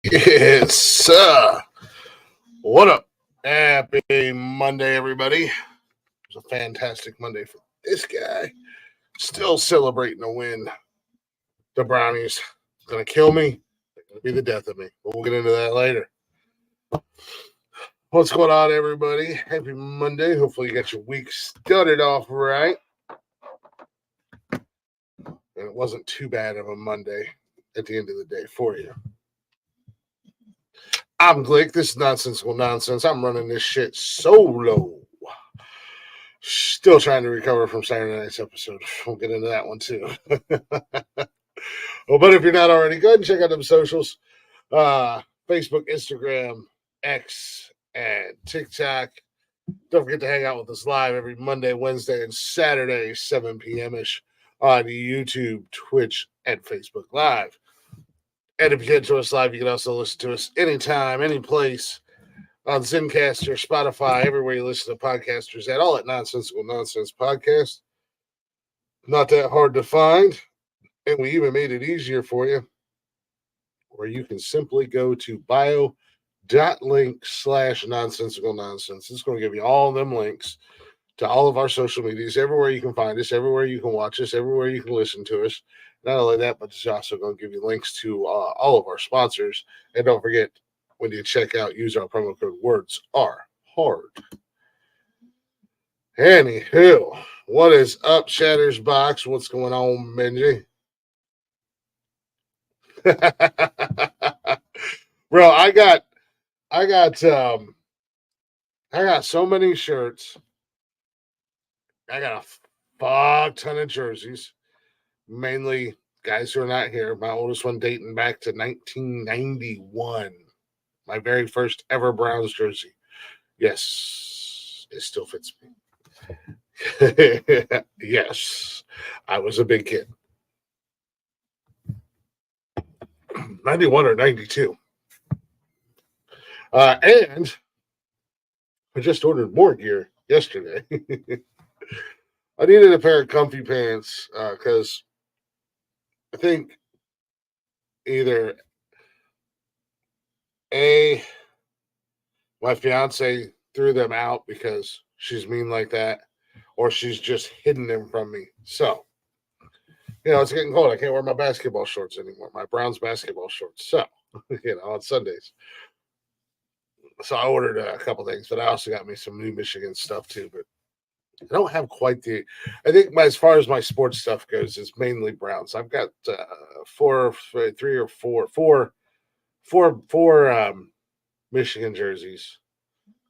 It's what up? Happy Monday, everybody. It was a fantastic Monday for this guy. Still celebrating a win. The Brownies gonna kill me. They're gonna be the death of me. But we'll get into that later. What's going on, everybody? Happy Monday. Hopefully, you got your week started off right. And it wasn't too bad of a Monday at the end of the day for you. I'm Glick. This is Nonsensical Nonsense. I'm running this shit solo. Still trying to recover from Saturday night's episode. We'll get into that one too. Well, but if you're not already, go ahead and check out them socials. Facebook, Instagram, X, and TikTok. Don't forget to hang out with us live every Monday, Wednesday, and Saturday, 7 p.m.-ish on YouTube, Twitch, and Facebook Live. And if you can't join us live, you can also listen to us anytime, any place on Zencaster, Spotify, everywhere you listen to podcasters at, all at Nonsensical Nonsense Podcast. Not that hard to find. And we even made it easier for you, where you can simply go to bio.link/nonsensical nonsense. It's going to give you all them links to all of our social medias, everywhere you can find us, everywhere you can watch us, everywhere you can listen to us. Not only that, but it's also going to give you links to all of our sponsors. And don't forget, when you check out, use our promo code Words Are Hard. Anywho, what is up, Shatter's Box? What's going on, Benji? Bro, I got so many shirts. I got a fuck ton of jerseys, mainly guys who are not here. My oldest one dating back to 1991. My very first ever Browns jersey. Yes, it still fits me. Yes, I was a big kid. 91 or 92. And I just ordered more gear yesterday. I needed a pair of comfy pants because I think either my fiance threw them out because she's mean like that, or she's just hidden them from me. So, it's getting cold. I can't wear my basketball shorts anymore, my Browns basketball shorts. So, on Sundays. So I ordered a couple things, but I also got me some New Michigan stuff too. But I don't have quite the. I think as far as my sports stuff goes, it's mainly Browns. I've got four Michigan jerseys,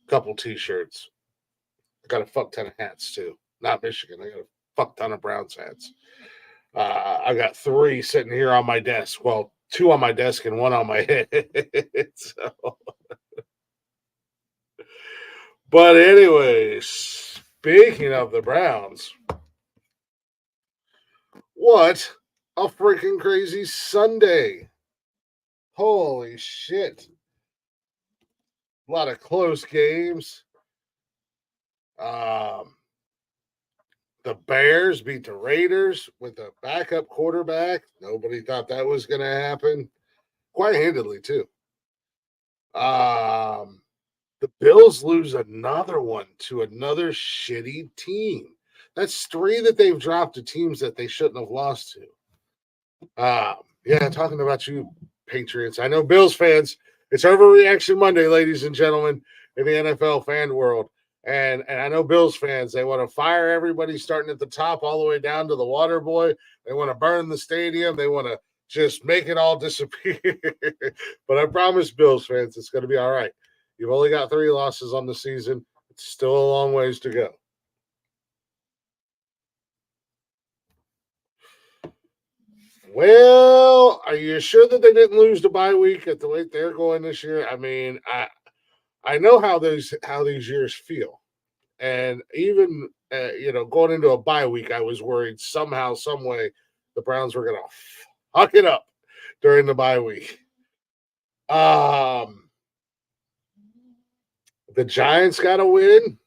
a couple T-shirts. I got a fuck ton of hats too. Not Michigan. I got a fuck ton of Browns hats. I got 3 sitting here on my desk. Well, 2 on my desk and 1 on my head. So. But anyways, speaking of the Browns, what a freaking crazy Sunday. Holy shit. A lot of close games. The Bears beat the Raiders with a backup quarterback. Nobody thought that was going to happen. Quite handedly, too. The Bills lose another one to another shitty team. That's 3 that they've dropped to teams that they shouldn't have lost to. Talking about you, Patriots. I know Bills fans, it's Overreaction Monday, ladies and gentlemen, in the NFL fan world. And I know Bills fans, they want to fire everybody starting at the top all the way down to the water boy. They want to burn the stadium. They want to just make it all disappear. But I promise Bills fans, it's going to be all right. You've only got 3 losses on the season. It's still a long ways to go. Well, are you sure that they didn't lose the bye week at the rate they're going this year? I mean, I know how these years feel, and even going into a bye week, I was worried somehow, some way, the Browns were going to fuck it up during the bye week. The Giants got to win.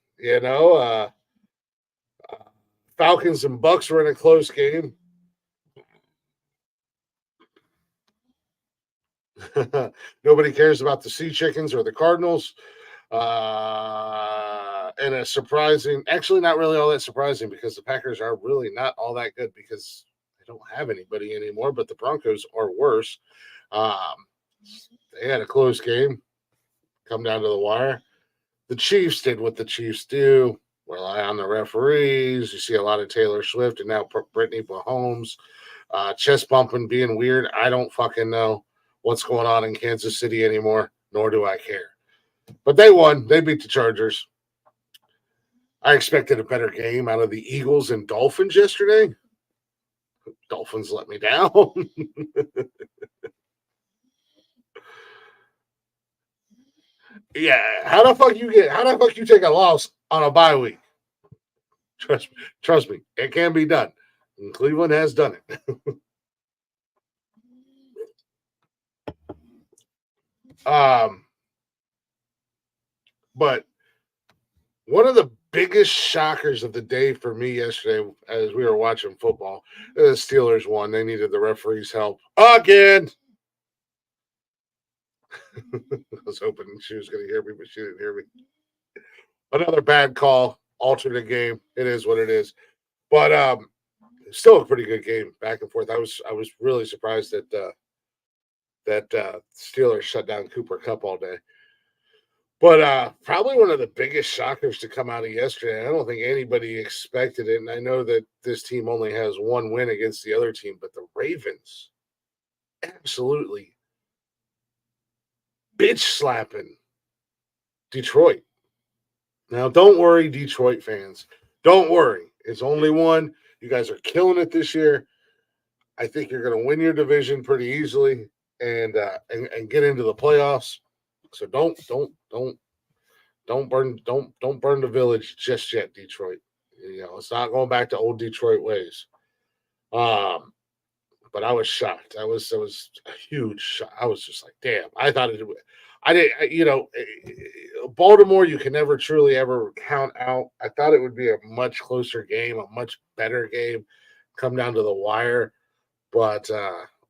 Falcons and Bucks were in a close game. Nobody cares about the Sea Chickens or the Cardinals. And a surprising, actually not really all that surprising because the Packers are really not all that good because they don't have anybody anymore, but the Broncos are worse. They had a close game, come down to the wire. The Chiefs did what the Chiefs do, rely on the referees. You see a lot of Taylor Swift and now Brittany Mahomes. Chest bumping, being weird. I don't fucking know what's going on in Kansas City anymore, nor do I care. But they won. They beat the Chargers. I expected a better game out of the Eagles and Dolphins yesterday. Dolphins let me down. Yeah, how the fuck you take a loss on a bye week? Trust me, it can be done. And Cleveland has done it. But one of the biggest shockers of the day for me yesterday, as we were watching football, the Steelers won. They needed the referee's help again. I was hoping she was going to hear me, but she didn't hear me. Another bad call, alternate game. It is what it is. But still a pretty good game, back and forth. I was really surprised that Steelers shut down Cooper Kupp all day. But probably one of the biggest shockers to come out of yesterday. I don't think anybody expected it. And I know that this team only has one win against the other team, but the Ravens absolutely bitch slapping Detroit. Now, don't worry, Detroit fans. Don't worry. It's only one. You guys are killing it this year. I think you're going to win your division pretty easily and get into the playoffs. So don't burn the village just yet, Detroit. You know, it's not going back to old Detroit ways. But I was shocked. It was a huge shock. I was just like, damn. I thought it would. I didn't, Baltimore, you can never truly ever count out. I thought it would be a much closer game, a much better game, come down to the wire. But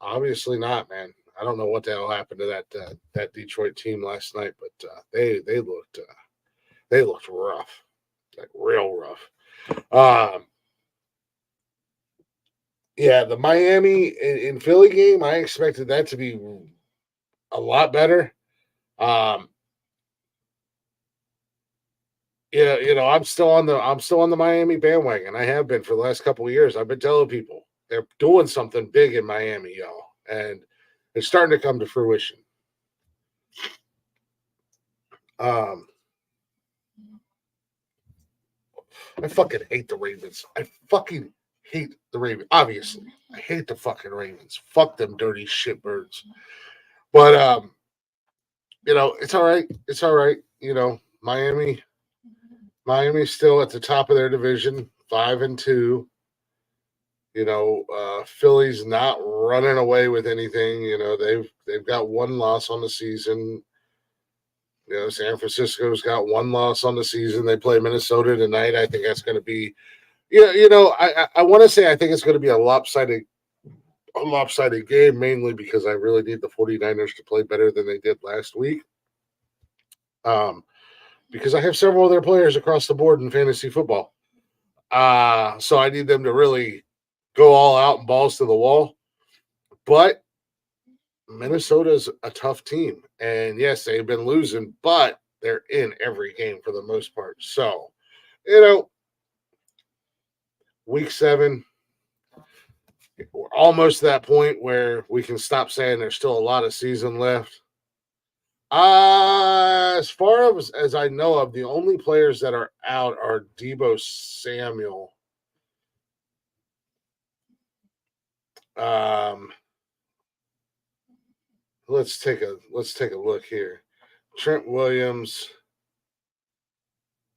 obviously not, man. I don't know what the hell happened to that Detroit team last night, but they looked rough, like real rough. Yeah, the Miami in Philly game, I expected that to be a lot better. I'm still on the Miami bandwagon. I have been for the last couple of years. I've been telling people they're doing something big in Miami, y'all, and it's starting to come to fruition. I fucking hate the Ravens. I fucking hate the Ravens. Obviously, I hate the fucking Ravens. Fuck them dirty shitbirds. But it's all right. It's all right. Miami's still at the top of their division, 5-2. Philly's not running away with anything. They've got one loss on the season. San Francisco's got one loss on the season. They play Minnesota tonight. I think that's going to be, I want to say I think it's going to be a lopsided game, mainly because I really need the 49ers to play better than they did last week. Because I have several of their players across the board in fantasy football. So I need them to really go all out and balls to the wall. But Minnesota's a tough team. And yes, they've been losing, but they're in every game for the most part. So, week 7, we're almost to that point where we can stop saying there's still a lot of season left. As far as I know of, the only players that are out are Deebo Samuel. Let's take a look here. Trent Williams.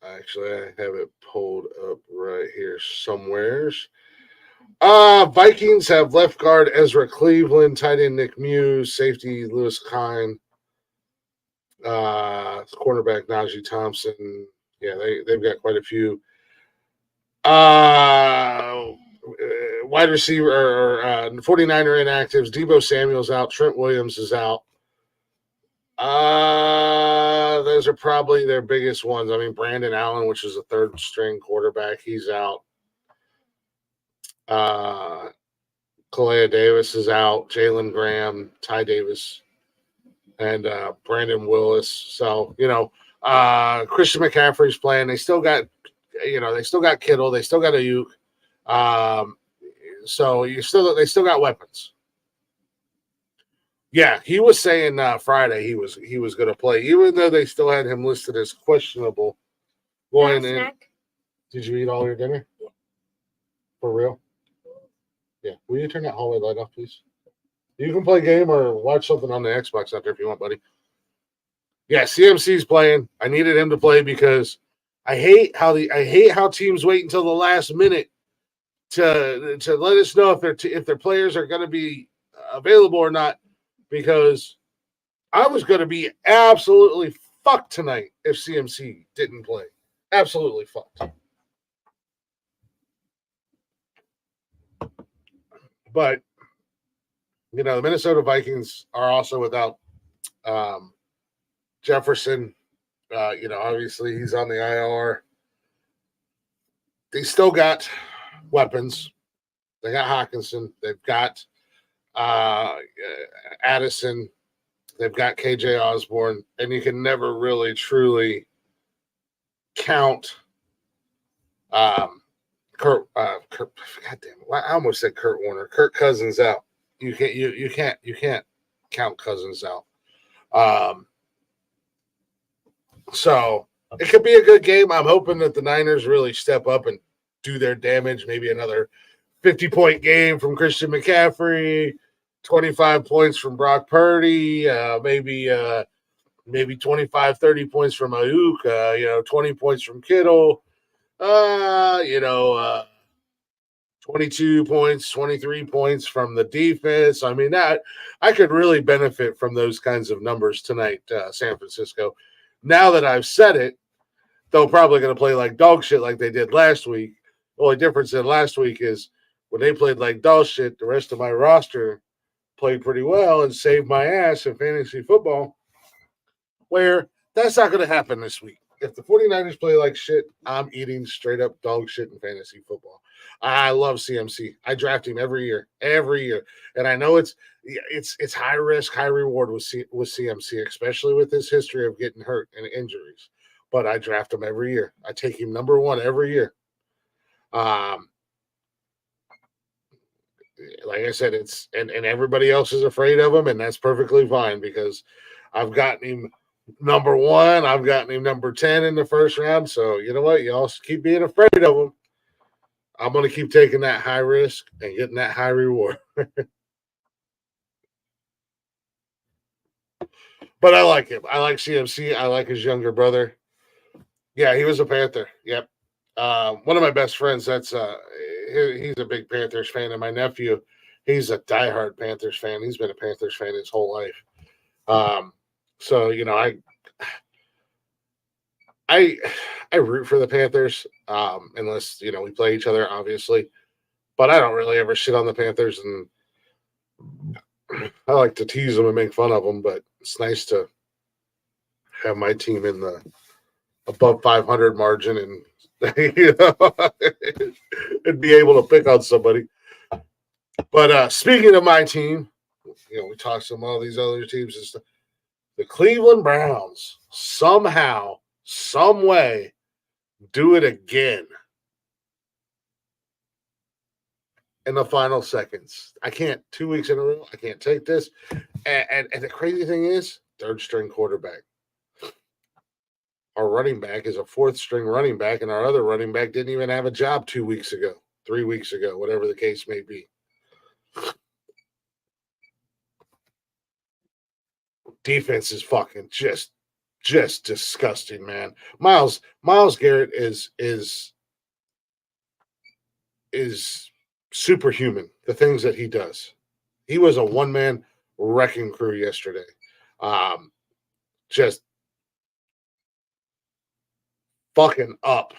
Actually, I have it pulled up right here somewheres. Vikings have left guard Ezra Cleveland, tight end Nick Muse, safety Lewis Kine, cornerback Najee Thompson. Yeah, they've got quite a few. Wide receiver or 49er inactives. Deebo Samuel's out. Trent Williams is out. Those are probably their biggest ones. I mean, Brandon Allen, which is a third string quarterback, he's out. Kalea Davis is out. Jalen Graham, Ty Davis, and Brandon Willis. So, Christian McCaffrey's playing. They still got, they still got Kittle. They still got Ayuk. So they still got weapons. Yeah, he was saying Friday he was going to play, even though they still had him listed as questionable going in. Did you eat all your dinner? Yeah. For real? Yeah. Will you turn that hallway light off, please? You can play a game or watch something on the Xbox out there if you want, buddy. Yeah, CMC's playing. I needed him to play because I hate how teams wait until the last minute to let us know if their players are going to be available or not. Because I was going to be absolutely fucked tonight if CMC didn't play. Absolutely fucked. But, the Minnesota Vikings are also without Jefferson. Obviously he's on the IR. They still got weapons. They got Hawkinson. They've got Addison. They've got KJ Osborne. And you can never really, truly count Kurt, God damn it! I almost said Kurt Warner. Kirk Cousins out. You can't count Cousins out. So it could be a good game. I'm hoping that the Niners really step up and do their damage. Maybe another 50-point game from Christian McCaffrey, 25 points from Brock Purdy, maybe 25, 30 points from Ayuk, 20 points from Kittle. 22 points, 23 points from the defense. I mean, that I could really benefit from those kinds of numbers tonight, San Francisco. Now that I've said it, they're probably going to play like dog shit like they did last week. The only difference in last week is when they played like dog shit, the rest of my roster played pretty well and saved my ass in fantasy football, where that's not going to happen this week. If the 49ers play like shit, I'm eating straight up dog shit in fantasy football. I love CMC. I draft him every year, and I know it's high risk, high reward with CMC, especially with his history of getting hurt and injuries. But I draft him every year. I take him number one every year. Like I said, and everybody else is afraid of him, and that's perfectly fine because I've gotten him number one. I've gotten him number 10 in the first round. So you know what? Y'all keep being afraid of him. I'm going to keep taking that high risk and getting that high reward. But I like him. I like CMC. I like his younger brother. Yeah, he was a Panther. Yep. One of my best friends, he's a big Panthers fan. And my nephew, he's a diehard Panthers fan. He's been a Panthers fan his whole life. So, I root for the Panthers, unless, we play each other, obviously. But I don't really ever shit on the Panthers, and I like to tease them and make fun of them, but it's nice to have my team in the above 500 margin and, and be able to pick on somebody. But speaking of my team, we talked some all these other teams and stuff. The Cleveland Browns somehow, some way, do it again in the final seconds. I can't 2 weeks in a row. I can't take this. And the crazy thing is, third string quarterback. Our running back is a fourth string running back, and our other running back didn't even have a job 2 weeks ago, 3 weeks ago, whatever the case may be. Defense is fucking just disgusting, man. Myles Garrett is superhuman. The things that he does. He was a one-man wrecking crew yesterday. Just fucking up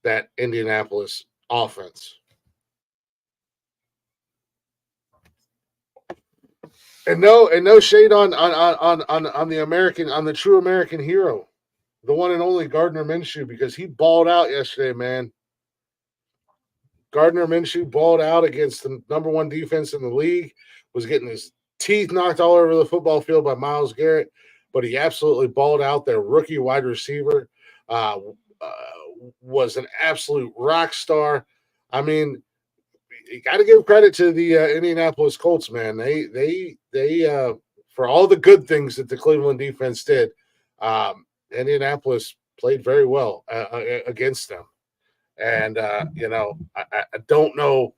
that Indianapolis offense. And no shade on the American, on the true American hero, the one and only Gardner Minshew, because he balled out yesterday, man. Gardner Minshew balled out against the number one defense in the league, was getting his teeth knocked all over the football field by Myles Garrett, but he absolutely balled out. Their rookie wide receiver uh, uh, was an absolute rock star. I mean, you got to give credit to the Indianapolis Colts, man. They for all the good things that the Cleveland defense did, Indianapolis played very well against them. And I don't know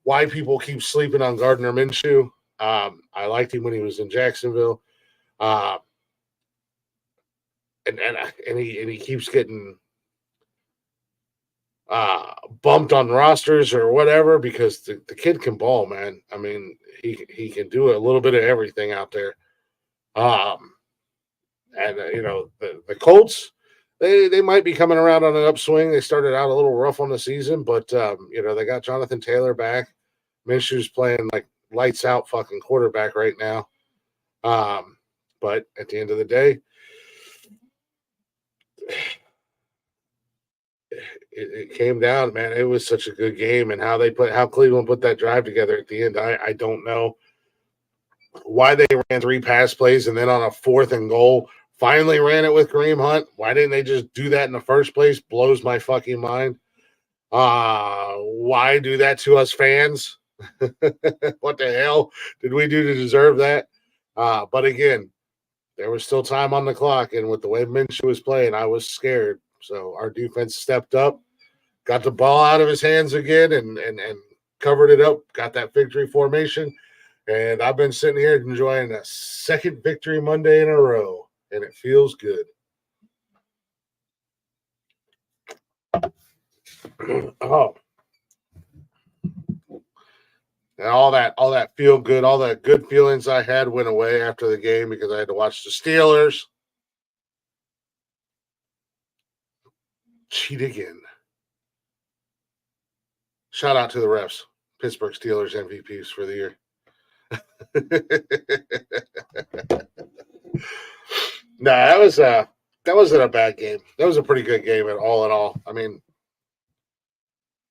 why people keep sleeping on Gardner Minshew. I liked him when he was in Jacksonville, uh, and he keeps getting bumped on rosters or whatever because the kid can ball, man. I mean, he can do a little bit of everything out there. Um, and the Colts, they might be coming around on an upswing. They started out a little rough on the season, but they got Jonathan Taylor back. Minshew's playing like lights out fucking quarterback right now. But at the end of the day, it came down, man. It was such a good game, and how Cleveland put that drive together at the end. I don't know why they ran 3 pass plays and then on a 4th and goal finally ran it with Kareem Hunt. Why didn't they just do that in the first place? Blows my fucking mind. Why do that to us fans? What the hell did we do to deserve that? But again, there was still time on the clock, and with the way Minshew was playing, I was scared. So our defense stepped up, got the ball out of his hands again, and covered it up, got that victory formation. And I've been sitting here enjoying a second victory Monday in a row, and it feels good. Oh, and all that feel good, all that good feelings I had went away after the game because I had to watch the Steelers cheat again. Shout out to the refs, Pittsburgh Steelers MVPs for the year. No, that wasn't a bad game. That was a pretty good game at all in all. I mean,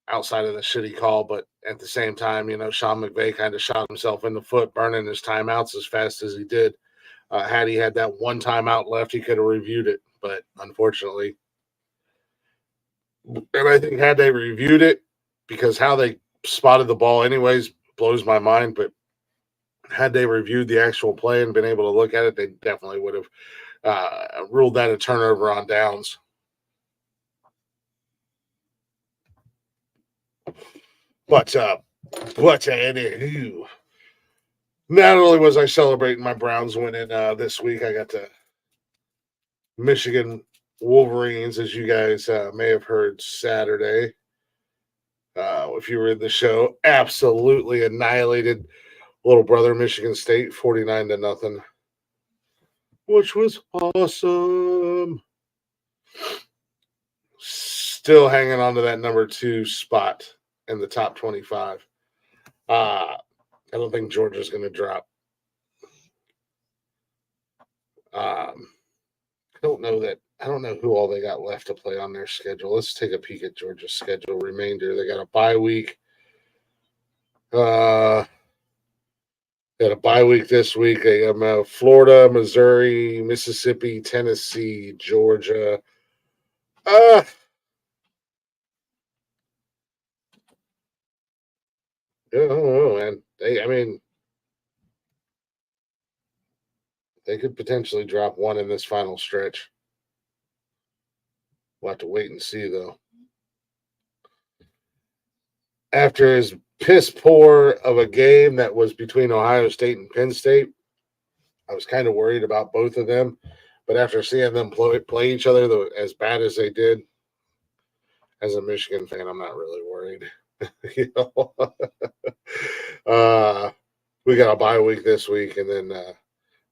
outside of the shitty call, but at the same time, Sean McVay kind of shot himself in the foot, burning his timeouts as fast as he did. Had he had that one timeout left, he could have reviewed it, but unfortunately, and I think had they reviewed it, because how they spotted the ball anyways blows my mind, but had they reviewed the actual play and been able to look at it, they definitely would have ruled that a turnover on downs. But anywho, not only was I celebrating my Browns winning this week, I got to Michigan Wolverines, as you guys may have heard Saturday. If you were in the show, absolutely annihilated little brother Michigan State 49-0, which was awesome. Still hanging on to that number 2 spot in the top 25. I don't think Georgia's going to drop. I don't know who all they got left to play on their schedule. Let's take a peek at Georgia's schedule remainder. They got a bye week. They got a bye week this week. They have Florida, Missouri, Mississippi, Tennessee, Georgia. I don't know, man. They could potentially drop one in this final stretch. We'll have to wait and see, though. After as piss poor of a game that was between Ohio State and Penn State, I was kind of worried about both of them. But after seeing them play each other as bad as they did, as a Michigan fan, I'm not really worried. We got a bye week this week, and then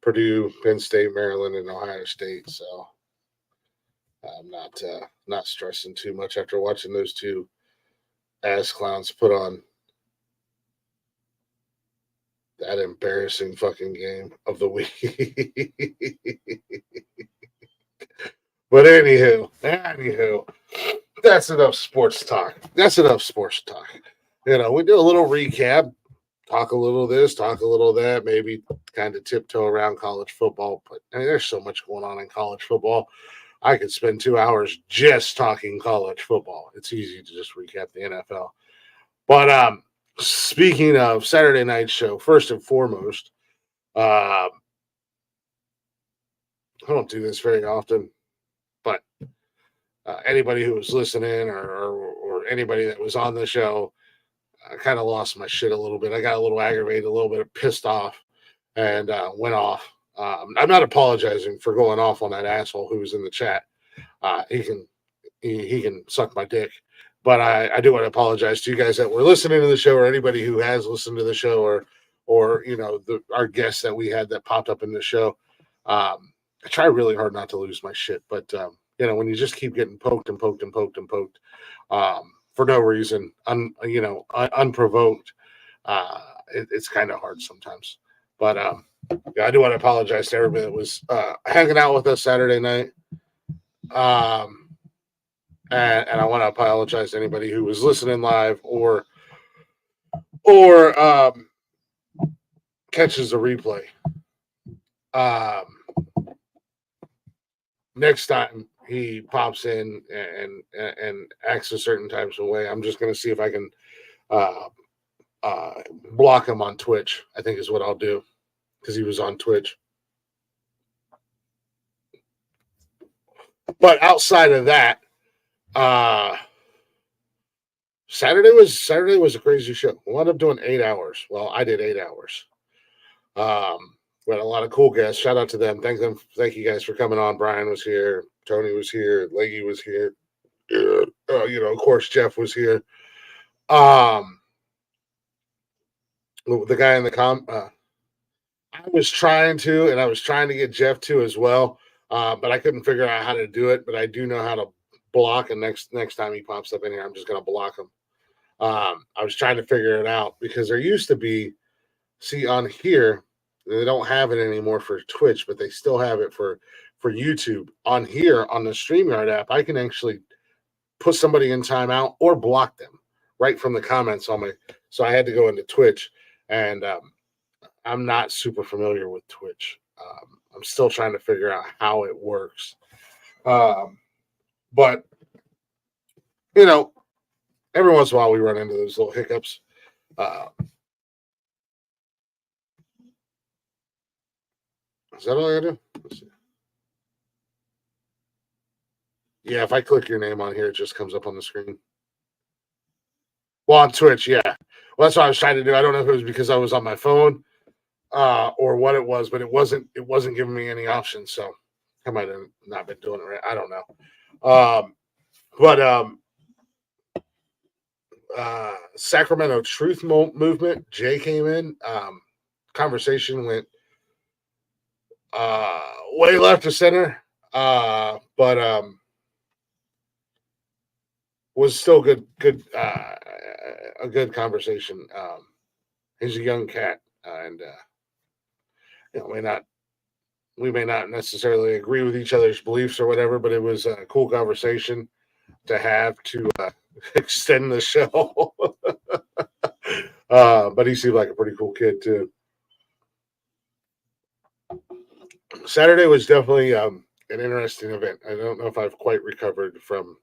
Purdue, Penn State, Maryland, and Ohio State. So I'm not stressing too much after watching those 2 ass clowns put on That embarrassing fucking game of the week. But anywho, that's enough sports talk. We do a little recap, talk a little this, talk a little that, maybe kind of tiptoe around college football. But there's so much going on in college football. I could spend 2 hours just talking college football. It's easy to just recap the NFL. But speaking of Saturday night show, first and foremost, I don't do this very often, but anybody who was listening or anybody that was on the show, I kind of lost my shit a little bit. I got a little aggravated, a little bit pissed off, and went off. I'm not apologizing for going off on that asshole who was in the chat. He can suck my dick. But I do want to apologize to you guys that were listening to the show, or anybody who has listened to the show, or our guests that we had that popped up in the show. I try really hard not to lose my shit, but when you just keep getting poked and poked and poked and poked for no reason, unprovoked, it's kind of hard sometimes. But I do want to apologize to everybody that was hanging out with us Saturday night. And I want to apologize to anybody who was listening live or catches a replay. Next time he pops in and acts a certain types of way, I'm just going to see if I can block him on Twitch. I think is what I'll do, because he was on Twitch. But outside of that, Saturday was a crazy show. We wound up doing 8 hours. Well, I did 8 hours. We had a lot of cool guests. Shout out to them. Thank you guys for coming on. Brian was here. Tony was here. Leggy was here. Of course, Jeff was here. The guy in the I was trying to get Jeff to as well, but I couldn't figure out how to do it. But I do know how to block, and next time he pops up in here, I'm just going to block him. I was trying to figure it out because there used to be, on here, they don't have it anymore for Twitch, but they still have it for YouTube. On here, on the StreamYard app, I can actually put somebody in timeout or block them right from the comments on my. So I had to go into Twitch, and I'm not super familiar with Twitch. I'm still trying to figure out how it works. But every once in a while we run into those little hiccups. Is that all I gotta do? Let's see. Yeah, if I click your name on here, it just comes up on the screen. Well, on Twitch, yeah. Well, that's what I was trying to do. I don't know if it was because I was on my phone or what it was, but it wasn't giving me any options. So I might have not been doing it right. I don't know. Sacramento Truth Movement, Jay came in. Conversation went way left to center, but was still good a good conversation. He's a young cat, and we may not necessarily agree with each other's beliefs or whatever, but it was a cool conversation to have to extend the show. But he seemed like a pretty cool kid too. Saturday was definitely an interesting event. I don't know if I've quite recovered from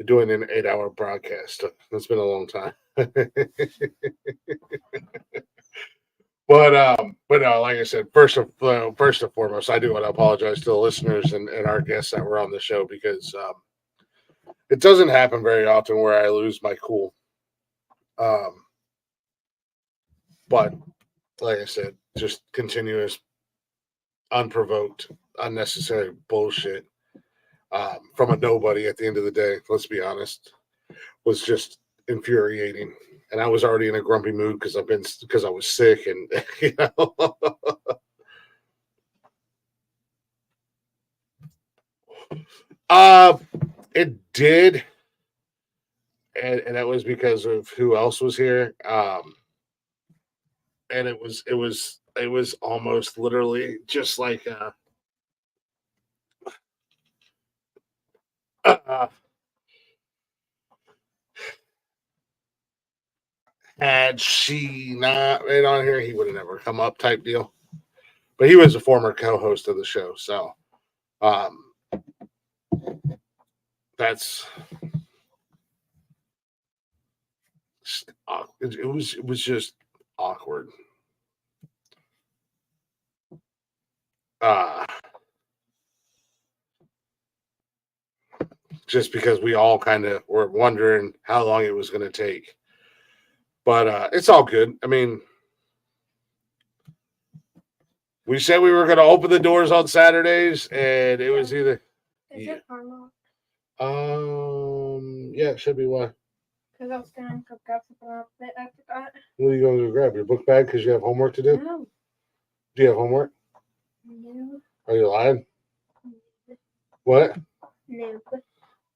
doing an 8-hour broadcast. It's been a long time. But no, like I said, first and foremost, I do want to apologize to the listeners and our guests that were on the show, because it doesn't happen very often where I lose my cool. But like I said, just continuous, unprovoked, unnecessary bullshit from a nobody at the end of the day, let's be honest, was just infuriating. And I was already in a grumpy mood because I was sick, and it did, and that was because of who else was here. and it was almost literally just like had she not been on here, he would have never come up type deal. But he was a former co-host of the show, so that's it was just awkward. Just because we all kind of were wondering how long it was going to take. But it's all good. I mean, we said we were going to open the doors on Saturdays, and it was either. Is it normal? Yeah, it should be one. Because I was going to go grab something else that I forgot. What are you going to grab? Your book bag because you have homework to do? No. Do you have homework? No. Are you lying? No. What? No.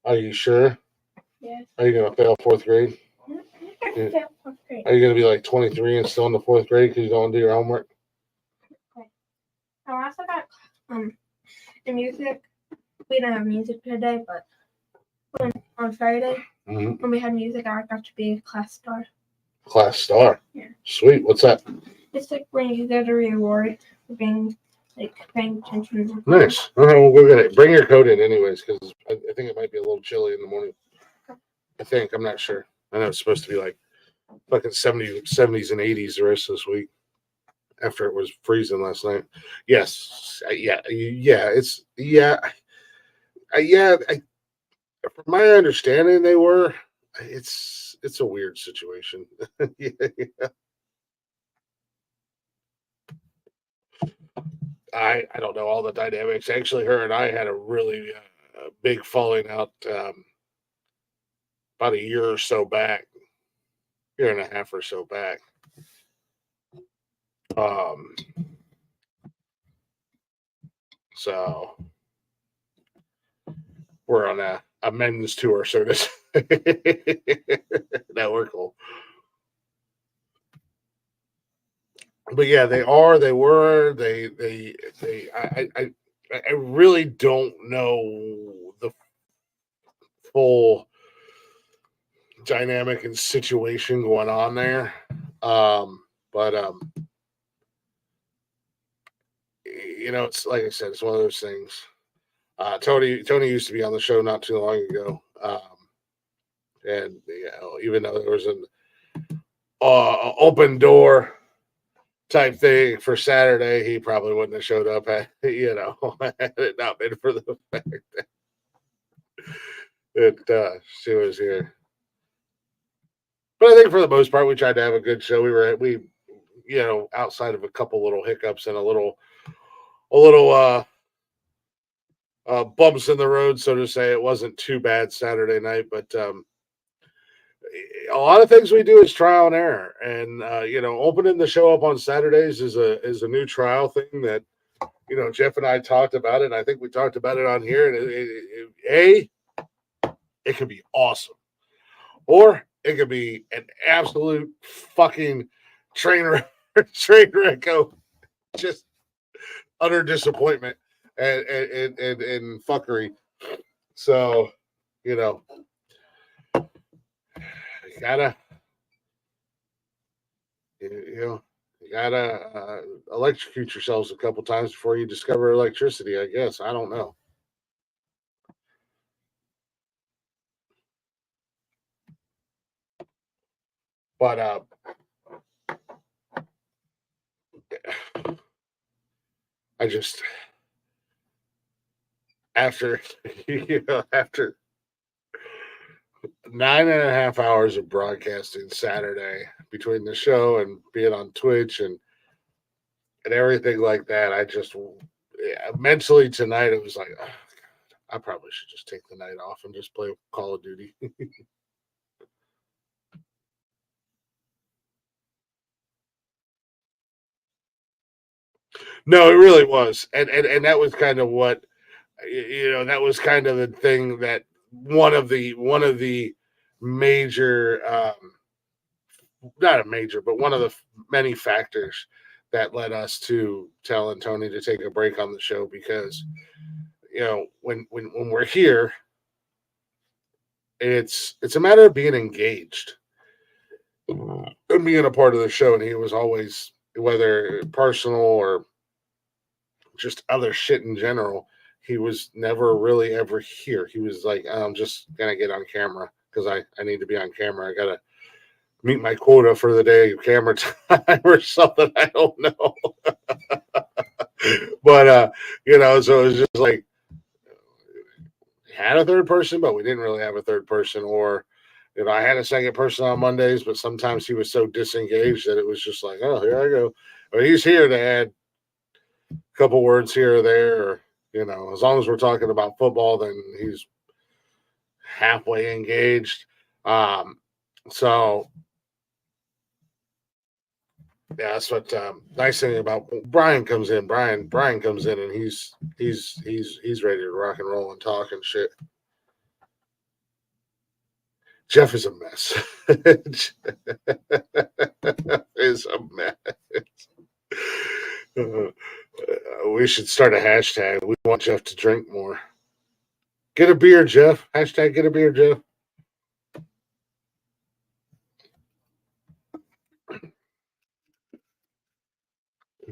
Are you sure? Yes. Are you going to fail fourth grade? No, I can fail fourth grade. Are you going to be like 23 and still in the fourth grade because you don't do your homework? Okay. I also got the music. We didn't have music today, but on Friday, when we had music, I got to be a class star. Class star? Yeah. Sweet. What's that? It's like when you get a reward for being paying attention. Nice. We'll go get it. Bring your coat in anyways, because I think it might be a little chilly in the morning. Okay. I think. I'm not sure. I know it's supposed to be like fucking 70s and 80s the rest of this week after it was freezing last night. Yes. It's from my understanding, they were. It's a weird situation. Yeah. I don't know all the dynamics. Actually, her and I had a really big falling out about a year or so back, year and a half or so back. So we're on a men's tour, so to say. That we're cool. But yeah, they were. I really don't know the full dynamic and situation going on there. But it's like I said, it's one of those things. Tony used to be on the show not too long ago. And even though there was an open door type thing for Saturday, he probably wouldn't have showed up had it not been for the fact that she was here. But I think for the most part, we tried to have a good show. We outside of a couple little hiccups and a little bumps in the road, so to say, it wasn't too bad Saturday night. But a lot of things we do is trial and error, and opening the show up on Saturdays is a new trial thing that Jeff and I talked about it. And I think we talked about it on here, and it could be awesome, or it could be an absolute fucking train wreck, just utter disappointment and fuckery. So, you gotta electrocute yourselves a couple times before you discover electricity, I guess. I don't know. But I just after 9.5 hours of broadcasting Saturday between the show and being on Twitch and everything like that, I just mentally tonight it was like, oh, God, I probably should just take the night off and just play Call of Duty. No, it really was, and that was kind of what that was kind of the thing that one of the major not a major, but one of the many factors that led us to telling Tony to take a break on the show because, when we're here, it's a matter of being engaged and being a part of the show. And he was always, whether personal or just other shit in general, he was never really ever here. He was like, I'm just going to get on camera because I need to be on camera. I got to meet my quota for the day of camera time or something. I don't know. But, so it was just like, had a third person, but we didn't really have a third person. Or, I had a second person on Mondays, but sometimes he was so disengaged that it was just like, oh, here I go. But he's here to add a couple words here or there. Or, as long as we're talking about football, then he's halfway engaged. So yeah, that's what nice thing about Brian comes in. Brian comes in and he's ready to rock and roll and talk and shit. Jeff is a mess. Is a mess. We should start a hashtag. We want Jeff to drink more. Get a beer, Jeff. Hashtag get a beer, Jeff.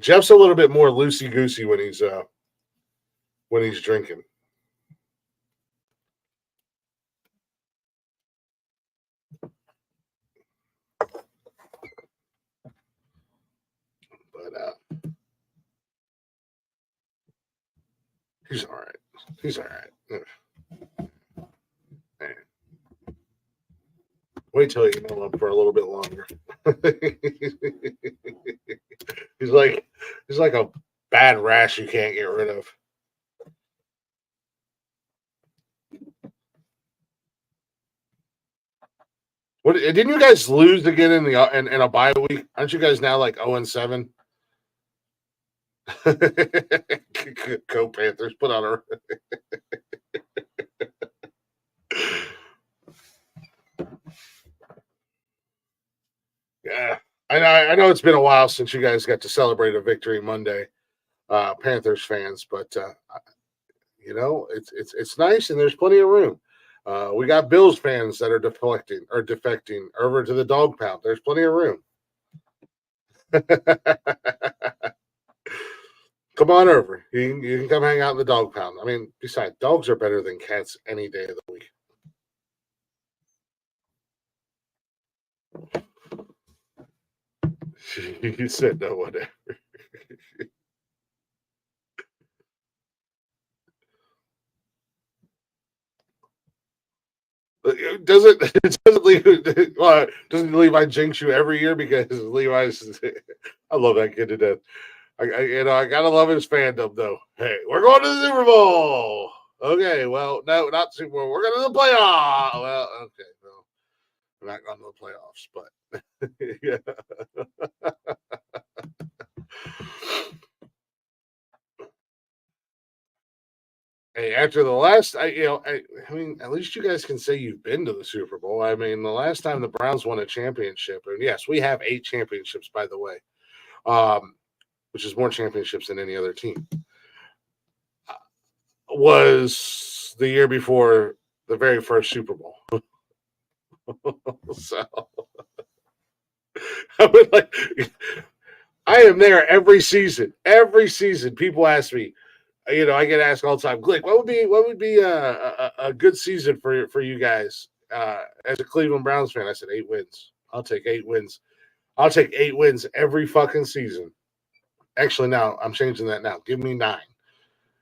Jeff's a little bit more loosey goosey when he's drinking. But he's all right. He's all right. Man. Wait till you know him for a little bit longer. he's like a bad rash you can't get rid of. What didn't you guys lose again in a bye week? Aren't you guys now like 0-7? Go Panthers! Put on a. Yeah, I know it's been a while since you guys got to celebrate a victory Monday, Panthers fans, but it's nice and there's plenty of room. We got Bills fans that are defecting over to the dog pound. There's plenty of room. Come on over. You can come hang out in the dog pound. I mean, besides, dogs are better than cats any day of the week. You said no, whatever. Doesn't Levi jinx you every year because Levi's? I love that kid to death. I gotta love his fandom though. Hey, we're going to the Super Bowl. Okay, well, no, not Super Bowl. We're going to the playoffs. Well, okay, well, we're not going to the playoffs, but yeah. Hey, after the last, I mean, at least you guys can say you've been to the Super Bowl. I mean, the last time the Browns won a championship, and yes, we have 8 championships, by the way, which is more championships than any other team, was the year before the very first Super Bowl. So, I am there every season. Every season, people ask me, I get asked all the time, Glick, what would be a good season for you guys as a Cleveland Browns fan? I said 8 wins. I'll take 8 wins. I'll take 8 wins every fucking season. Actually, now I'm changing that now. Give me 9.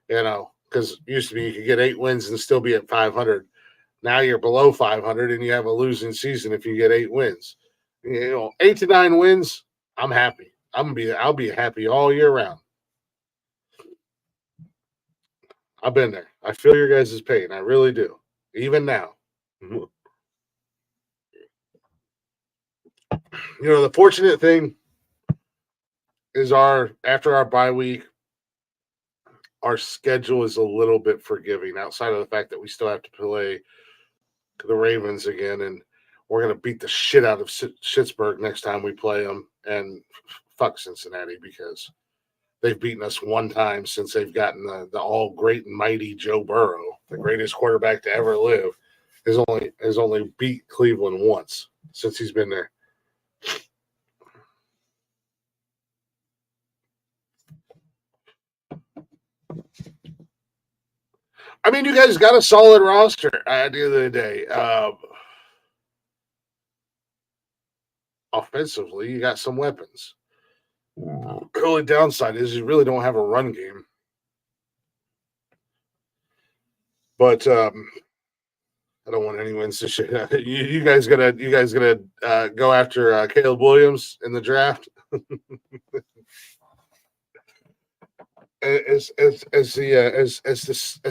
Because used to be you could get 8 wins and still be at 500. Now you're below 500 and you have a losing season if you get 8 wins. 8 to 9 wins. I'm happy. I'll be happy all year round. I've been there. I feel your guys' pain. I really do. Even now. The fortunate thing is after our bye week, our schedule is a little bit forgiving outside of the fact that we still have to play the Ravens again. And we're going to beat the shit out of Schittsburg next time we play them, and fuck Cincinnati because they've beaten us one time since they've gotten the all great and mighty Joe Burrow, the greatest quarterback to ever live, has only beat Cleveland once since he's been there. I mean, you guys got a solid roster at the end of the day. Offensively, you got some weapons. The only downside is you really don't have a run game. But I don't want any wins to shit. You guys gonna go after Caleb Williams in the draft? As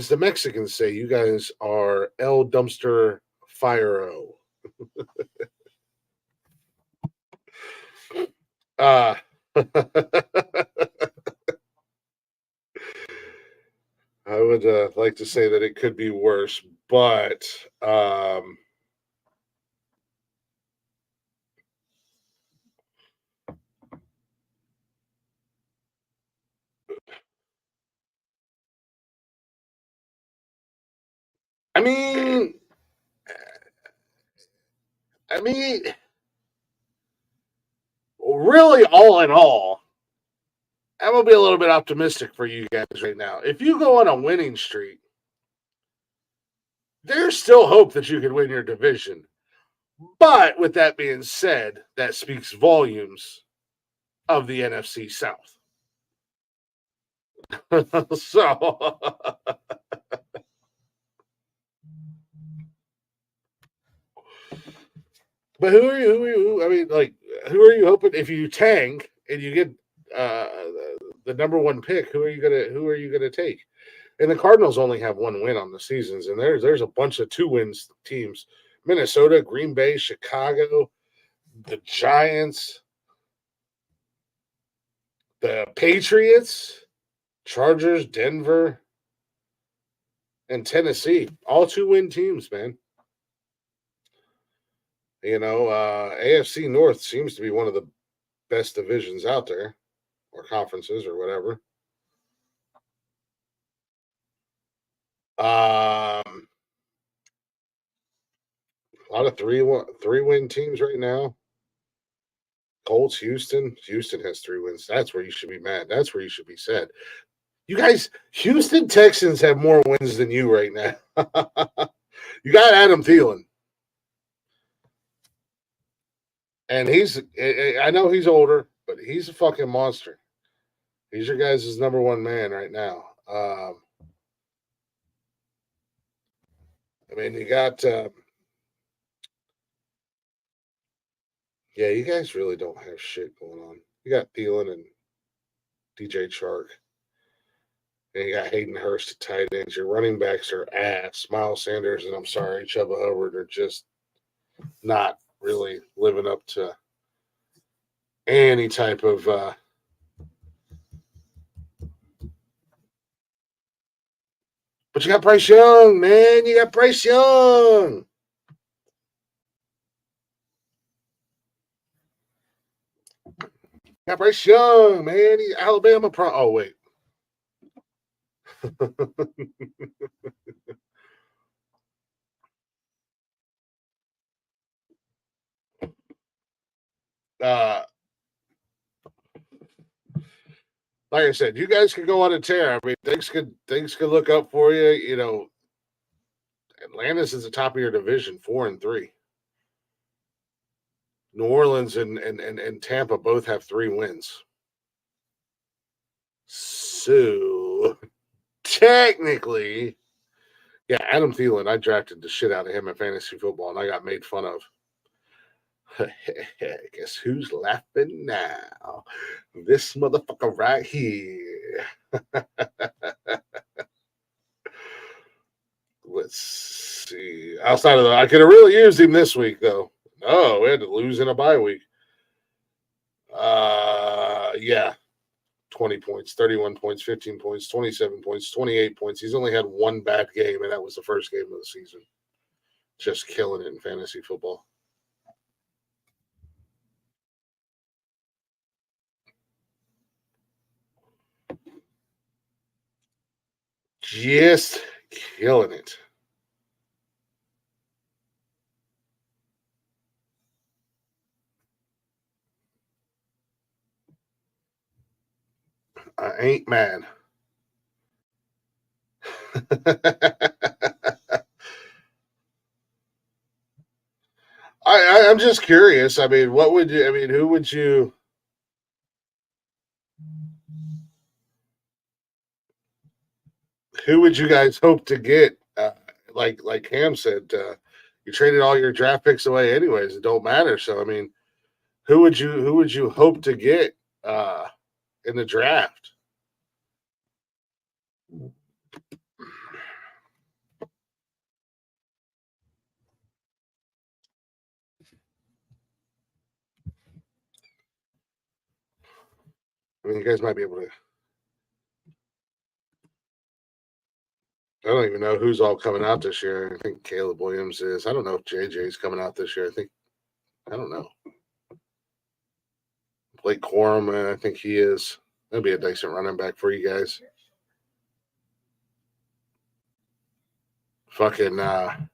the Mexicans say, you guys are El Dumpster Fire-O. I would like to say that it could be worse, but I mean, really, all in all, I'm going to be a little bit optimistic for you guys right now. If you go on a winning streak, there's still hope that you can win your division. But with that being said, that speaks volumes of the NFC South. So, but who are you? I mean, like, who are you hoping if you tank and you get the number one pick? Who are you gonna take? And the Cardinals only have one win on the seasons, and there's a bunch of 2-wins teams: Minnesota, Green Bay, Chicago, the Giants, the Patriots, Chargers, Denver, and Tennessee. All 2-win teams, man. You know, AFC North seems to be one of the best divisions out there, or conferences, or whatever. A lot of three-win teams right now. Colts, Houston. Houston has 3 wins. That's where you should be mad. That's where you should be sad. You guys, Houston Texans have more wins than you right now. You got Adam Thielen. And I know he's older, but he's a fucking monster. He's your guys' number one man right now. I mean, you got, you guys really don't have shit going on. You got Thielen and DJ Chark. And you got Hayden Hurst at tight ends. Your running backs are ass. Miles Sanders and Chuba Hubbard are just not really living up to any type of but you got Bryce Young, man. You got Bryce Young. Got Bryce Young, man. He's Alabama pro. Oh, wait. Like I said, you guys could go on a tear. I mean, things could look up for you. You know, Atlanta's is the top of your division, 4-3. New Orleans and Tampa both have 3 wins. So technically, yeah, Adam Thielen, I drafted the shit out of him in fantasy football, and I got made fun of. Guess who's laughing now? This motherfucker right here. Let's see. Outside of that, I could have really used him this week, though. Oh, we had to lose in a bye week. Yeah. 20 points, 31 points, 15 points, 27 points, 28 points. He's only had one bad game, and that was the first game of the season. Just killing it in fantasy football. just killing it. I ain't mad. I'm just curious. I mean, what would you? I mean, who would you? Who would you guys hope to get? Like Cam said, you traded all your draft picks away anyways. It don't matter. So I mean, who would you hope to get in the draft? I mean, you guys might be able to. I don't even know who's all coming out this year. I think Caleb Williams is. I don't know if JJ's coming out this year. I don't know. Blake Corum, I think he is. That'd be a decent running back for you guys. Fucking, I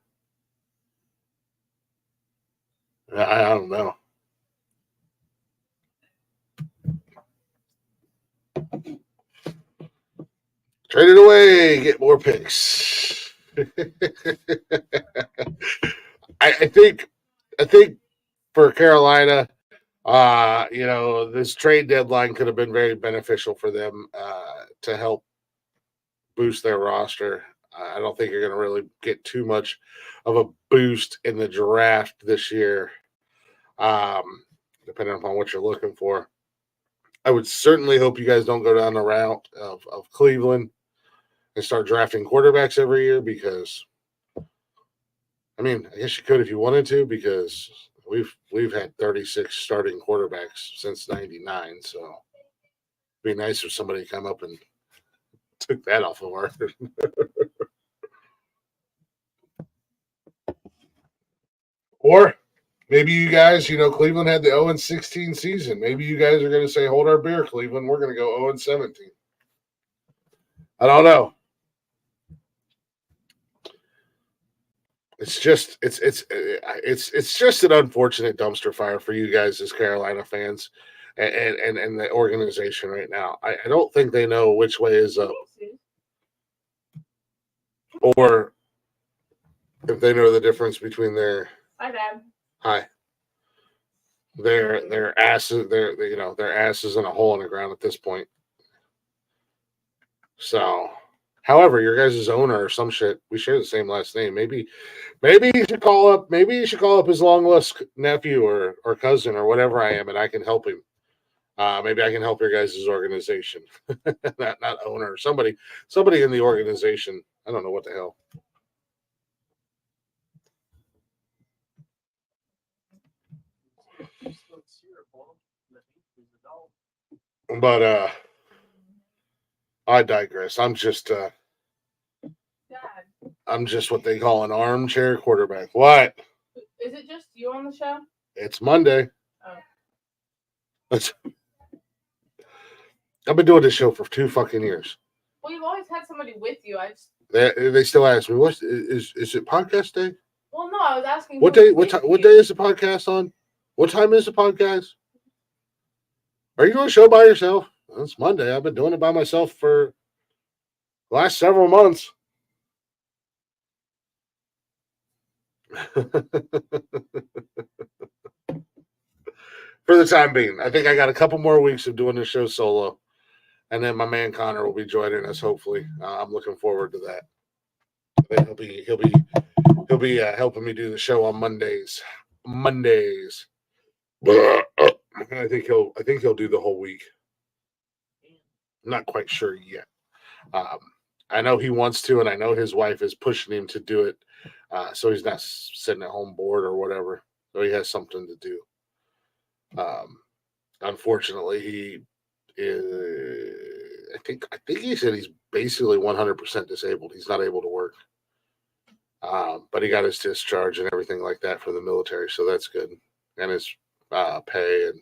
don't know. Trade it away, get more picks. I think for Carolina, this trade deadline could have been very beneficial for them to help boost their roster. I don't think you're going to really get too much of a boost in the draft this year, depending upon what you're looking for. I would certainly hope you guys don't go down the route of Cleveland and start drafting quarterbacks every year because, I mean, I guess you could if you wanted to because we've had 36 starting quarterbacks since '99. So it'd be nice if somebody come up and took that off of our. Or maybe you guys, Cleveland had the 0-16 season. Maybe you guys are going to say, hold our beer, Cleveland. We're going to go 0-17. I don't know. It's just an unfortunate dumpster fire for you guys as Carolina fans and the organization right now. I don't think they know which way is up, or if they know the difference between their their asses, their asses in a hole in the ground at this point. So. However, your guys' owner or some shit, we share the same last name. Maybe you should call up. Maybe you should call up his long lost nephew or cousin or whatever I am, and I can help him. Maybe I can help your guys' organization, not owner. Somebody in the organization. I don't know what the hell. But I digress. I'm just what they call an armchair quarterback. What? Is it just you on the show? It's Monday. Oh. I've been doing this show for 2 fucking years. Well, you've always had somebody with you. They still ask me, "What is it podcast day?" Well, no, I was asking. What day? What day is the podcast on? What time is the podcast? Are you doing a show by yourself? Well, it's Monday. I've been doing it by myself for the last several months. For the time being, I think I got a couple more weeks of doing the show solo, and then my man Connor will be joining us. Hopefully, I'm looking forward to that. He'll be helping me do the show on Mondays. I think he'll do the whole week. I'm not quite sure yet. I know he wants to, and I know his wife is pushing him to do it, so he's not sitting at home bored or whatever. So he has something to do. Unfortunately, he is. I think he said he's basically 100% disabled. He's not able to work. But he got his discharge and everything like that from the military, so that's good. And his pay and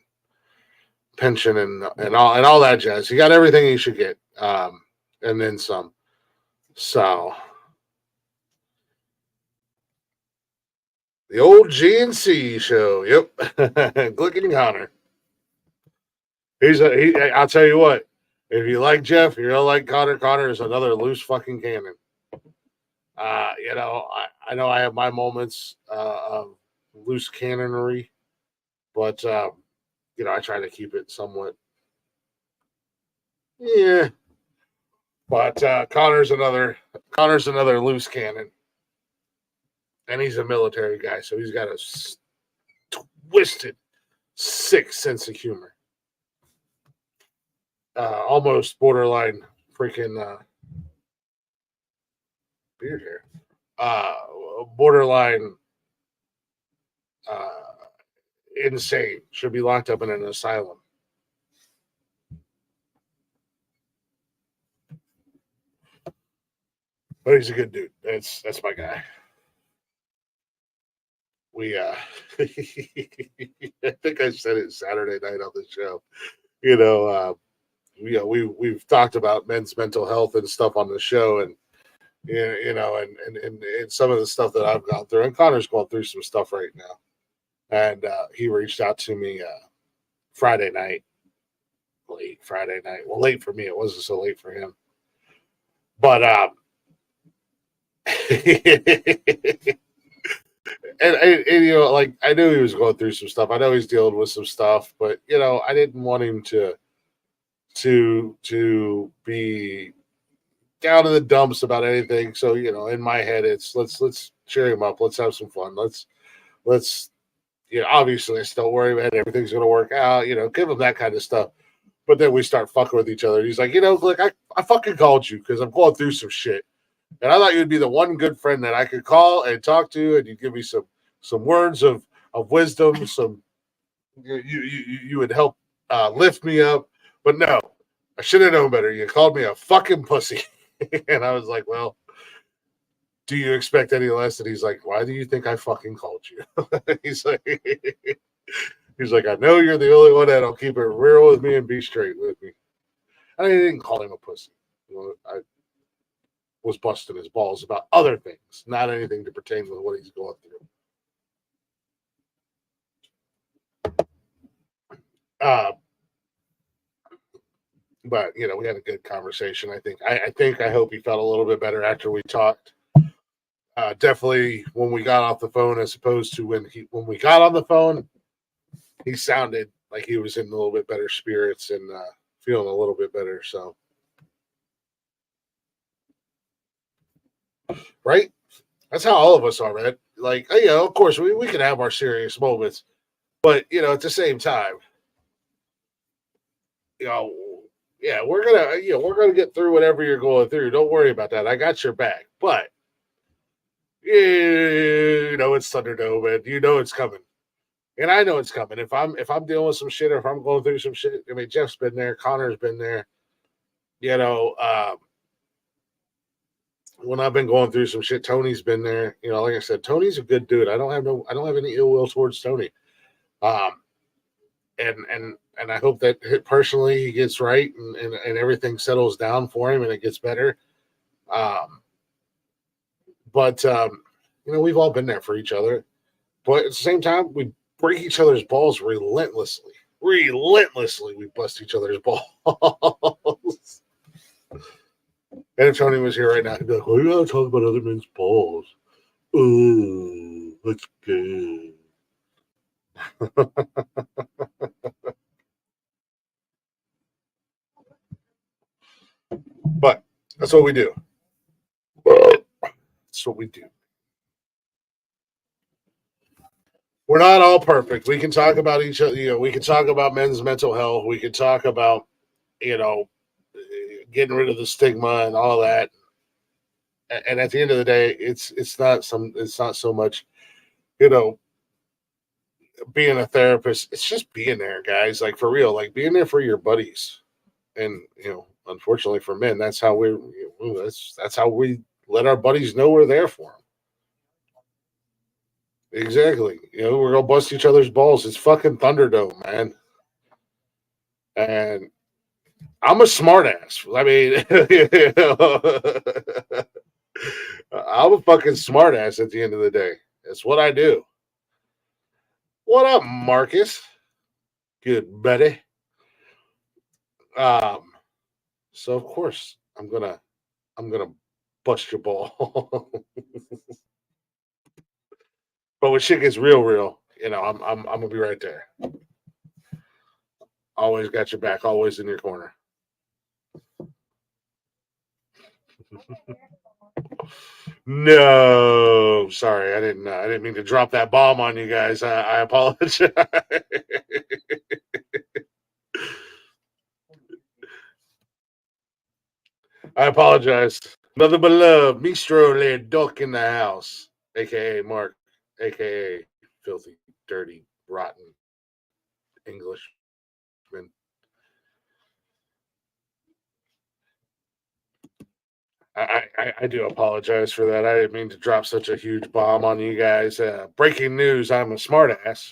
pension and all that jazz. He got everything he should get, and then some. So the old GNC show. Yep. Glick and Connor. I'll tell you what. If you like Jeff, you don't like Connor. Connor is another loose fucking cannon. I know I have my moments of loose cannonry, but I try to keep it somewhat. Yeah. But Connor's another loose cannon. And he's a military guy, so he's got a twisted, sick sense of humor. Almost borderline freaking beard hair. Borderline insane. Should be locked up in an asylum. But he's a good dude. That's my guy. I think I said it Saturday night on the show. We've talked about men's mental health and stuff on the show, and and some of the stuff that I've gone through, and Connor's going through some stuff right now. And he reached out to me Friday night, late Friday night. Well, late for me. It wasn't so late for him. But and I knew he was going through some stuff. I know he's dealing with some stuff, but I didn't want him to be down in the dumps about anything. So in my head, it's let's cheer him up. Let's have some fun. Let's obviously, don't worry about it. Everything's going to work out. Give him that kind of stuff. But then we start fucking with each other. He's like, look, I fucking called you because I'm going through some shit. And I thought you'd be the one good friend that I could call and talk to, and you'd give me some words of wisdom. You would help lift me up. But no, I should have known better. You called me a fucking pussy. And I was like, well, do you expect any less? And he's like, why do you think I fucking called you? He's like, I know you're the only one that'll keep it real with me and be straight with me. And I didn't call him a pussy. I was busting his balls about other things, not anything to pertain with what he's going through. But we had a good conversation. I hope he felt a little bit better after we talked. Definitely when we got off the phone, as opposed to when we got on the phone, he sounded like he was in a little bit better spirits and feeling a little bit better. So, right? That's how all of us are, man. Like, of course, we can have our serious moments, but at the same time, yeah, we're gonna get through whatever you're going through. Don't worry about that. I got your back. But it's Thunderdome, and it's coming. And I know it's coming. If I'm dealing with some shit, or if I'm going through some shit, I mean, Jeff's been there, Connor's been there. When I've been going through some shit, Tony's been there. Like I said, Tony's a good dude. I don't have any ill will towards Tony. And I hope that personally he gets right and everything settles down for him and it gets better. But we've all been there for each other. But at the same time, we break each other's balls relentlessly. Relentlessly, we bust each other's balls. And if Tony was here right now, he'd be like, "Oh, you gotta talk about other men's balls. Oh, that's good." But that's what we do. That's what we do. We're not all perfect. We can talk about each other. We can talk about men's mental health. We can talk about, getting rid of the stigma and all that. And at the end of the day, it's not so much, being a therapist. It's just being there, guys. Like, for real, like being there for your buddies. And unfortunately for men, that's how we let our buddies know we're there for them. Exactly. We're gonna bust each other's balls. It's fucking Thunderdome, man. And I'm a smartass. I mean, I'm a fucking smartass at the end of the day. That's what I do. What up, Marcus? Good buddy. So of course I'm gonna bust your ball. But when shit gets real, I'm gonna be right there. Always got your back, always in your corner. No, sorry, I didn't mean to drop that bomb on you guys. I apologize. I apologize. Nothing but love. Mistro laid duck in the house, aka Mark, aka filthy, dirty, rotten Englishman. I do apologize for that. I didn't mean to drop such a huge bomb on you guys. Breaking news: I'm a smartass.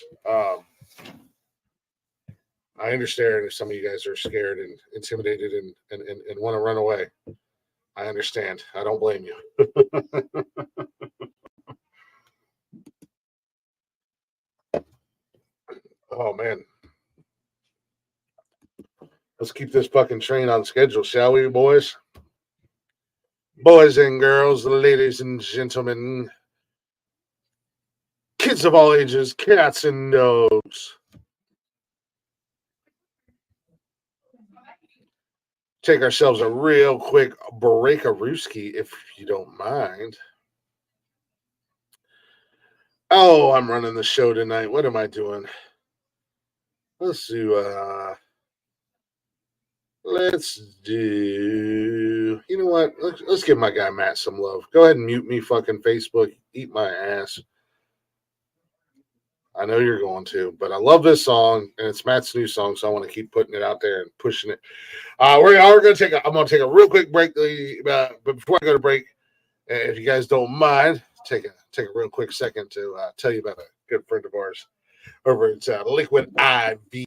I understand if some of you guys are scared and intimidated and want to run away. I understand. I don't blame you. Oh man. Let's keep this fucking train on schedule, shall we, boys? Boys and girls, ladies and gentlemen, kids of all ages, cats and dogs. Take ourselves a real quick break-a-rooski, if you don't mind. Oh, I'm running the show tonight. What am I doing? Let's do, you know what? Let's give my guy Matt some love. Go ahead and mute me, fucking Facebook. Eat my ass. I know you're going to, but I love this song, and it's Matt's new song, so I want to keep putting it out there and pushing it. We're going to I'm going to take a real quick break, but before I go to break, if you guys don't mind, take a real quick second to tell you about a good friend of ours over at Liquid IV.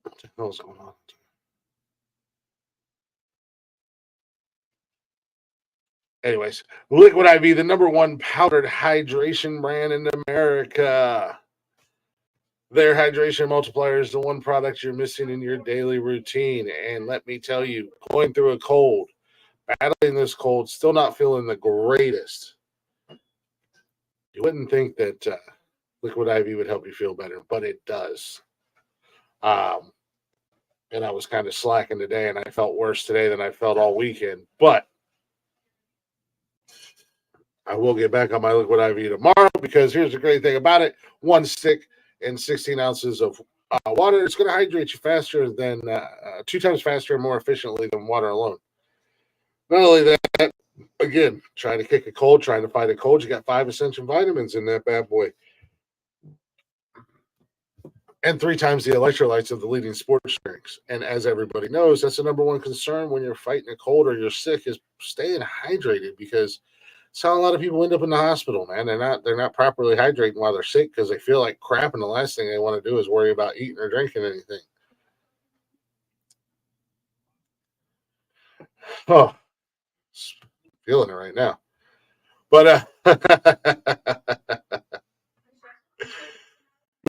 What the hell's going on? Anyways, Liquid IV, the number one powdered hydration brand in America. Their hydration multiplier is the one product you're missing in your daily routine. And let me tell you, going through a cold, battling this cold, still not feeling the greatest. You wouldn't think that Liquid IV would help you feel better, but it does. And I was kind of slacking today, and I felt worse today than I felt all weekend. But I will get back on my Liquid IV tomorrow because here's the great thing about it. 1 stick and 16 ounces of water. It's going to hydrate you faster than 2 times faster and more efficiently than water alone. Not only that, again, trying to kick a cold, trying to fight a cold, you got 5 essential vitamins in that bad boy. And 3 times the electrolytes of the leading sports drinks. And as everybody knows, that's the number one concern when you're fighting a cold or you're sick is staying hydrated, because it's how a lot of people end up in the hospital, man. They're not properly hydrating while they're sick because they feel like crap, and the last thing they want to do is worry about eating or drinking anything. Oh, feeling it right now. But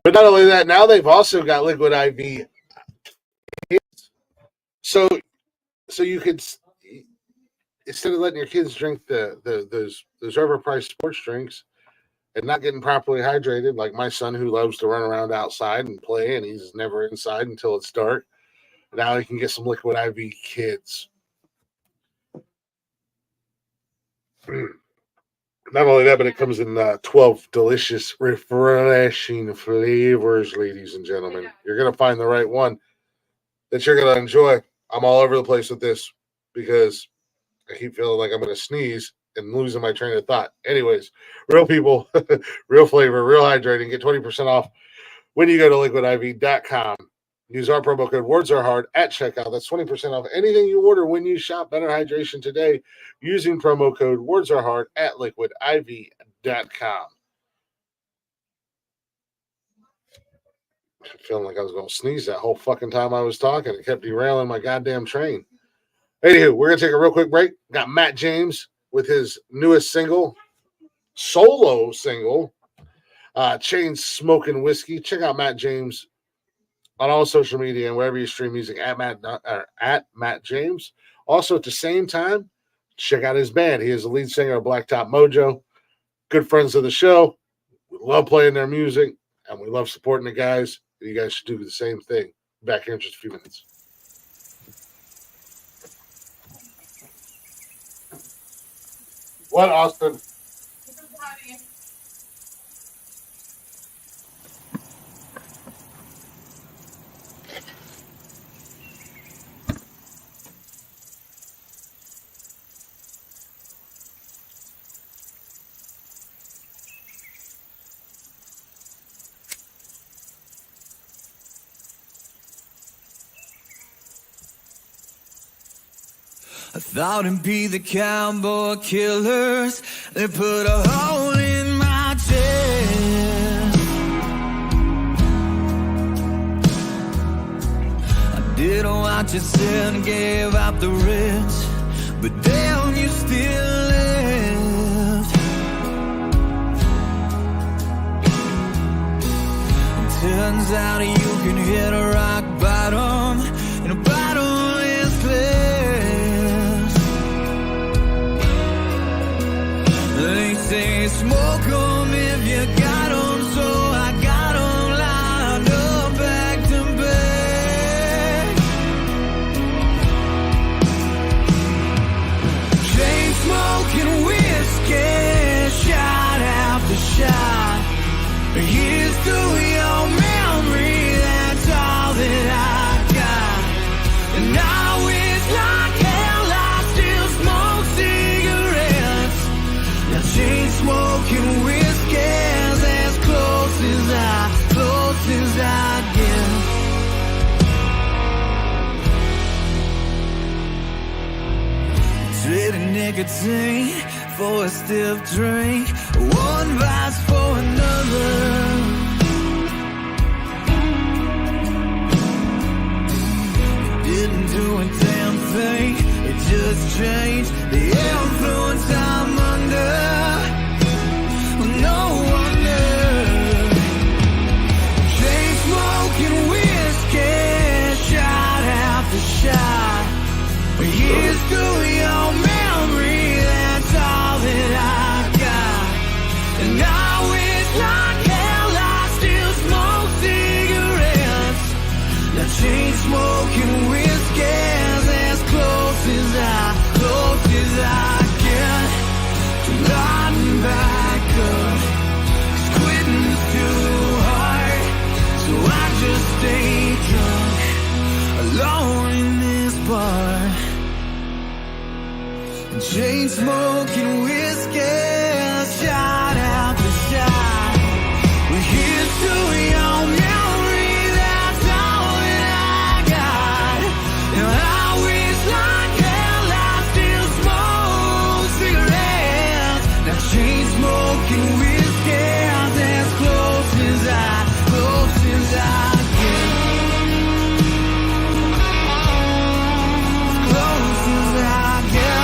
but not only that, now they've also got Liquid IV. So you could, instead of letting your kids drink those overpriced sports drinks and not getting properly hydrated, like my son who loves to run around outside and play, and he's never inside until it's dark. Now he can get some Liquid IV Kids. Not only that, but it comes in 12 delicious, refreshing flavors, ladies and gentlemen. You're going to find the right one that you're going to enjoy. I'm all over the place with this because I keep feeling like I'm going to sneeze and losing my train of thought. Anyways, real people, real flavor, real hydrating. Get 20% off when you go to liquidiv.com. Use our promo code Words Are Hard at checkout. That's 20% off anything you order when you shop Better Hydration today using promo code Words Are Hard at liquidiv.com. feeling like I was going to sneeze that whole fucking time I was talking. It kept derailing my goddamn train. Anywho, we're going to take a real quick break. Got Matt James with his newest single, solo single, Chain Smoking Whiskey. Check out Matt James on all social media and wherever you stream music at Matt James. Also, at the same time, check out his band. He is the lead singer of Blacktop Mojo. Good friends of the show. We love playing their music, and we love supporting the guys. You guys should do the same thing. Back here in just a few minutes. What, Austin? I thought it'd be the cowboy killers. They put a hole in my chest. I did what you said and gave up the rest, but damn, you still left. It turns out you can hit a rock bottom and a bottom is clear. They say smoke 'em if you got 'em, so I got 'em lined up back to back. Chain smoking whiskey, shot after shot. Here's to your memory, that's all that I got. And I wish like hell I still smoke cigarettes. Now chain smoking whiskey's as close as I get. Trading nicotine for a stiff drink, one vice for another. It didn't do a damn thing, it just changed the influence I'm under. No wonder. Chain smoking whiskey, shot after shot. Here's to your memory, that's all that I got. And I wish like hell I still smoke cigarettes. Now chain smoking whiskey's as close as I get to lighting back up. 'Cause quitting's too hard, so I just stay drunk alone in this bar. Chain smoking whiskey, shot after shot. We're here to your memory, that's all that I got. And I wish like hell I still smoke cigarettes. Now chain smoking whiskey, as close as I get. As close as I get.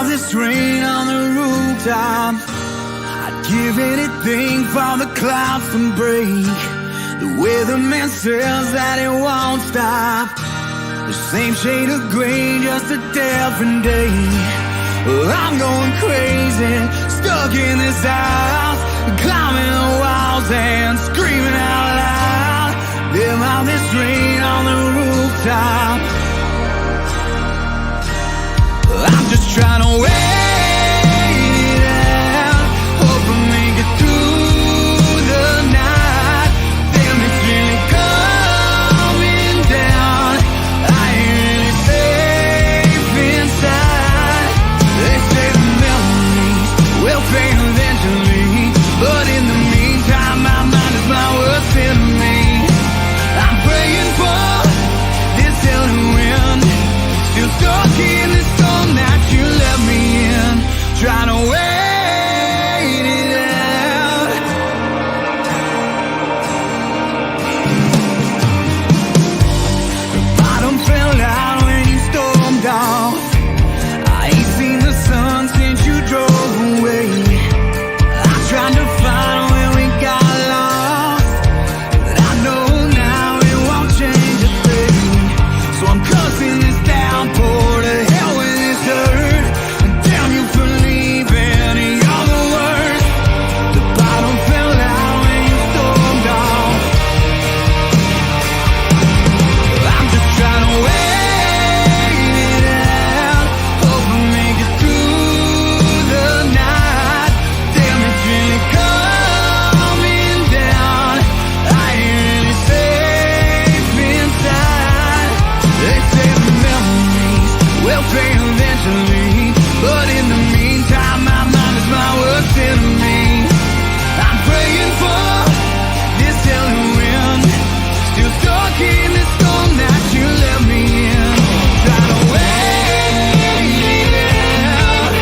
out this rain on the rooftop. I'd give anything for the clouds to break. The weatherman says that it won't stop. The same shade of gray, just a different day. Well, I'm going crazy, stuck in this house, climbing the walls and screaming out loud. There out this rain on the rooftop. I'm just trying to wait it out, hope I make it through the night. Damn, it's really coming down. I ain't really safe inside. They say the memories will fade eventually, but in the meantime, my mind is my worst enemy. I'm praying for this hell to end. Still stuck in this storm that you let me in, trying to wait it out. The bottom fell out when you stormed off. I ain't seen the sun since you drove away. I tried to find where we got lost, but I know now it won't change a thing. So I'm cussing this downpour to hell with this dirt, and damn you for leaving, you're the worst. The bottom fell out when you stormed off. I'm just trying to wait it out, hope I make it through the night. Damn, it's really coming down. I ain't really safe inside. They say the memories will fade eventually, but in the meantime, my mind is my worst enemy. I'm praying for this hell to end. Still stuck in this storm that you let me in. Trying to wait it out.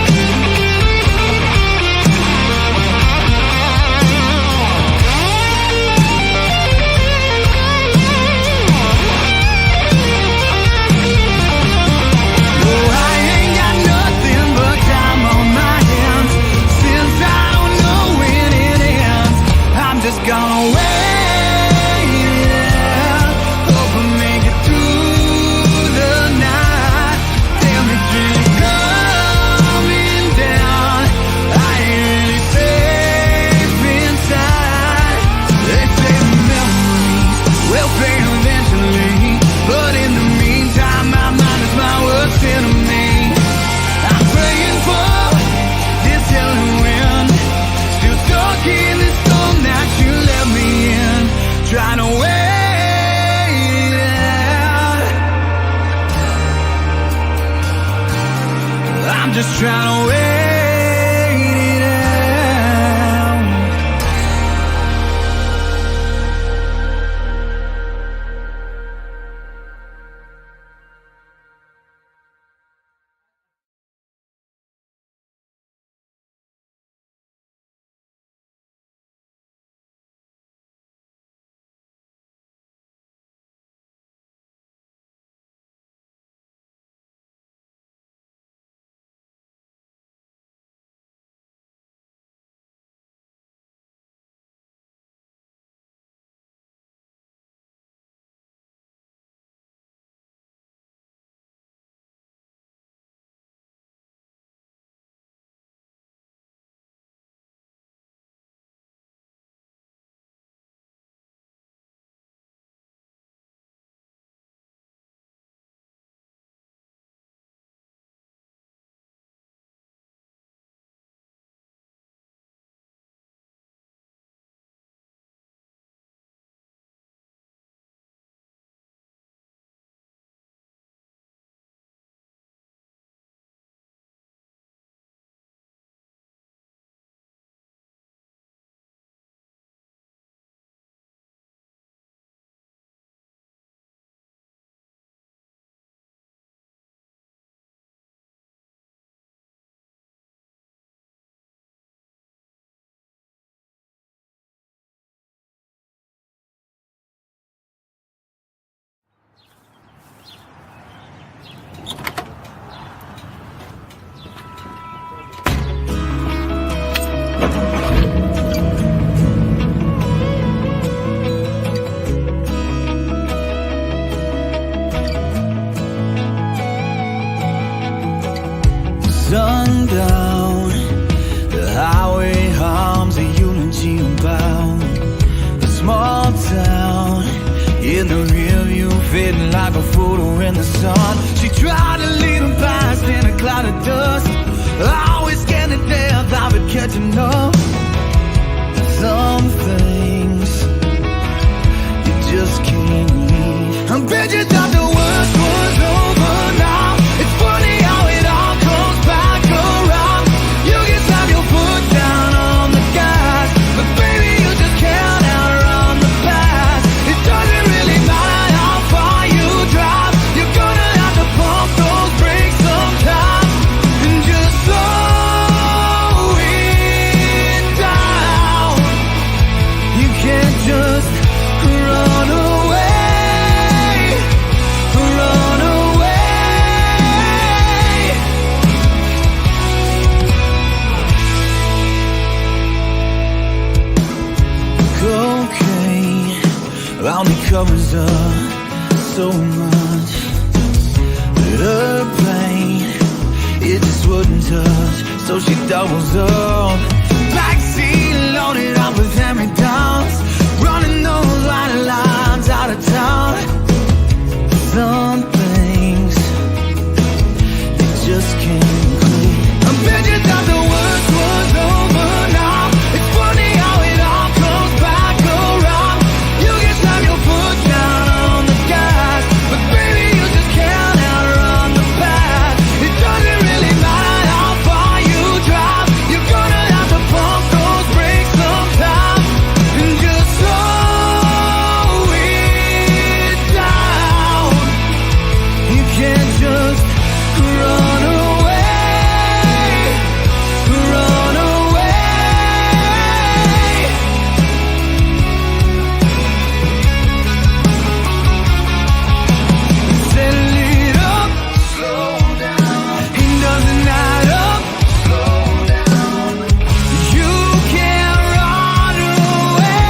Oh, I ain't got nothing but time on my hands. Since I don't know when it ends, I'm just gonna wait it out, hope I make it through the night. Damn, it's really coming down. I ain't really safe inside. They say the memories will fade eventually, but in the meantime, my mind is my worst enemy. I'm praying for this hell to end. Still stuck in this storm that you let me in, trying to wait it out. I'm just trying to wait. let you know some things you just can't leave. I bet you thought the worst was over now. It's funny how it all comes back around. You can slam your foot down on the gas, but baby, you just can't outrun the past. It doesn't really matter how far you drive. You're gonna have to pump those brakes sometime and just slow it down. You can't just run away, run away. Cocaine only covers up so much, but her pain, it just wouldn't touch, so she doubles up. Backseat loaded up with hand-me-downs, running those white lines out of town. Some things you just can't quit. I bet you thought the worst was over now. It's funny how it all comes back around. You can slam your foot down on the gas, but baby, you just can't outrun the past. It doesn't really matter how far you drive. You're gonna have to pump those brakes sometime and just slow it down. You can't just run away, run away. Settle it up, slow down. It doesn't add up, slow down. You can't run away.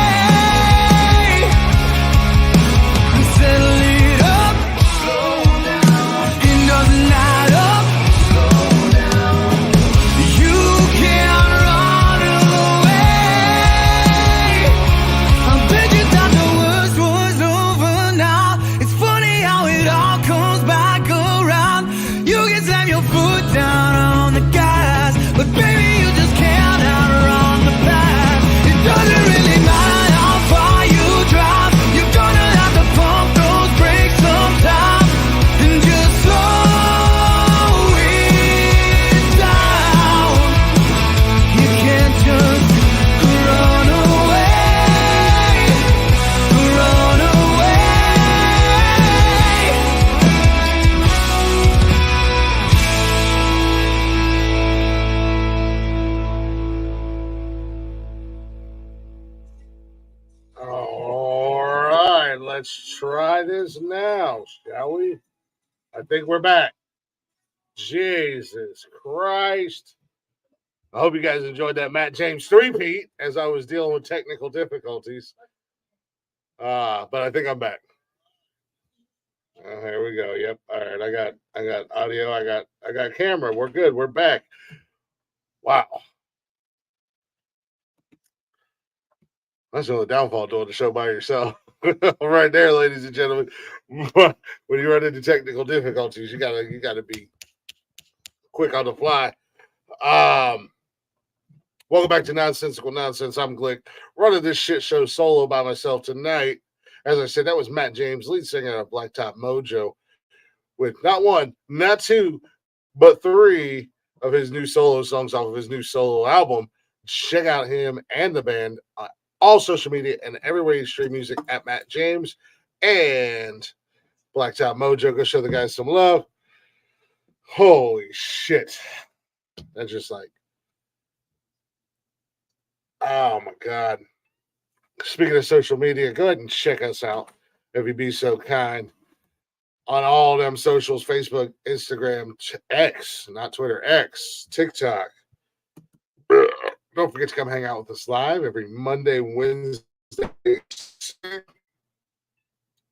Settle it up, slow down. It doesn't add up, slow down. You can't run away. I bet you thought the worst was over now. It's funny how it all comes back around. You can slam your foot down on the gas, but baby, you just can't outrun the past. It doesn't really matter how far you drive. You're gonna have to pump those brakes sometime and just slow it down. You can't just run away, run away. All right, let's try this now, shall we? I think we're back. Jesus Christ. I hope you guys enjoyed that Matt James three-peat as I was dealing with technical difficulties. But I think I'm back. Here we go. Yep. All right. I got audio. I got camera. We're good. We're back. Wow. That's the only downfall doing the show by yourself. Right there, ladies and gentlemen. When you run into technical difficulties, you gotta be quick on the fly. Welcome back to Nonsensical Nonsense. I'm Glick, running this shit show solo by myself tonight. As I said, that was Matt James, lead singer of Blacktop Mojo, with not one, not two, but three of his new solo songs off of his new solo album. Check out him and the band on all social media and everywhere you stream music at Matt James and Blacktop Mojo. Go show the guys some love. Holy shit. That's just like, oh my God. Speaking of social media, go ahead and check us out if you be so kind. On all them socials, Facebook, Instagram, X, not Twitter, X, TikTok. Don't forget to come hang out with us live every Monday, Wednesday,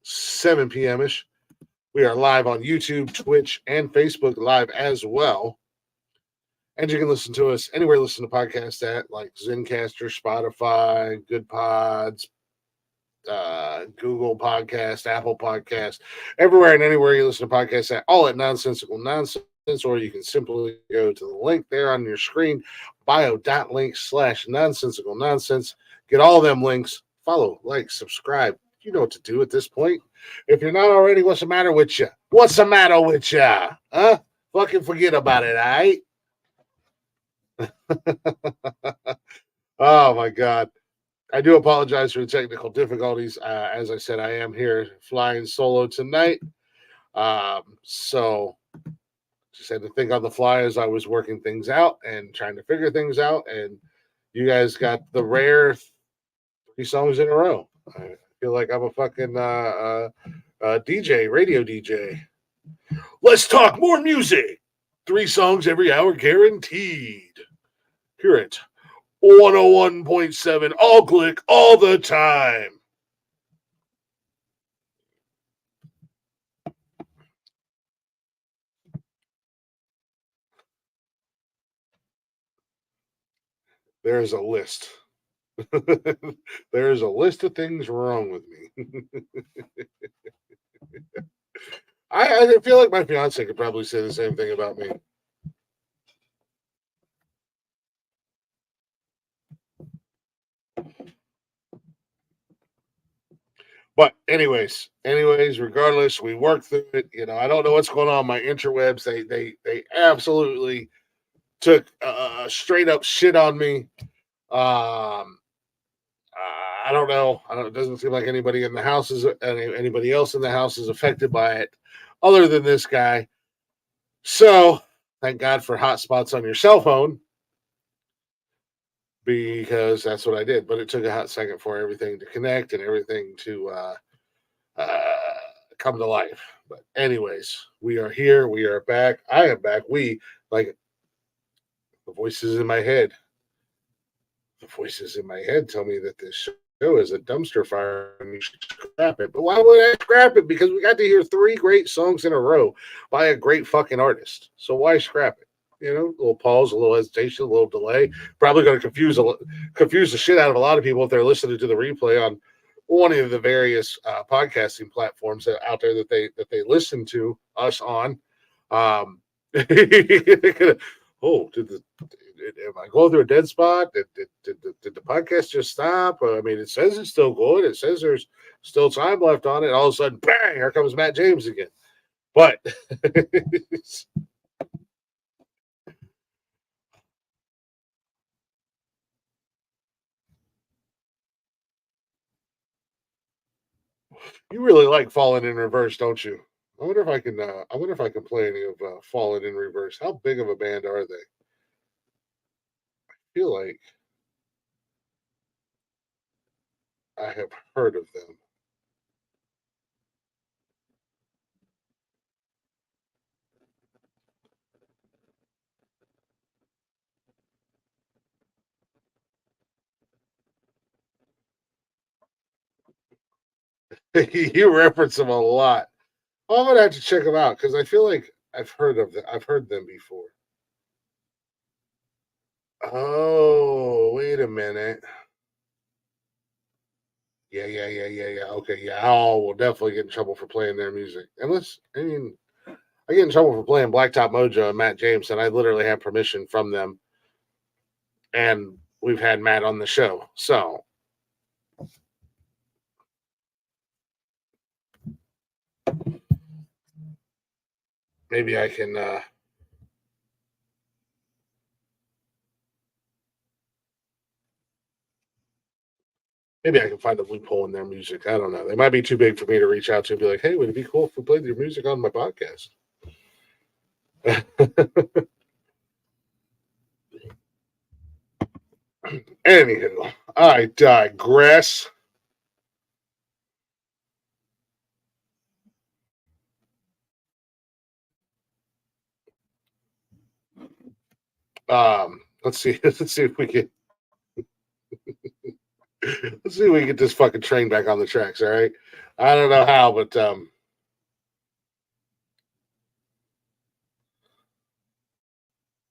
7 p.m.-ish. We are live on YouTube, Twitch, and Facebook Live as well. And you can listen to us anywhere you listen to podcasts at, like Zencaster, Spotify, Good Pods, Google Podcast, Apple Podcast, everywhere and anywhere you listen to podcasts at, all at Nonsensical Nonsense, or you can simply go to the link there on your screen, bio.link/nonsensical nonsense. Get all them links. Follow, like, subscribe. You know what to do at this point. If you're not already, what's the matter with you? What's the matter with you? Huh? Fucking forget about it, all right? Oh, my God. I do apologize for the technical difficulties. As I said, I am here flying solo tonight. So just had to think on the fly as I was working things out and trying to figure things out. And you guys got the rare 3 songs in a row. I feel like I'm a fucking DJ, radio DJ. Let's talk more music. 3 songs every hour guaranteed. Hear it. 101.7, all click, all the time. There's a list. There's a list of things wrong with me. I feel like my fiance could probably say the same thing about me. But anyways, regardless, we work through it. You know, I don't know what's going on my interwebs. They absolutely took straight up shit on me. I don't know. It doesn't seem like anybody in the house is anybody else in the house is affected by it, other than this guy. So thank God for hotspots on your cell phone, because that's what I did. But it took a hot second for everything to connect and everything to come to life. But anyways, we are here. We are back. I am back. The voices in my head. The voices in my head tell me that this show is a dumpster fire and you should scrap it. But why would I scrap it? Because we got to hear 3 great songs in a row by a great fucking artist. So why scrap it? You know, a little pause, a little hesitation, a little delay. Probably going to confuse the shit out of a lot of people if they're listening to the replay on one of the various podcasting platforms out there that they listen to us on. Oh, am I going through a dead spot? Did the podcast just stop? I mean, it says it's still going. It says there's still time left on it. All of a sudden, bang! Here comes Matt James again. But you really like Falling in Reverse, don't you? I wonder if I can. I wonder if I can play any of Falling in Reverse. How big of a band are they? I feel like I have heard of them. You reference them a lot. I'm gonna have to check them out because I feel like I've heard of them. I've heard them before. Oh, wait a minute. Yeah. Okay, yeah. Oh, we'll definitely get in trouble for playing their music. Unless, I mean, I get in trouble for playing Blacktop Mojo and Matt James, and I literally have permission from them. And we've had Matt on the show, so maybe I can. Maybe I can find a loophole in their music. I don't know. They might be too big for me to reach out to and be like, "Hey, would it be cool if we played your music on my podcast?" Anywho, I digress. Let's see. Let's see if we can. Let's see if we can get this fucking train back on the tracks. All right. I don't know how, but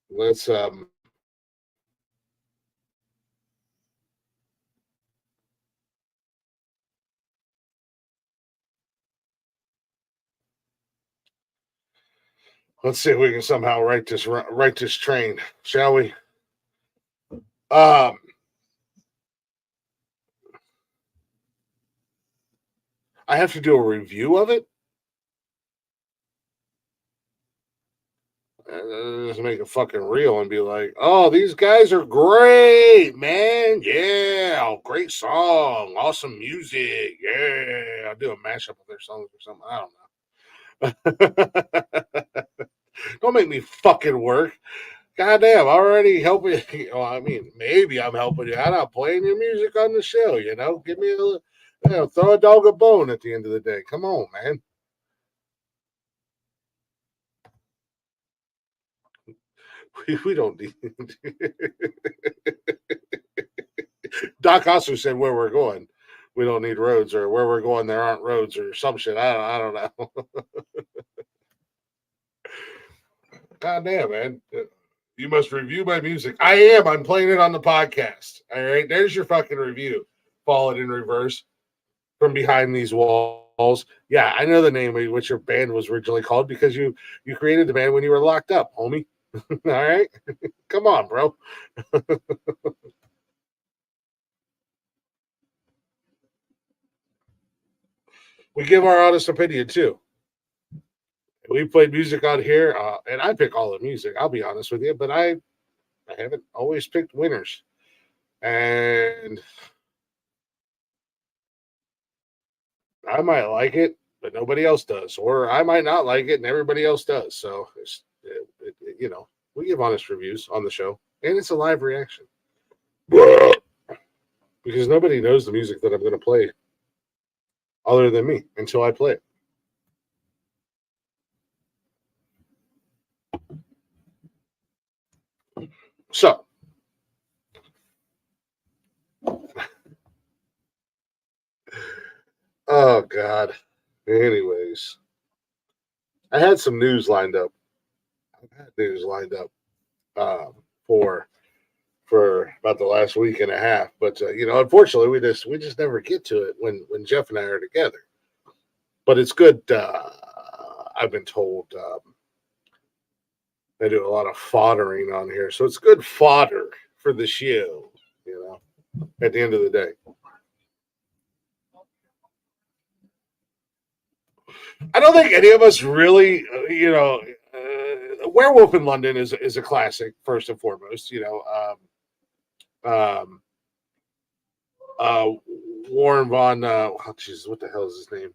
let's see if we can somehow right this train, shall we? I have to do a review of it. Just make a fucking reel and be like, "Oh, these guys are great, man! Yeah, great song, awesome music. Yeah, I'll do a mashup of their songs or something. I don't know. Don't make me fucking work. Goddamn, already helping. Well, I mean, maybe I'm helping you out. I'm playing your music on the show. You know, give me throw a dog a bone at the end of the day. Come on, man." We don't need. Doc also said where we're going. We don't need roads, or where we're going, there aren't roads, or some shit. I don't know. God damn, man. You must review my music. I am. I'm playing it on the podcast. All right. There's your fucking review. Follow it in reverse from behind these walls. Yeah, I know the name of what your band was originally called because you created the band when you were locked up, homie. All right. Come on, bro. We give our honest opinion too. We played music on here, and I pick all the music. I'll be honest with you, but I haven't always picked winners, and I might like it, but nobody else does, or I might not like it, and everybody else does. So we give honest reviews on the show, and it's a live reaction because nobody knows the music that I'm going to play other than me until I play it. So, oh God. Anyways, I had some news lined up. Um, for about the last week and a half, but unfortunately, we just never get to it when Jeff and I are together. But it's good. I've been told they do a lot of foddering on here, so it's good fodder for the show. At the end of the day. I don't think any of us really, Werewolf in London is a classic first and foremost. Um, uh, Warren Von, Jesus, what the hell is his name?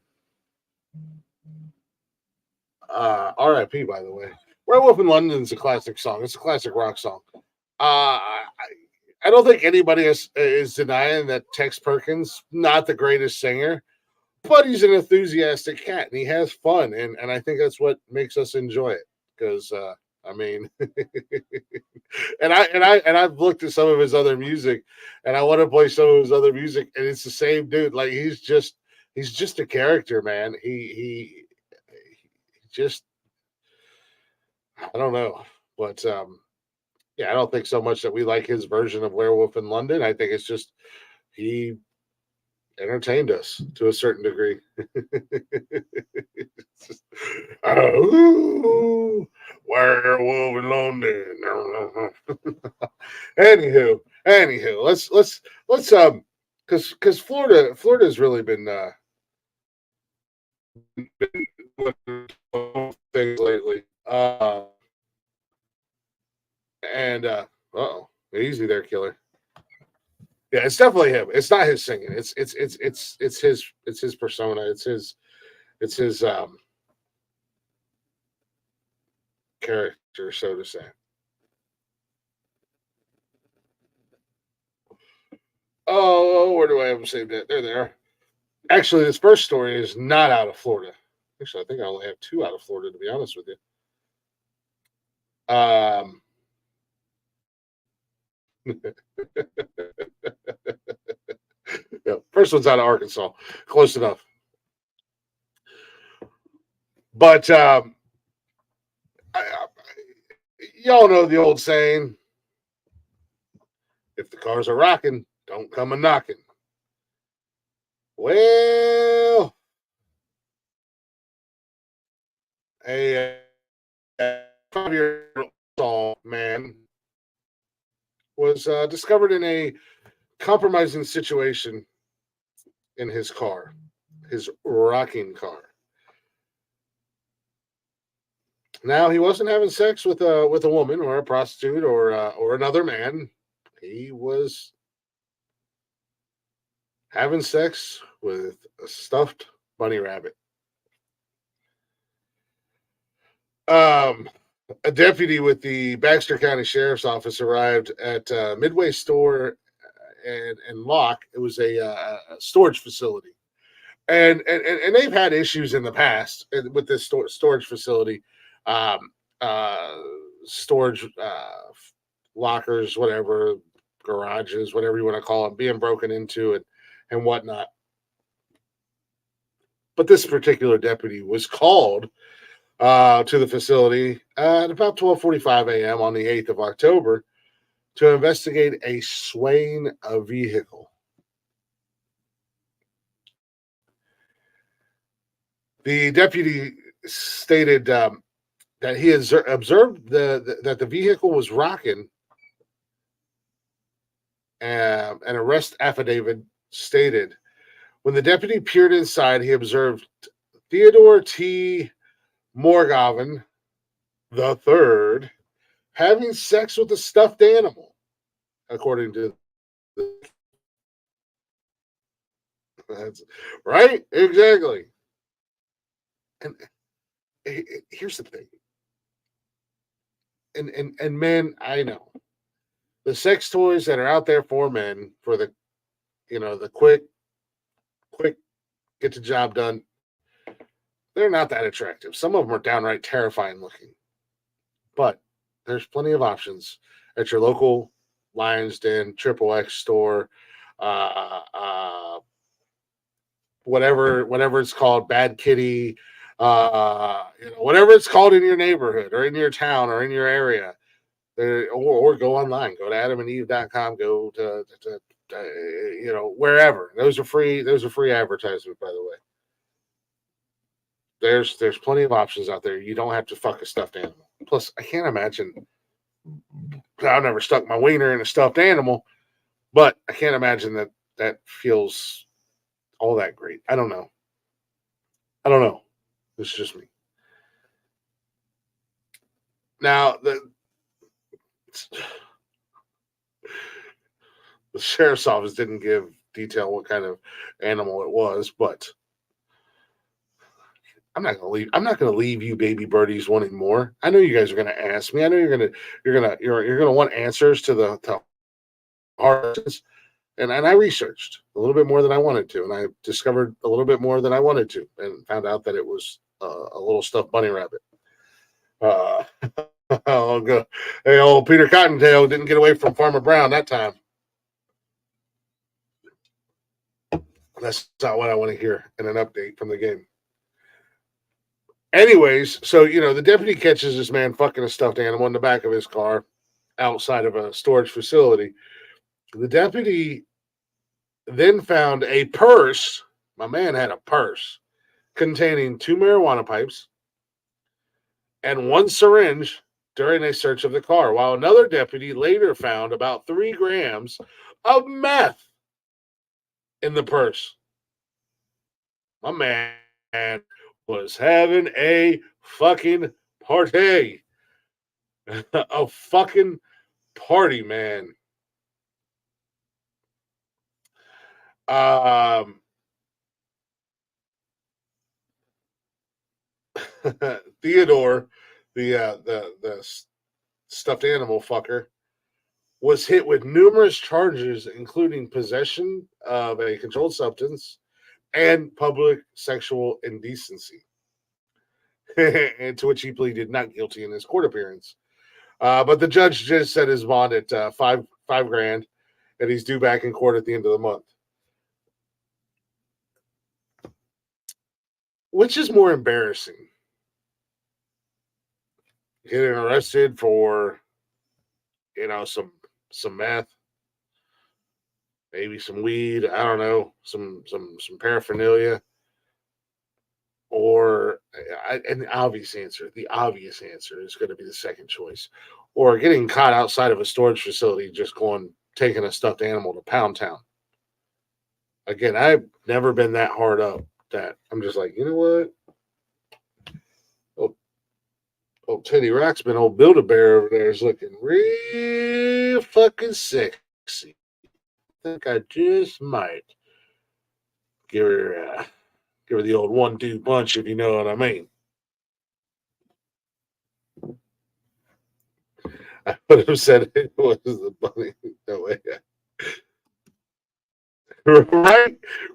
R.I.P. By the way. Werewolf in London is a classic song. It's a classic rock song. I don't think anybody is denying that Tex Perkins not the greatest singer, but he's an enthusiastic cat and he has fun, and I think that's what makes us enjoy it. Because I mean, I've looked at some of his other music, and I want to play some of his other music, and it's the same dude. Like he's just a character, man. He just I don't know, but yeah, I don't think so much that we like his version of Werewolf in London. I think it's just he entertained us to a certain degree. Ooh, Werewolf in London. anywho, let's because Florida's really been things lately. And oh, easy there, killer. Yeah, it's definitely him. It's not his singing. It's his persona. It's his character, so to say. Oh, where do I have them saved at? There they are. Actually, this first story is not out of Florida. Actually, I think I only have two out of Florida, to be honest with you. Yeah, first one's out of Arkansas. Close enough. But y'all know the old saying, if the cars are rocking, don't come a knocking. Well, a 5-year-old man was discovered in a compromising situation in his car, his rocking car. Now he wasn't having sex with a woman or a prostitute or another man. He was having sex with a stuffed bunny rabbit. A deputy with the Baxter County Sheriff's Office arrived at Midway Store and Lock. It was a storage facility, and they've had issues in the past with this storage facility, um, storage lockers, whatever, garages, whatever you want to call them, being broken into and whatnot. But this particular deputy was called to the facility at about 12:45 a.m. on the 8th of October to investigate a swaying vehicle. The deputy stated that he has observed that the vehicle was rocking. An arrest affidavit stated, when the deputy peered inside, he observed Theodore T. Morgoven the third having sex with a stuffed animal, according to that's right, exactly. And here's the thing, and men, I know the sex toys that are out there for men for the the quick get the job done. They're not that attractive. Some of them are downright terrifying looking. But there's plenty of options at your local Lions Den, Triple X store, whatever it's called, Bad Kitty, whatever it's called in your neighborhood or in your town or in your area. Or go online, go to adamandeve.com, go to wherever. Those are free advertisements, by the way. There's plenty of options out there. You don't have to fuck a stuffed animal. Plus, I can't imagine. I've never stuck my wiener in a stuffed animal, but I can't imagine that feels all that great. I don't know. This is just me. Now, the sheriff's office didn't give detail what kind of animal it was, but I'm not gonna leave you baby birdies wanting more. I know you guys are gonna ask me. I know you're gonna want answers to hard questions. And I researched a little bit more than I wanted to, and I discovered a little bit more than I wanted to, and found out that it was a little stuffed bunny rabbit. I'll go. Hey, old Peter Cottontail didn't get away from Farmer Brown that time. That's not what I want to hear in an update from the game. Anyways, so the deputy catches this man fucking a stuffed animal in the back of his car outside of a storage facility. The deputy then found a purse. My man had a purse containing 2 marijuana pipes and 1 syringe during a search of the car, while another deputy later found about 3 grams of meth in the purse. My man was having a fucking party. A fucking party, man. Theodore, the stuffed animal fucker, was hit with numerous charges, including possession of a controlled substance and public sexual indecency, and to which he pleaded not guilty in his court appearance. But the judge just set his bond at five grand, and he's due back in court at the end of the month. Which is more embarrassing? Getting arrested for, some meth, maybe some weed, I don't know, some paraphernalia, or the obvious answer is going to be the second choice, or getting caught outside of a storage facility just taking a stuffed animal to Pound Town. Again, I've never been that hard up that I'm just like, you know what? Old Teddy Ruxpin, old Build-A-Bear over there is looking real fucking sexy. I think I just might give her the old 1-2 punch, if you know what I mean. I would have said it was the bunny. No way.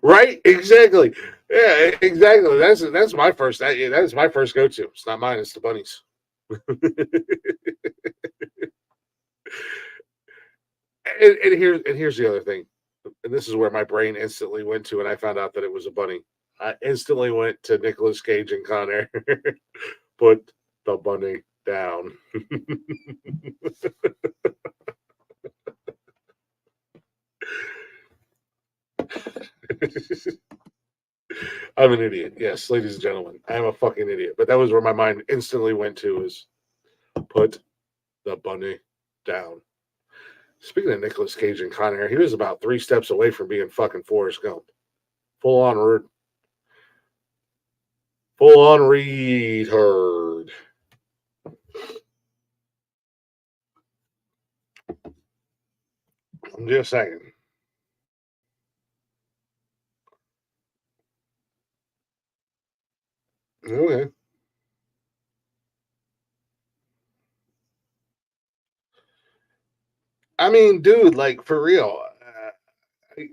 Right, exactly. Yeah, exactly. That's my first. That's my first go-to. It's not mine. It's the bunnies. and here's the other thing, and this is where my brain instantly went to, and I found out that it was a bunny. I instantly went to Nicolas Cage and Con Air. Put the bunny down. I'm an idiot. Yes, ladies and gentlemen, I am a fucking idiot. But that was where my mind instantly went to, is put the bunny down. Speaking of Nicolas Cage and Con Air, he was about 3 steps away from being fucking Forrest Gump. Full on retard. I'm just saying. Okay. I mean, dude, like, for real.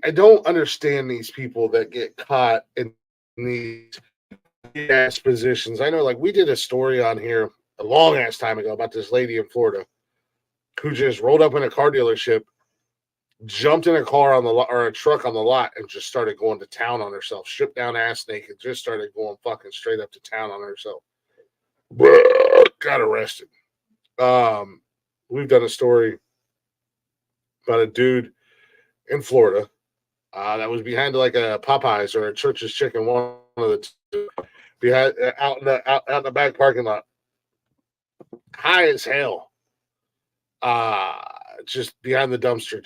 I don't understand these people that get caught in these ass positions. I know, like, we did a story on here a long ass time ago about this lady in Florida who just rolled up in a car dealership, jumped in a car on the lot, or a truck on the lot, and just started going to town on herself, stripped down ass naked, just started going fucking straight up to town on herself. Got arrested. We've done a story about a dude in Florida that was behind like a Popeyes or a Church's Chicken, one of the two, behind out in the back parking lot, high as hell, just behind the dumpster,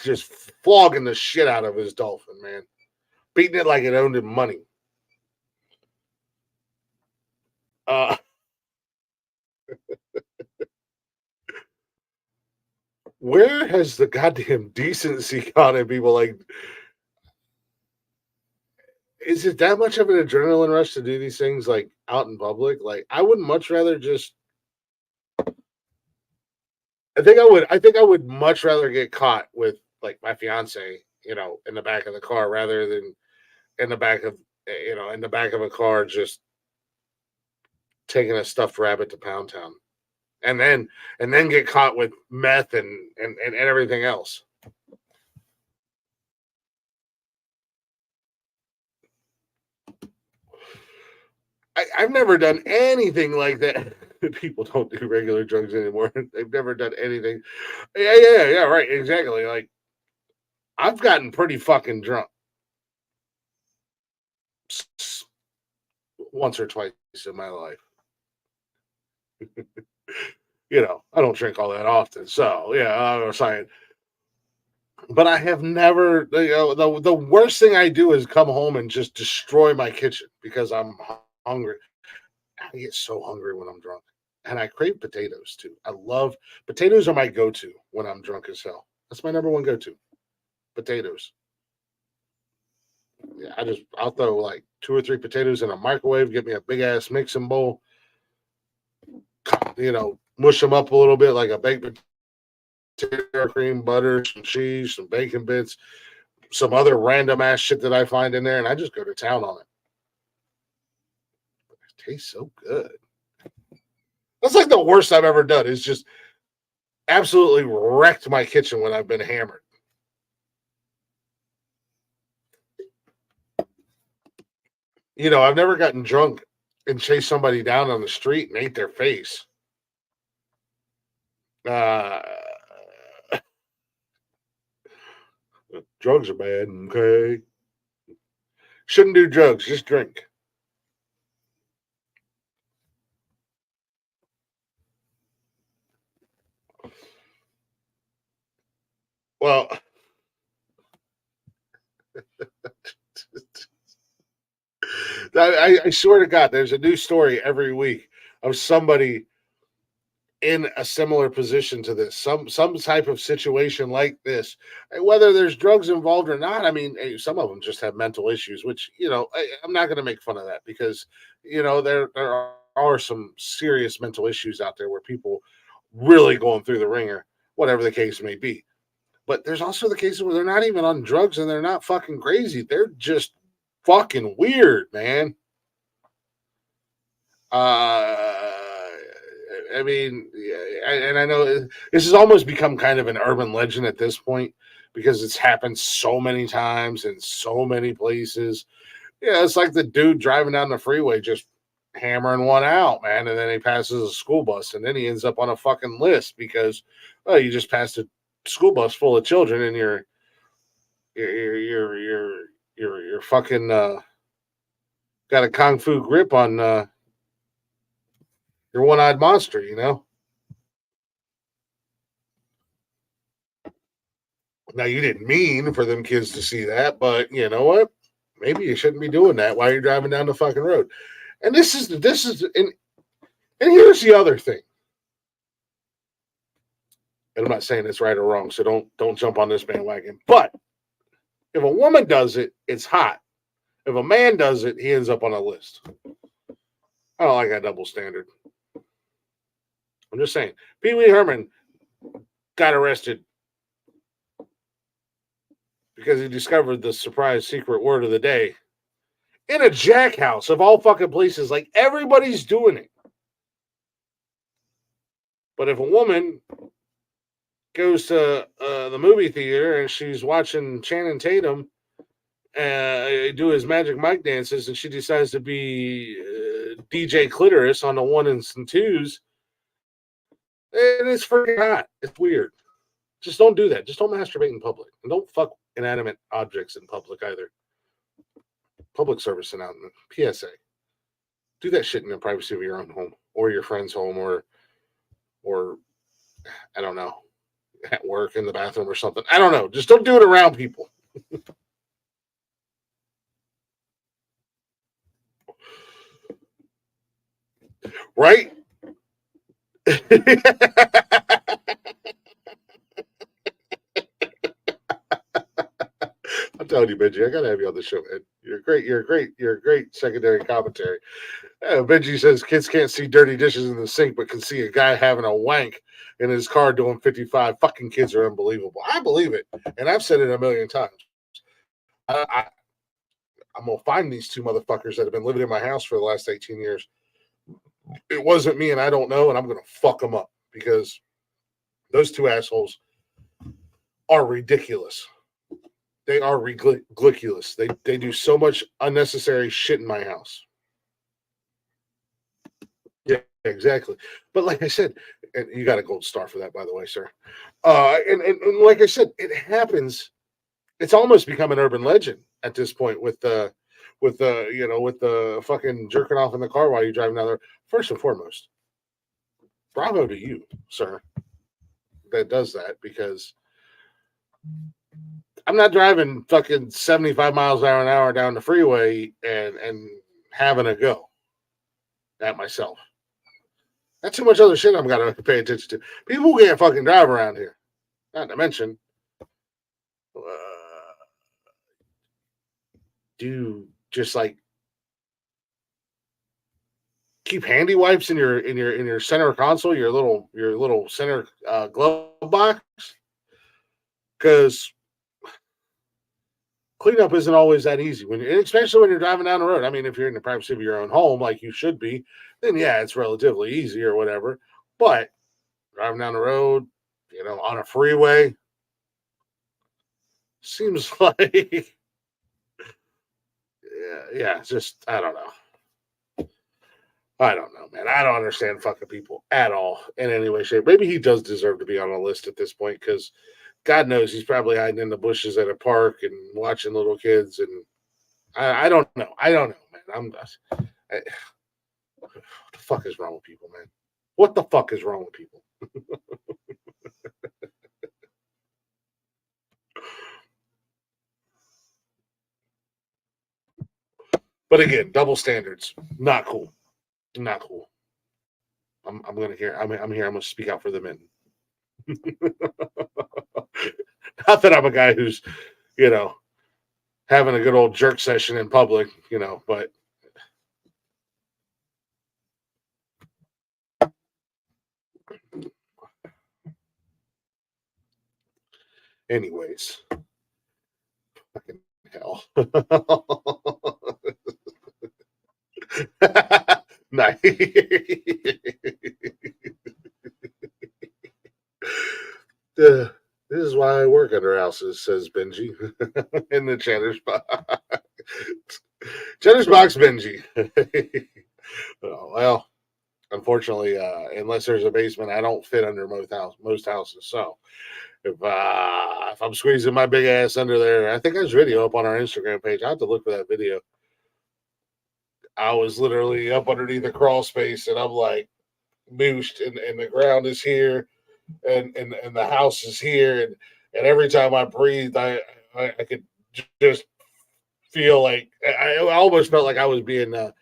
just flogging the shit out of his Dolphin, man, beating it like it owned him money. Where has the goddamn decency gone in people? Like, is it that much of an adrenaline rush to do these things like out in public? Like, I would much rather just. I think I would much rather get caught with like my fiance, in the back of the car, rather than in the back of a car just taking a stuffed rabbit to Pound Town, and then get caught with meth and everything else. I've never done anything like that. People don't do regular drugs anymore. They've never done anything. Yeah, right, exactly. Like, I've gotten pretty fucking drunk once or twice in my life. I don't drink all that often, so yeah, I was saying. But I have never. The worst thing I do is come home and just destroy my kitchen because I'm hungry. I get so hungry when I'm drunk, and I crave potatoes too. I love potatoes. Are my go-to when I'm drunk as hell. That's my number one go-to. Potatoes. Yeah, I'll throw like 2 or 3 potatoes in a microwave. Get me a big ass mixing bowl. Mush them up a little bit like a baked potato, cream, butter, some cheese, some bacon bits, some other random ass shit that I find in there, and I just go to town on it. It tastes so good. That's like the worst I've ever done. Is just absolutely wrecked my kitchen when I've been hammered. I've never gotten drunk and chased somebody down on the street and ate their face. Drugs are bad, okay? Shouldn't do drugs, just drink. Well, I swear to God, there's a new story every week of somebody in a similar position to this, some type of situation like this. Whether there's drugs involved or not, I mean, some of them just have mental issues, which I'm not going to make fun of that because there are some serious mental issues out there where people really going through the ringer, whatever the case may be. But there's also the cases where they're not even on drugs and they're not fucking crazy. They're just fucking weird, man. I mean, and I know this has almost become kind of an urban legend at this point because it's happened so many times in so many places. Yeah, it's like the dude driving down the freeway just hammering one out, man, and then he passes a school bus, and then he ends up on a fucking list because you just passed a school bus full of children, and you're fucking got a kung fu grip on your one-eyed monster, Now you didn't mean for them kids to see that, but you know what? Maybe you shouldn't be doing that while you're driving down the fucking road. And this is and here's the other thing. And I'm not saying it's right or wrong, so don't jump on this bandwagon. But if a woman does it, it's hot. If a man does it, he ends up on a list. I don't like that double standard. I'm just saying. Pee Wee Herman got arrested because he discovered the surprise secret word of the day in a jack house of all fucking places. Like, everybody's doing it. But if a woman goes to the movie theater and she's watching Channing Tatum do his Magic Mike dances and she decides to be DJ Clitoris on the 1s and 2s, and it's freaking hot. It's weird. Just don't do that. Just don't masturbate in public. And don't fuck inanimate objects in public either. Public service announcement. PSA. Do that shit in the privacy of your own home or your friend's home or I don't know, at work, in the bathroom or something. I don't know. Just don't do it around people. Right? I'm telling you, Benji, I gotta have you on the show, man. You're a great secondary commentary. Benji says kids can't see dirty dishes in the sink, but can see a guy having a wank in his car doing 55. Fucking kids are unbelievable. I believe it, and I've said it a million times. I'm gonna find these two motherfuckers that have been living in my house for the last 18 years. It wasn't me, and I don't know, and I'm gonna fuck them up because those two assholes are ridiculous. They are ridiculous. They do so much unnecessary shit in my house. Yeah, exactly. But like I said, and you got a gold star for that, by the way, sir. And like I said, it happens. It's almost become an urban legend at this point with the fucking jerking off in the car while you're driving down there. First and foremost, bravo to you, sir, that does that, because I'm not driving fucking 75 miles an hour down the freeway and having a go at myself. That's too much other shit I'm got to pay attention to. People can't fucking drive around here. Not to mention, do just like keep handy wipes in your center console, your little center glove box, because cleanup isn't always that easy especially when you're driving down the road. I mean, if you're in the privacy of your own home, like you should be, then yeah, it's relatively easy or whatever. But driving down the road, on a freeway, seems like, yeah, just, I don't know, man. I don't understand fucking people at all in any way, shape. Maybe he does deserve to be on a list at this point, because God knows he's probably hiding in the bushes at a park and watching little kids. And I don't know. Man. What the fuck is wrong with people, man? What the fuck is wrong with people? But again, double standards, not cool. Not cool. I'm gonna hear. I'm here. I'm gonna speak out for the men. Not that I'm a guy who's, having a good old jerk session in public, but anyways, fucking hell. Nice. This is why I work under houses, says Benji in the Cheddar's Box. Cheddar's Box Benji. Oh, well, unfortunately, unless there's a basement, I don't fit under most houses. So if I'm squeezing my big ass under there, I think there's video up on our Instagram page. I have to look for that video. I was literally up underneath the crawl space, and I'm like mooshed, and the ground is here, and the house is here, and every time I breathed, I could just feel like I almost felt like I was being, an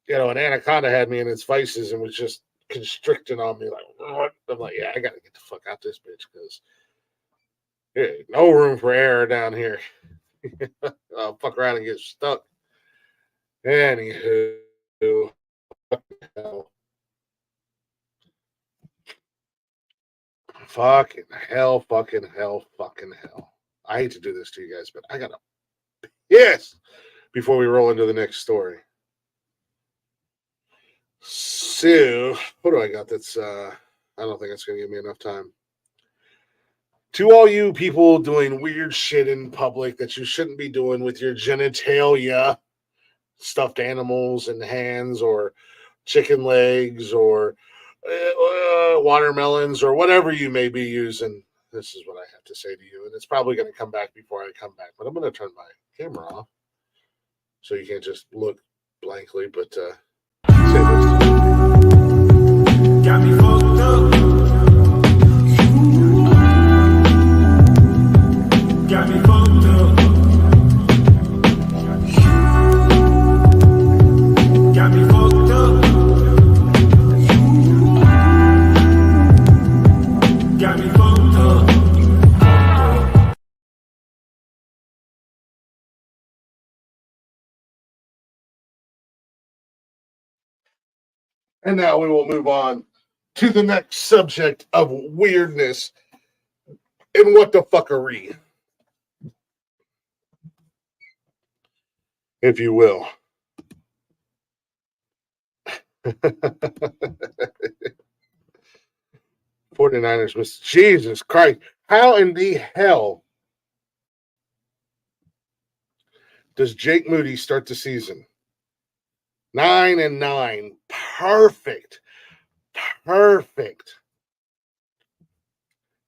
anaconda had me in its vices and was just constricting on me. Like, what? I'm like, yeah, I gotta get the fuck out this bitch because no room for error down here. I'll fuck around and get stuck. Anywho, fucking hell. I hate to do this to you guys, but I gotta piss before we roll into the next story. So, what do I got that's I don't think it's gonna give me enough time. To all you people doing weird shit in public that you shouldn't be doing with your genitalia, stuffed animals and hands, or chicken legs, or watermelons, or whatever you may be using, this is what I have to say to you. And it's probably going to come back before I come back, but I'm going to turn my camera off so you can't just look blankly, but say this. Got me fucked up. Got me fucked up. Got me fucked up. Got me fucked up. And now we will move on to the next subject of weirdness and what the fuckery, if you will. 49ers missed. Jesus Christ. How in the hell does Jake Moody start the season? 9-9. Perfect.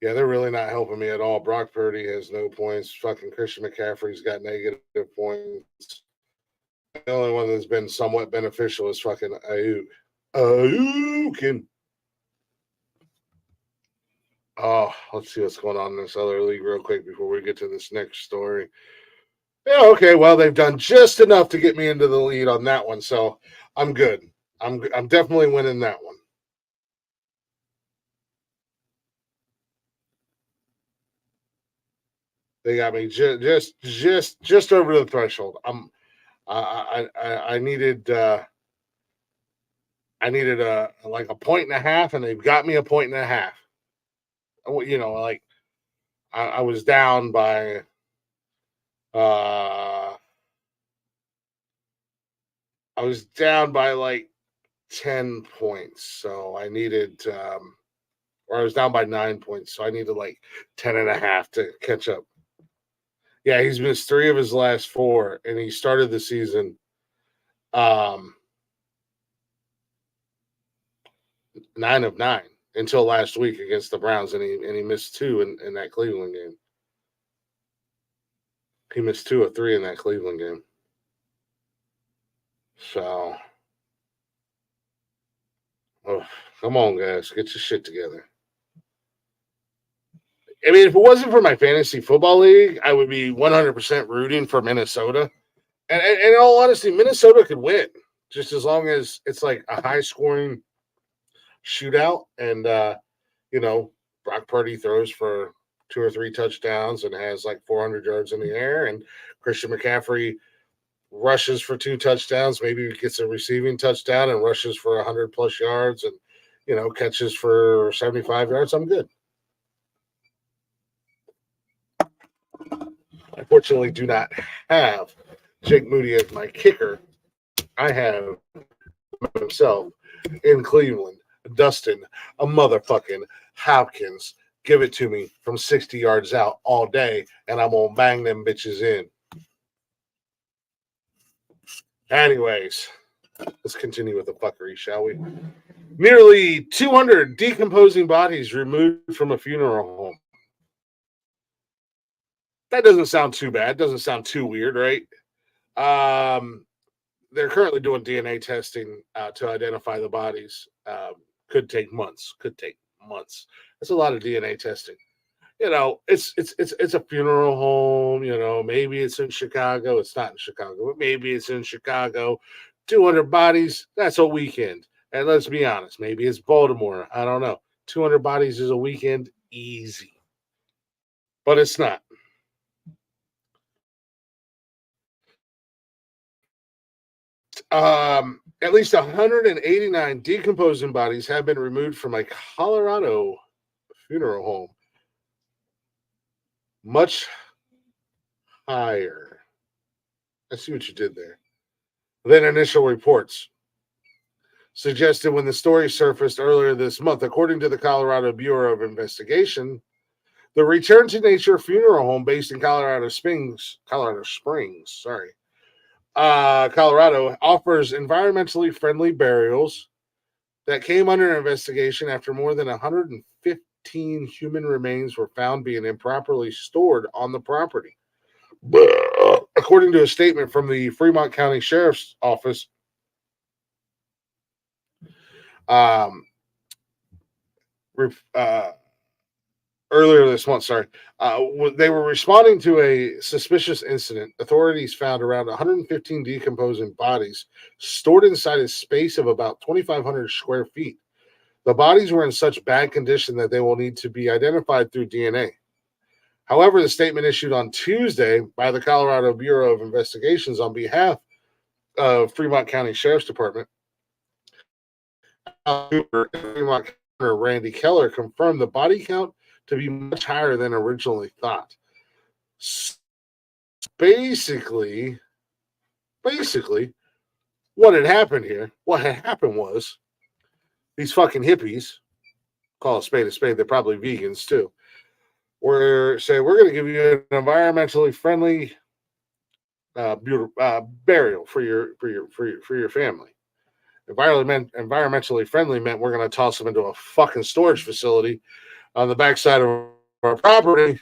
Yeah, they're really not helping me at all. Brock Purdy has no points. Fucking Christian McCaffrey's got negative points. The only one that's been somewhat beneficial is fucking Ayuk. Oh, let's see what's going on in this other league real quick before we get to this next story. Yeah, okay. Well, they've done just enough to get me into the lead on that one, so I'm good. I'm definitely winning that one. They got me just over the threshold. I needed like a point and a half, and they've got me a point and a half. Like I was down by like 10 points, so I needed or I was down by 9 points, so I needed like 10 and a half to catch up. Yeah, he's missed 3 of his last 4, and he started the season 9 of 9 until last week against the Browns, and he missed 2 in that Cleveland game. He missed 2 of 3 in that Cleveland game. So, come on, guys, get your shit together. I mean, if it wasn't for my fantasy football league, I would be 100% rooting for Minnesota And in all honesty, Minnesota could win just as long as it's like a high scoring shootout. And, Brock Purdy throws for 2 or 3 touchdowns and has like 400 yards in the air. And Christian McCaffrey rushes for 2 touchdowns, maybe gets a receiving touchdown and rushes for 100 plus yards and, catches for 75 yards. I'm good. I fortunately do not have Jake Moody as my kicker. I have himself in Cleveland, Dustin, a motherfucking Hopkins. Give it to me from 60 yards out all day, and I'm going to bang them bitches in. Anyways, let's continue with the fuckery, shall we? Nearly 200 decomposing bodies removed from a funeral home. That doesn't sound too bad. Doesn't sound too weird, right? They're currently doing DNA testing to identify the bodies. Could take months. That's a lot of DNA testing. It's a funeral home. Maybe it's in Chicago. It's not in Chicago, but maybe it's in Chicago. 200 bodies. That's a weekend. And let's be honest, maybe it's Baltimore. I don't know. 200 bodies is a weekend. Easy. But it's not. At least 189 decomposing bodies have been removed from a Colorado funeral home. Much higher. I see what you did there. Than initial reports suggested when the story surfaced earlier this month. According to the Colorado Bureau of Investigation, the Return to Nature funeral home based in Colorado Springs, Colorado, offers environmentally friendly burials that came under investigation after more than 115 human remains were found being improperly stored on the property. According to a statement from the Fremont County Sheriff's Office, earlier this month, they were responding to a suspicious incident. Authorities found around 115 decomposing bodies stored inside a space of about 2,500 square feet. The bodies were in such bad condition that they will need to be identified through DNA. However, the statement issued on Tuesday by the Colorado Bureau of Investigations on behalf of Fremont County Sheriff's Department, Fremont Governor Randy Keller confirmed the body count to be much higher than originally thought. Basically, what had happened was these fucking hippies, call a spade, they're probably vegans too, we're going to give you an environmentally friendly burial for your family. Environmentally friendly meant we're going to toss them into a fucking storage facility on the backside of our property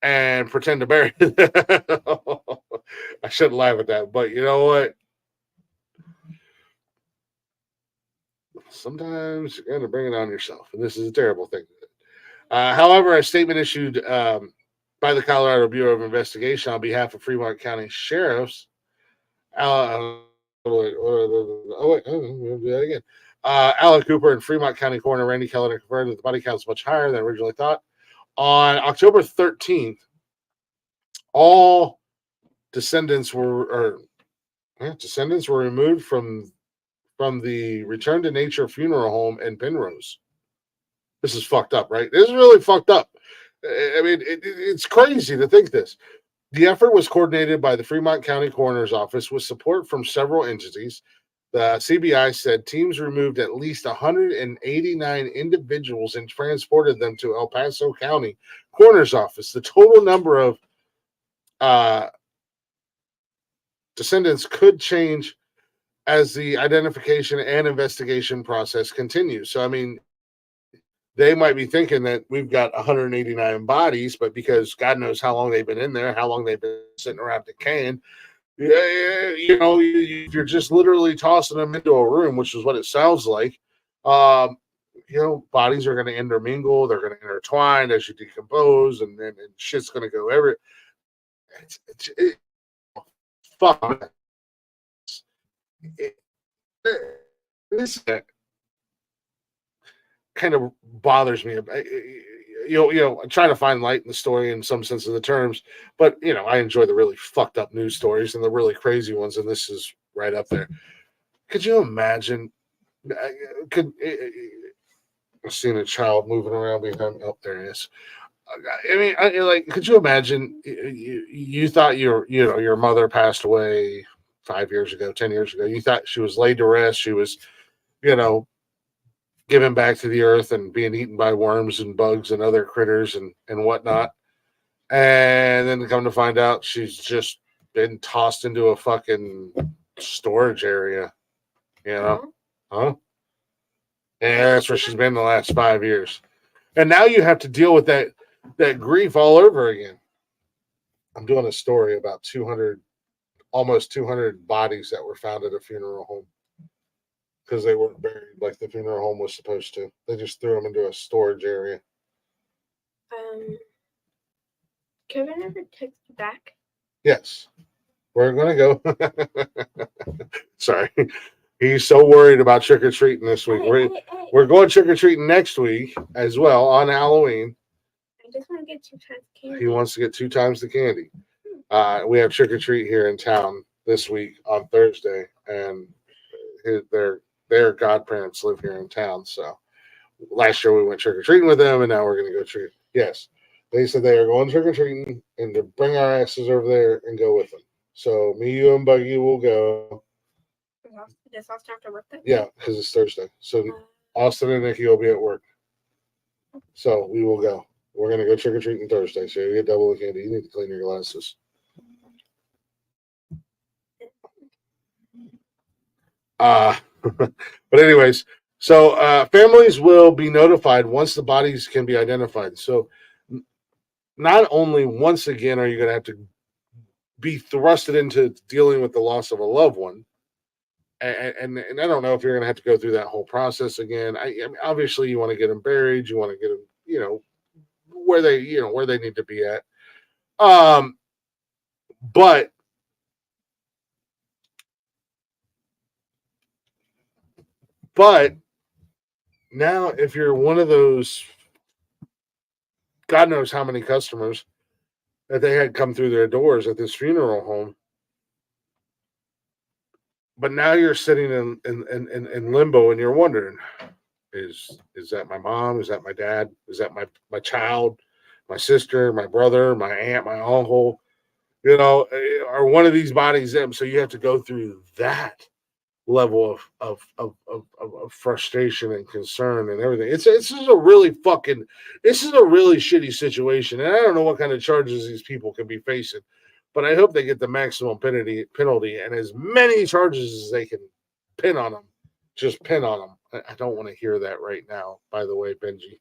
and pretend to bury it. I shouldn't laugh at that, but you know what? Sometimes you're going to bring it on yourself, and this is a terrible thing. However, a statement issued by the Colorado Bureau of Investigation on behalf of Fremont County Sheriffs, Alec Cooper and Fremont County Coroner Randy Keller confirmed that the body count is much higher than originally thought. On October 13th, all descendants were removed from the Return to Nature funeral home in Penrose. This is fucked up, right? This is really fucked up. I mean, it's crazy to think this. The effort was coordinated by the Fremont County Coroner's Office with support from several entities. The CBI said teams removed at least 189 individuals and transported them to El Paso County Coroner's Office. The total number of descendants could change as the identification and investigation process continues. So, I mean, they might be thinking that we've got 189 bodies, but because God knows how long they've been in there, how long they've been sitting around decaying, you're just literally tossing them into a room, which is what it sounds like. Bodies are going to intermingle, they're going to intertwine as you decompose, and shit's going to go everywhere. fuck. This kind of bothers me. I'm trying to find light in the story in some sense of the terms, but I enjoy the really fucked up news stories and the really crazy ones, and this is right up there. Could you imagine? I've seen a child moving around behind. Oh, there it is. I mean, could you imagine? You thought your mother passed away 5 years ago, 10 years ago. You thought she was laid to rest. She was, given back to the earth and being eaten by worms and bugs and other critters and whatnot. And then come to find out she's just been tossed into a fucking storage area, Huh? And that's where she's been the last 5 years. And now you have to deal with that grief all over again. I'm doing a story about almost 200 bodies that were found at a funeral home because they weren't buried like the funeral home was supposed to. They just threw them into a storage area. Kevin ever text you back? Yes. We're going to go. Sorry. He's so worried about trick-or-treating this week. We're going trick-or-treating next week as well on Halloween. I just want to get 2 times candy. He wants to get 2 times the candy. We have trick-or-treat here in town this week on Thursday, and their godparents live here in town. So last year we went trick-or-treating with them, and now we're going to go trick. Yes, they said they are going trick-or-treating and to bring our asses over there and go with them. So me, you, and Buggy will go. Does Austin have to work that? Yeah, because it's Thursday. So Austin and Nikki will be at work. So we will go. We're going to go trick-or-treating Thursday. So you get double the candy. You need to clean your glasses. But anyways, so families will be notified once the bodies can be identified. So not only once again are you going to have to be thrusted into dealing with the loss of a loved one, and I don't know if you're going to have to go through that whole process again. I mean, obviously you want to get them buried, you want to get them, where they need to be at. But now, if you're one of those, God knows how many customers that they had come through their doors at this funeral home, but now you're sitting in limbo and you're wondering, is that my mom? Is that my dad? Is that my child, my sister, my brother, my aunt, my uncle? Are one of these bodies them? So you have to go through that level of frustration and concern and everything. This is a really shitty situation, and I don't know what kind of charges these people can be facing, but I hope they get the maximum penalty and as many charges as they can pin on them. Just pin on them. I don't want to hear that right now, by the way, Benji.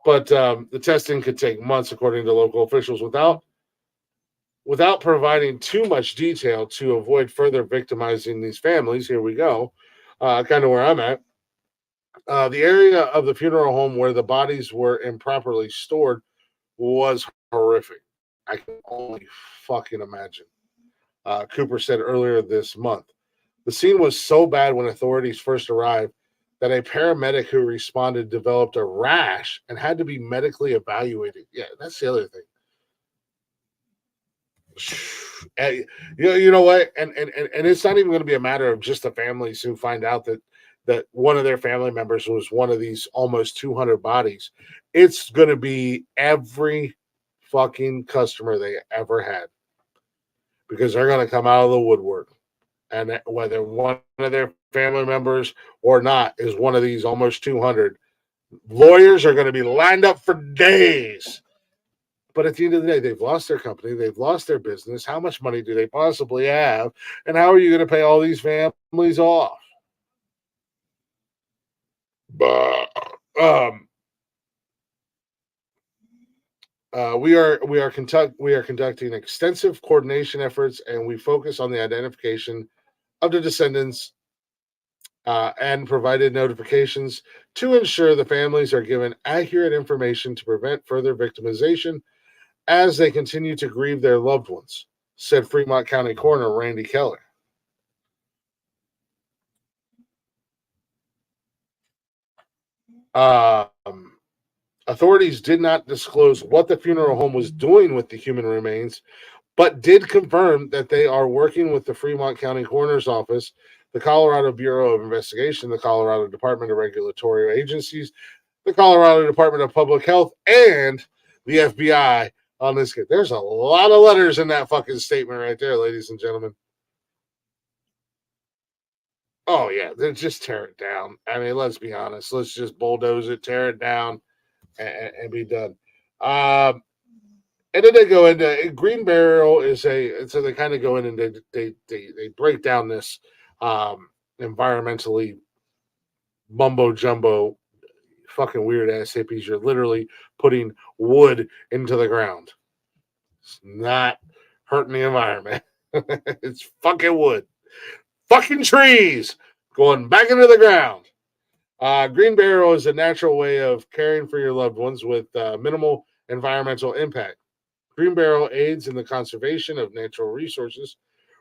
But the testing could take months, according to local officials, without providing too much detail to avoid further victimizing these families. Here we go. Kind of where I'm at. The area of the funeral home where the bodies were improperly stored was horrific. I can only fucking imagine. Cooper said earlier this month. The scene was so bad when authorities first arrived that a paramedic who responded developed a rash and had to be medically evaluated. Yeah, that's the other thing. You know what? And it's not even going to be a matter of just the families who find out that one of their family members was one of these almost 200 bodies. It's going to be every fucking customer they ever had, because they're going to come out of the woodwork. And whether one of their family members or not is one of these almost 200, lawyers are going to be lined up for days. But at the end of the day, they've lost their company. They've lost their business. How much money do they possibly have? And how are you going to pay all these families off? We are conducting extensive coordination efforts, and we focus on the identification of the descendants and provided notifications to ensure the families are given accurate information to prevent further victimization as they continue to grieve their loved ones, said Fremont County Coroner Randy Keller. Authorities did not disclose what the funeral home was doing with the human remains, but did confirm that they are working with the Fremont County Coroner's Office, the Colorado Bureau of Investigation, the Colorado Department of Regulatory Agencies, the Colorado Department of Public Health, and the FBI on this case. There's a lot of letters in that fucking statement right there, ladies and gentlemen. Oh, yeah, they're just tear it down. I mean, let's be honest. Let's just bulldoze it, tear it down, and be done. And then they go into Green Barrel so they kind of go in and they break down this environmentally mumbo jumbo, fucking weird ass hippies. You're literally putting wood into the ground. It's not hurting the environment. It's fucking wood. Fucking trees going back into the ground. Green Barrel is a natural way of caring for your loved ones with minimal environmental impact. Green Barrel aids in the conservation of natural resources,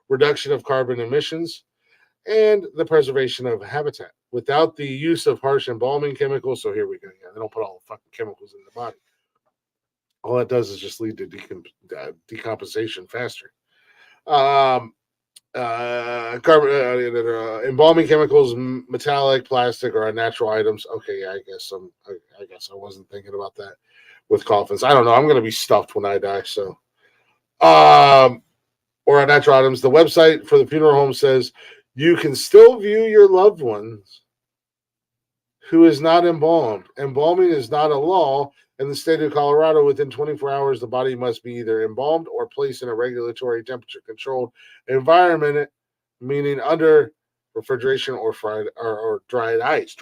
reduction of carbon emissions, and the preservation of habitat without the use of harsh embalming chemicals. So here we go. Yeah, they don't put all the fucking chemicals in the body. All that does is just lead to decomposition faster. Embalming chemicals, metallic, plastic, or natural items. Okay, yeah, I guess I wasn't thinking about that with coffins. I don't know. I'm going to be stuffed when I die. So, or natural items. The website for the funeral home says you can still view your loved ones who is not embalmed. Embalming is not a law in the state of Colorado. Within 24 hours, the body must be either embalmed or placed in a regulatory temperature-controlled environment, meaning under refrigeration or dried ice.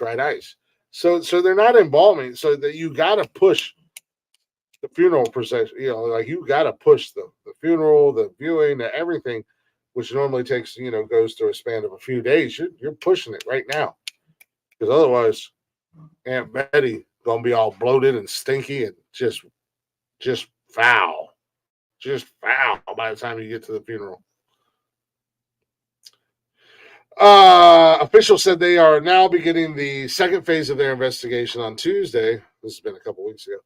So they're not embalming. So that you got to push the funeral procession. You know, like you got to push the funeral, the viewing, the everything, which normally takes goes through a span of a few days. You're pushing it right now, because otherwise, Aunt Betty gonna be all bloated and stinky and just foul, by the time you get to the funeral. Officials said they are now beginning the second phase of their investigation on Tuesday. This has been a couple weeks ago.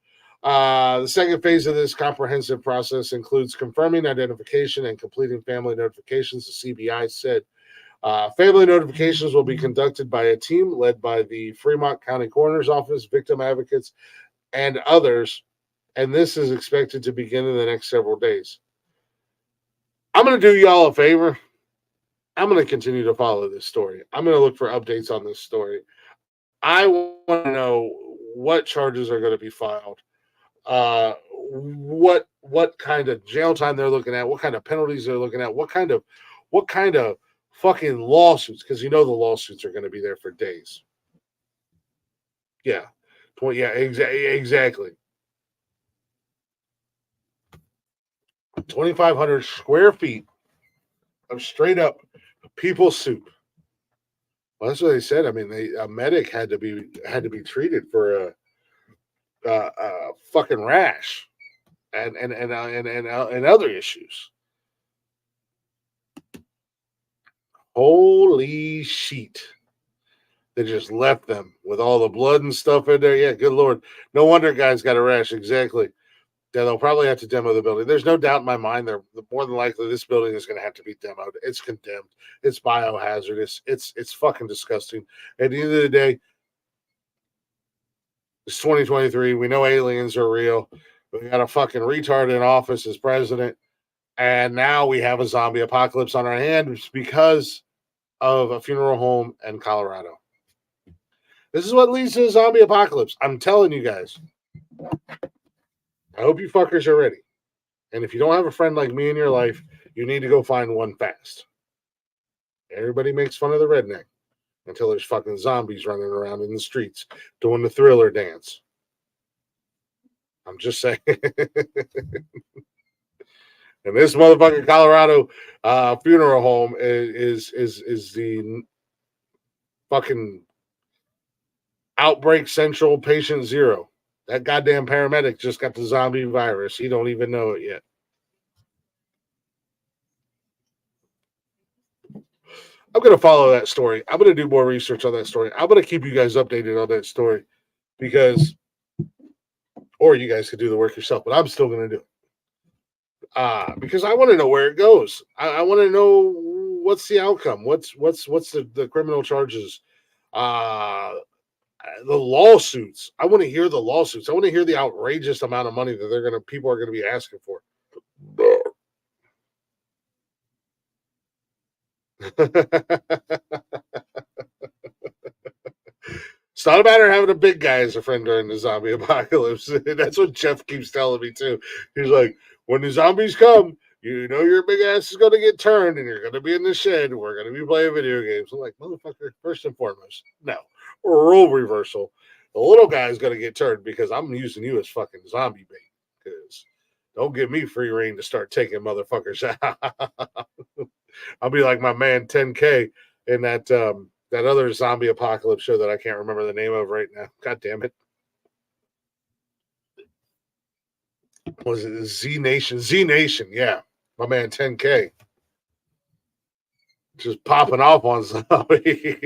The second phase of this comprehensive process includes confirming identification and completing family notifications, the CBI said. Family notifications will be conducted by a team led by the Fremont County Coroner's Office, victim advocates, and others, and this is expected to begin in the next several days. I'm going to do y'all a favor. I'm going to continue to follow this story. I'm going to look for updates on this story. I want to know what charges are going to be filed, what kind of jail time they're looking at, what kind of penalties they're looking at, what kind of fucking lawsuits, because the lawsuits are going to be there for days. Yeah. Exactly. 2,500 square feet of straight up people soup. Well, that's what they said. I mean, a medic had to be treated for a fucking rash and other issues. Holy shit. They just left them with all the blood and stuff in there. Yeah, good Lord. No wonder guys got a rash. Exactly. Yeah, they'll probably have to demo the building. There's no doubt in my mind they're more than likely this building is going to have to be demoed. It's condemned. It's biohazardous. It's fucking disgusting. At the end of the day, it's 2023. We know aliens are real. We got a fucking retard in office as president. And now we have a zombie apocalypse on our hands because of a funeral home in Colorado. This is what leads to a zombie apocalypse. I'm telling you guys. I hope you fuckers are ready. And if you don't have a friend like me in your life, you need to go find one fast. Everybody makes fun of the redneck until there's fucking zombies running around in the streets doing the Thriller dance. I'm just saying. And this motherfucking Colorado funeral home is the fucking outbreak central patient zero. That goddamn paramedic just got the zombie virus. He don't even know it yet. I'm going to follow that story. I'm going to do more research on that story. I'm going to keep you guys updated on that story because, or you guys could do the work yourself, but I'm still going to do it. Because I want to know where it goes. I want to know what's the outcome. What's the criminal charges? The lawsuits. I want to hear the lawsuits. I want to hear the outrageous amount of money that people are going to be asking for. It's not a matter of having a big guy as a friend during the zombie apocalypse. That's what Jeff keeps telling me too. He's like, when the zombies come, you know your big ass is going to get turned and you're going to be in the shed and we're going to be playing video games. I'm like, motherfucker, first and foremost, no. Role reversal. The little guy's going to get turned because I'm using you as fucking zombie bait. Because don't give me free reign to start taking motherfuckers out. I'll be like my man 10K in that other zombie apocalypse show that I can't remember the name of right now. God damn it. Was it Z Nation? Z Nation, yeah. My man 10K. Just popping off on zombie.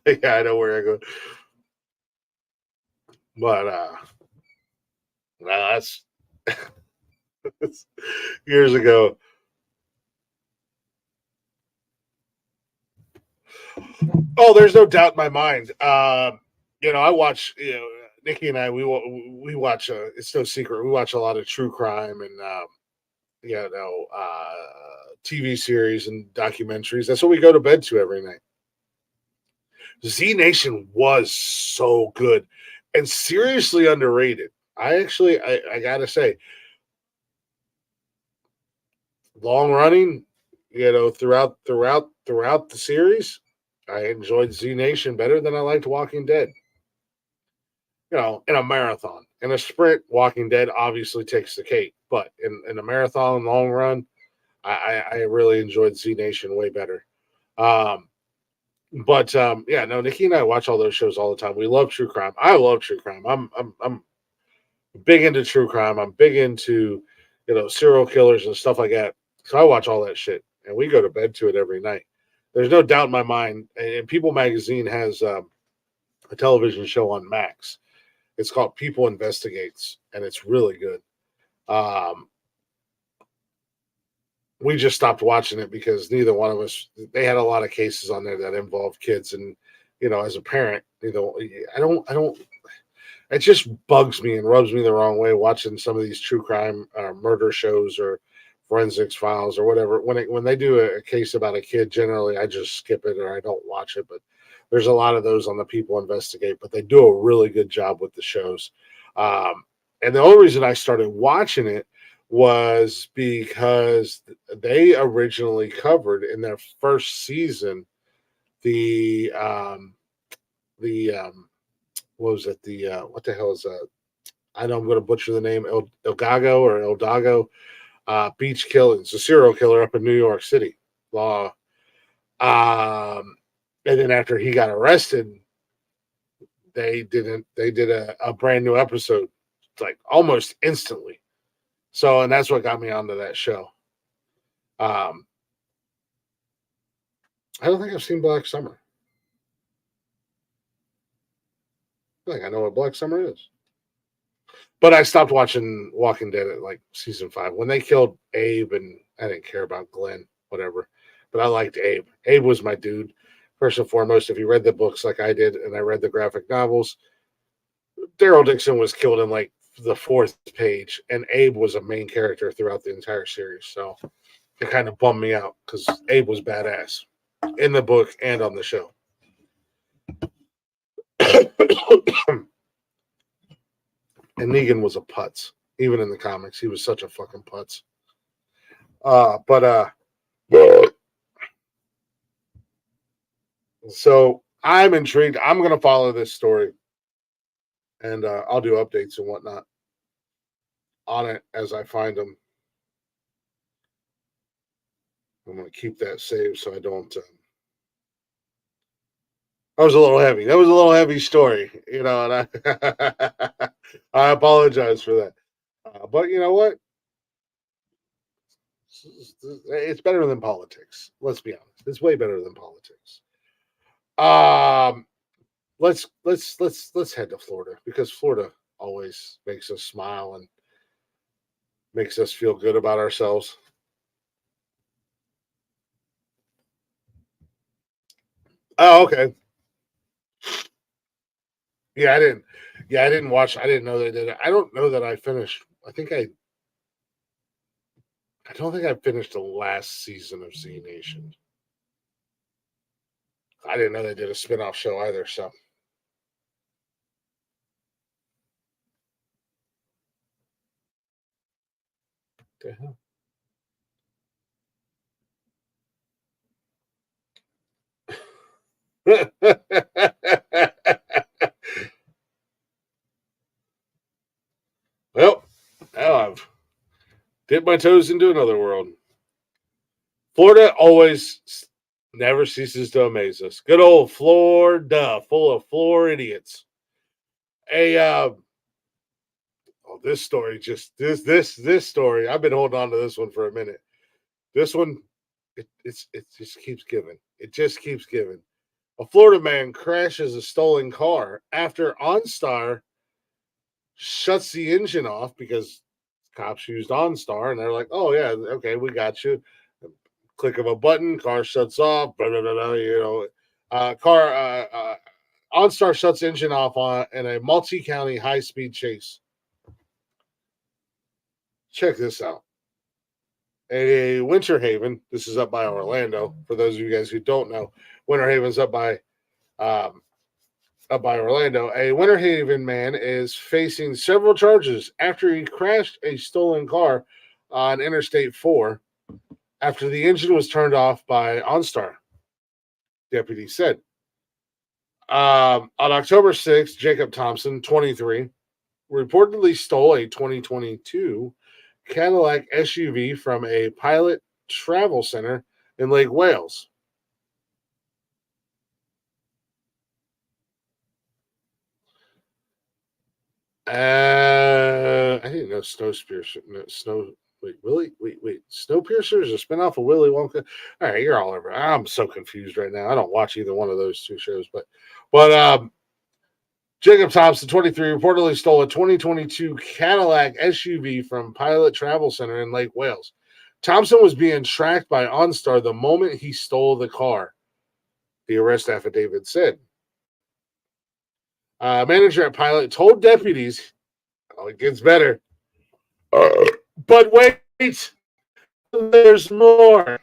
Yeah, I know where I go. But that's years ago. Oh, there's no doubt in my mind. I watch. Nikki and I we watch. It's no secret. We watch a lot of true crime and TV series and documentaries. That's what we go to bed to every night. Z Nation was so good and seriously underrated. I gotta say, long running, throughout the series, I enjoyed Z Nation better than I liked Walking Dead. In a marathon. In a sprint, Walking Dead obviously takes the cake. But in a marathon long run, I really enjoyed Z Nation way better. Nikki and I watch all those shows all the time. We love true crime. I love true crime. I'm big into true crime. I'm big into serial killers and stuff like that. So I watch all that shit, and we go to bed to it every night. There's no doubt in my mind. And People Magazine has a television show on Max. It's called People Investigates, and it's really good. We just stopped watching it because neither one of us. They had a lot of cases on there that involved kids, and as a parent, I don't. It just bugs me and rubs me the wrong way watching some of these true crime murder shows or forensics files or whatever. When they do a case about a kid, generally I just skip it or I don't watch it. But there's a lot of those on the People Investigate, but they do a really good job with the shows. And the only reason I started watching it was because they originally covered in their first season what was it? What the hell is that? I know I'm going to butcher the name. El Dago beach killings, a serial killer up in New York City. And then after he got arrested, they did a brand new episode, like almost instantly. So, and that's what got me onto that show. I don't think I've seen Black Summer. I think I know what Black Summer is. But I stopped watching Walking Dead at like season 5 when they killed Abe, and I didn't care about Glenn, whatever. But I liked Abe. Abe was my dude. First and foremost, if you read the books like I did, and I read the graphic novels, Daryl Dixon was killed in like the 4th page, and Abe was a main character throughout the entire series. So it kind of bummed me out because Abe was badass in the book and on the show. And Negan was a putz. Even in the comics, he was such a fucking putz. So I'm intrigued. I'm going to follow this story. And I'll do updates and whatnot on it as I find them. I'm going to keep that saved so I don't That was a little heavy. That was a little heavy story, and I apologize for that. But you know what? It's better than politics. Let's be honest. It's way better than politics. Um, let's head to Florida because Florida always makes us smile and makes us feel good about ourselves. Oh, okay. Yeah, I didn't. Yeah, I didn't watch. I didn't know they did it. I don't know that I finished. I don't think I finished the last season of Z Nation. I didn't know they did a spinoff show either. So the hell. Well, now I've dipped my toes into another world. Florida always never ceases to amaze us. Good old Florida, full of floor idiots. This story this story. I've been holding on to this one for a minute. This one, it just keeps giving. It just keeps giving. A Florida man crashes a stolen car after OnStar shuts the engine off because cops used OnStar and they're like, "Oh yeah, okay, we got you." Click of a button, car shuts off. Blah, blah, blah, blah, OnStar shuts engine off on in a multi-county high-speed chase. Check this out. A Winter Haven. This is up by Orlando. For those of you guys who don't know, Winter Haven's up by Orlando. A Winter Haven man is facing several charges after he crashed a stolen car on Interstate 4 after the engine was turned off by OnStar, deputies said. On October 6th, Jacob Thompson, 23, reportedly stole a 2022 Cadillac SUV from a Pilot Travel Center in Lake Wales. I didn't know Snowpiercer is a spinoff of Willy Wonka. All right, you're all over. I'm so confused right now. I don't watch either one of those two shows, but Jacob Thompson, 23, reportedly stole a 2022 Cadillac SUV from Pilot Travel Center in Lake Wales. Thompson was being tracked by OnStar the moment he stole the car, the arrest affidavit said. Manager at Pilot told deputies, it gets better. But wait, there's more.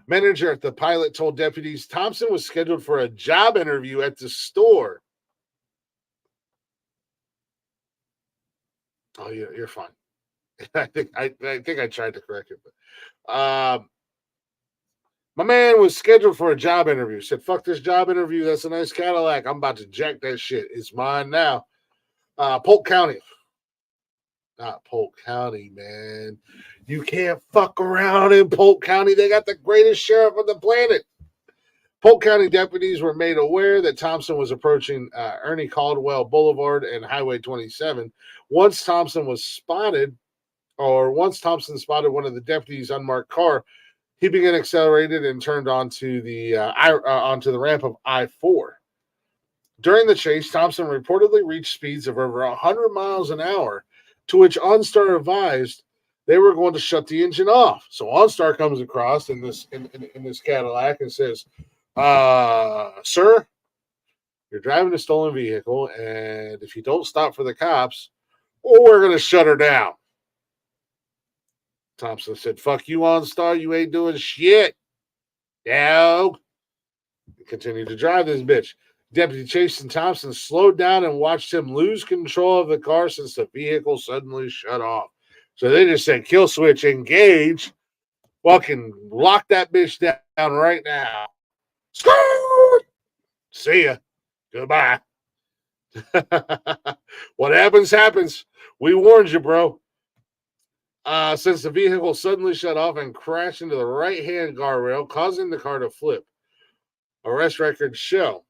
Manager at the Pilot told deputies Thompson was scheduled for a job interview at the store. Oh, you're fine. I think I tried to correct it, but my man was scheduled for a job interview. Said, "Fuck this job interview. That's a nice Cadillac. I'm about to jack that shit. It's mine now." Polk County. Not Polk County, man. You can't fuck around in Polk County. They got the greatest sheriff on the planet. Polk County deputies were made aware that Thompson was approaching Ernie Caldwell Boulevard and Highway 27. Once Thompson spotted one of the deputies' unmarked car, he began accelerated and turned onto the ramp of I-4. During the chase, Thompson reportedly reached speeds of over 100 miles an hour, to which OnStar advised they were going to shut the engine off. So OnStar comes across in this Cadillac and says, "Sir, you're driving a stolen vehicle, and if you don't stop for the cops, we're going to shut her down." Thompson said, "Fuck you, OnStar. You ain't doing shit. Dog." He continued to drive this bitch. Deputy Jason Thompson slowed down and watched him lose control of the car since the vehicle suddenly shut off. So they just said, "Kill switch, engage. Fucking lock that bitch down right now. See ya. Goodbye." What happens, happens. We warned you, bro. Since the vehicle suddenly shut off and crashed into the right-hand guardrail, causing the car to flip. arrest records show.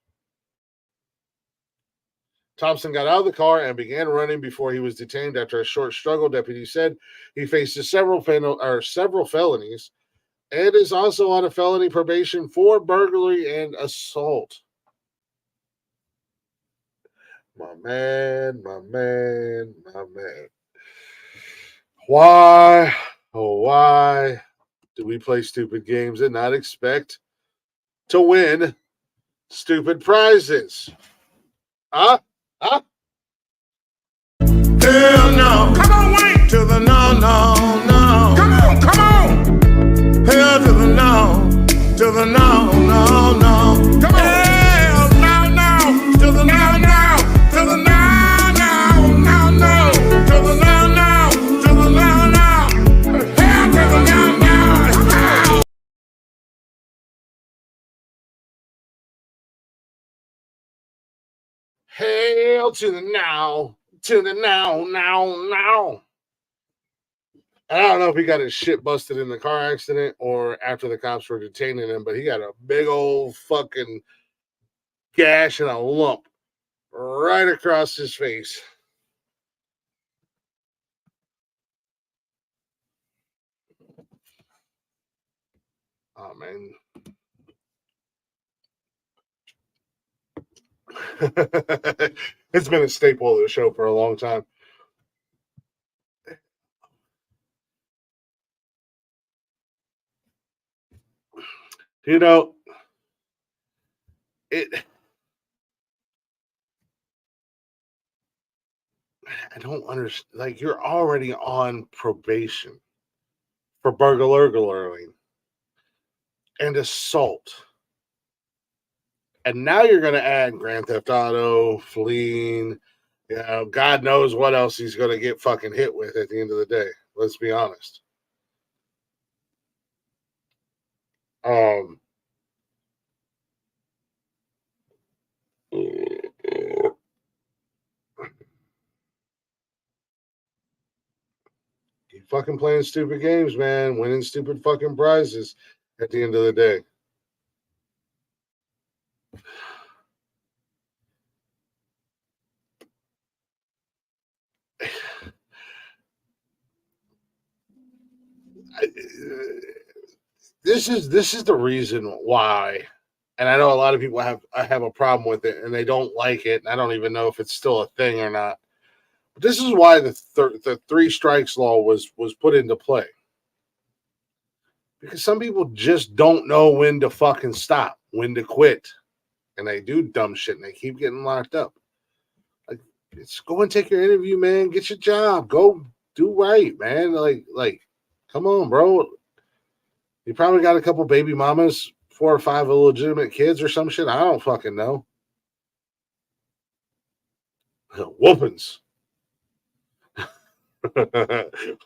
Thompson got out of the car and began running before he was detained. After a short struggle, deputies said he faces several felonies and is also on a felony probation for burglary and assault. My man. Why, oh, why do we play stupid games and not expect to win stupid prizes? Huh? Hell no. Come on, Wayne. To the no. Come on. Hell to the no. To the no. Come on. Hell no. To the no. To the no. To the no. To the no. Hell to the no. Hail to the now. To the now. And I don't know if he got his shit busted in the car accident or after the cops were detaining him, but he got a big old fucking gash and a lump right across his face. Oh, man. It's been a staple of the show for a long time. You know, I don't understand. Like, you're already on probation for burglary and assault. And now you're going to add Grand Theft Auto, fleeing, God knows what else he's going to get fucking hit with at the end of the day. Let's be honest. Keep fucking playing stupid games, man. Winning stupid fucking prizes at the end of the day. This is the reason why, and I know a lot of people have a problem with it and they don't like it. And I don't even know if it's still a thing or not. But this is why the 3 strikes law was put into play, because some people just don't know when to fucking stop, when to quit, and they do dumb shit and they keep getting locked up. Like, it's go and take your interview, man. Get your job. Go do right, man. Like, come on, bro. You probably got a couple baby mamas, 4 or 5 illegitimate kids or some shit. I don't fucking know. Whoopins.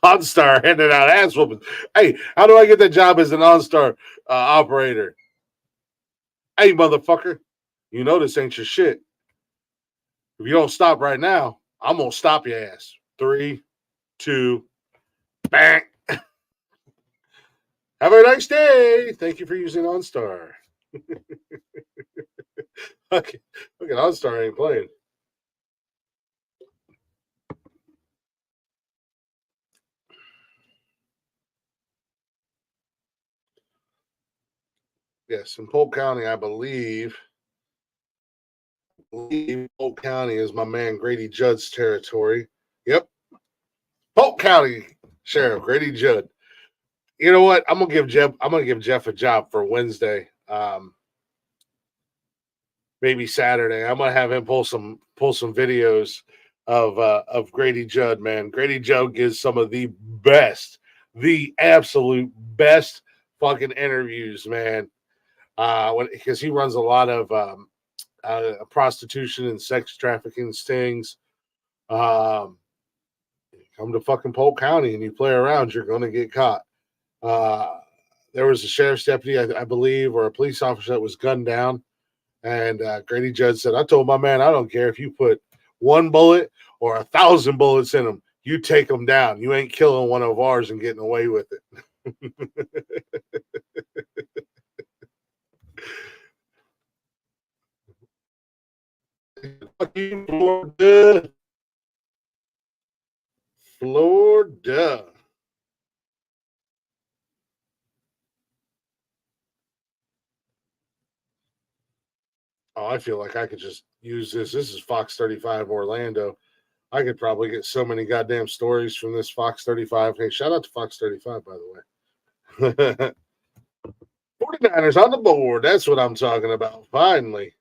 OnStar handing out ass whoopins. Hey, how do I get that job as an OnStar operator? Hey, motherfucker. You know this ain't your shit. If you don't stop right now, I'm going to stop your ass. 3, 2, bang. Have a nice day. Thank you for using OnStar. Okay, look at OnStar ain't playing. Yes, in Polk County, I believe Polk County is my man Grady Judd's territory. Yep. Polk County Sheriff Grady Judd. You know what? I'm gonna give Jeff a job for Wednesday. Maybe Saturday. I'm gonna have him pull some videos of Grady Judd, man. Grady Judd gives some of the absolute best fucking interviews, man. Because he runs a lot of prostitution and sex trafficking stings. Come to fucking Polk County and you play around, you're going to get caught. There was a sheriff's deputy, I believe, or a police officer that was gunned down. And Grady Judd said, I told my man, I don't care if you put 1 bullet or 1,000 bullets in him. You take him down. You ain't killing one of ours and getting away with it. Fuck you, Florida. Florida. Oh, I feel like I could just use this. This is Fox 35 Orlando. I could probably get so many goddamn stories from this Fox 35. Hey, shout out to Fox 35, by the way. 49ers on the board. That's what I'm talking about. Finally.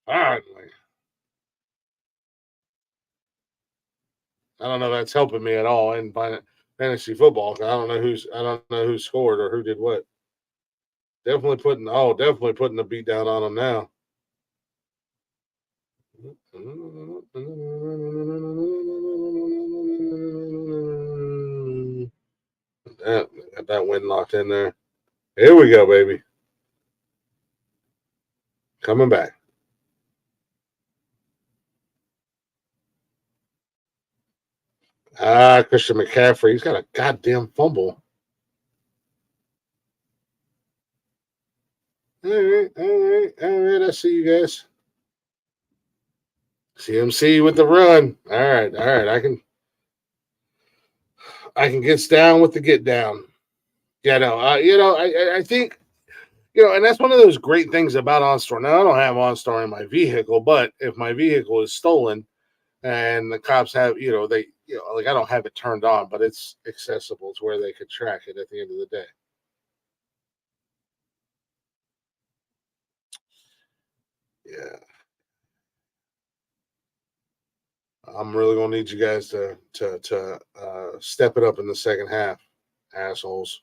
Finally. I don't know if that's helping me at all in fantasy football. I don't know who scored or who did what. Definitely putting the beat down on them now. Got that win locked in there. Here we go, baby. Coming back. Christian McCaffrey. He's got a goddamn fumble. All right. I see you guys. CMC with the run. All right. I can get down with the get down. Yeah, no. I think, and that's one of those great things about OnStar. Now I don't have OnStar in my vehicle, but if my vehicle is stolen and the cops have, I don't have it turned on, but it's accessible to where they could track it at the end of the day. Yeah. I'm really gonna need you guys to step it up in the second half, assholes.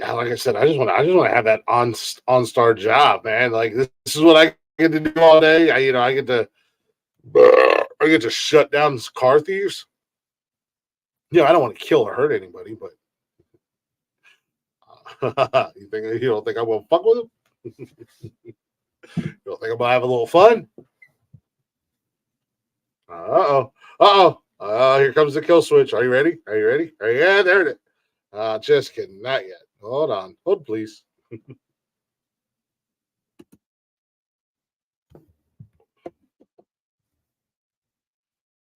Like I said, I just want to have that OnStar job, man. Like this is what I get to do all day. I get to shut down car thieves. I don't want to kill or hurt anybody, but you don't think I will fuck with them? You don't think I'm gonna have a little fun? Here comes the kill switch. Are you ready? Yeah, there it is. Just kidding, not yet. Hold on. Hold, please.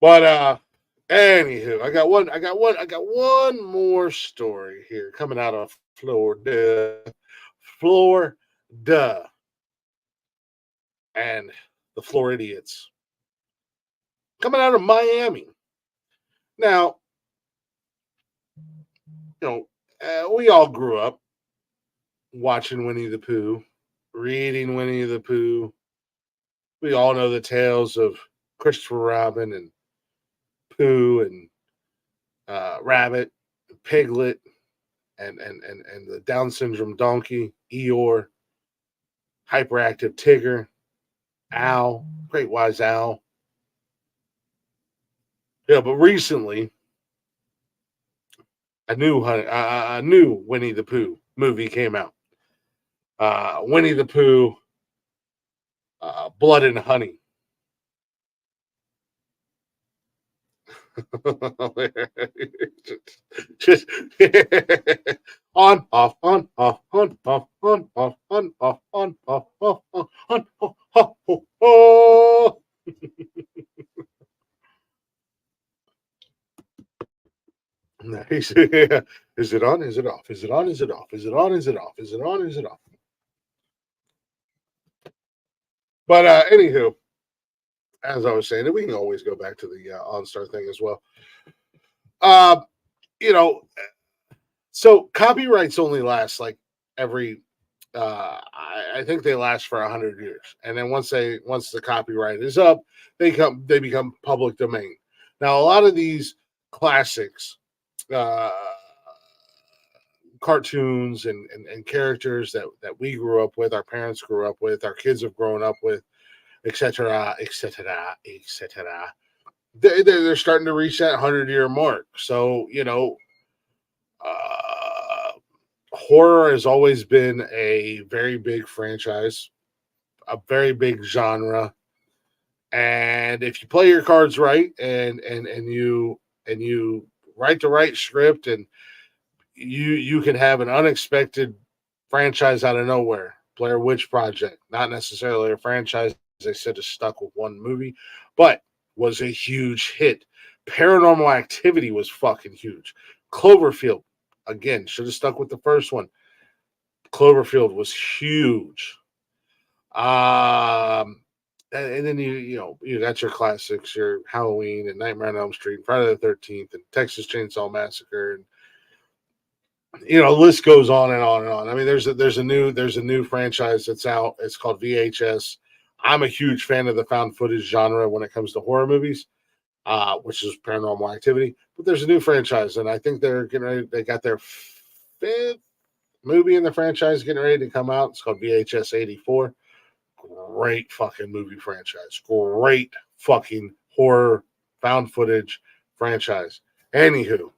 But anywho, I got one more story here coming out of Florida. And the Floridians. Coming out of Miami. Now, we all grew up watching Winnie the Pooh, reading Winnie the Pooh. We all know the tales of Christopher Robin and Pooh and Rabbit, and Piglet, and the Down syndrome donkey, Eeyore, hyperactive Tigger, Owl, Great Wise Owl. Yeah, but recently, a new Winnie the Pooh movie came out. Winnie the Pooh, Blood and Honey. just on, off, on, off, on, off, on, off, on, off, on, off, off, on, off. Nice. Is it on? Is it off? Is it on? Is it off? Is it on? Is it off? Is it on? Is it off? But anywho, as I was saying, we can always go back to the OnStar thing as well. So copyrights only last like every. I think they last for 100 years, and then once the copyright is up, they become public domain. Now, a lot of these classics, cartoons and characters that we grew up with, our parents grew up with, our kids have grown up with, etc., they're starting to reach that 100-year mark. So horror has always been a very big franchise, a very big genre, and if you play your cards right and you write the right script and you could have an unexpected franchise out of nowhere. Blair Witch Project, not necessarily a franchise. They said is stuck with one movie, but was a huge hit. Paranormal Activity was fucking huge. Cloverfield, again, should have stuck with the first one. Cloverfield was huge. And then you got your classics, your Halloween and Nightmare on Elm Street, Friday the 13th, and Texas Chainsaw Massacre, and the list goes on and on and on. I mean, there's a new franchise that's out. It's called VHS. I'm a huge fan of the found footage genre when it comes to horror movies, which is Paranormal Activity. But there's a new franchise, and I think they're getting ready. They got their 5th movie in the franchise getting ready to come out. It's called VHS 84. Great fucking movie franchise. Great fucking horror found footage franchise. Anywho,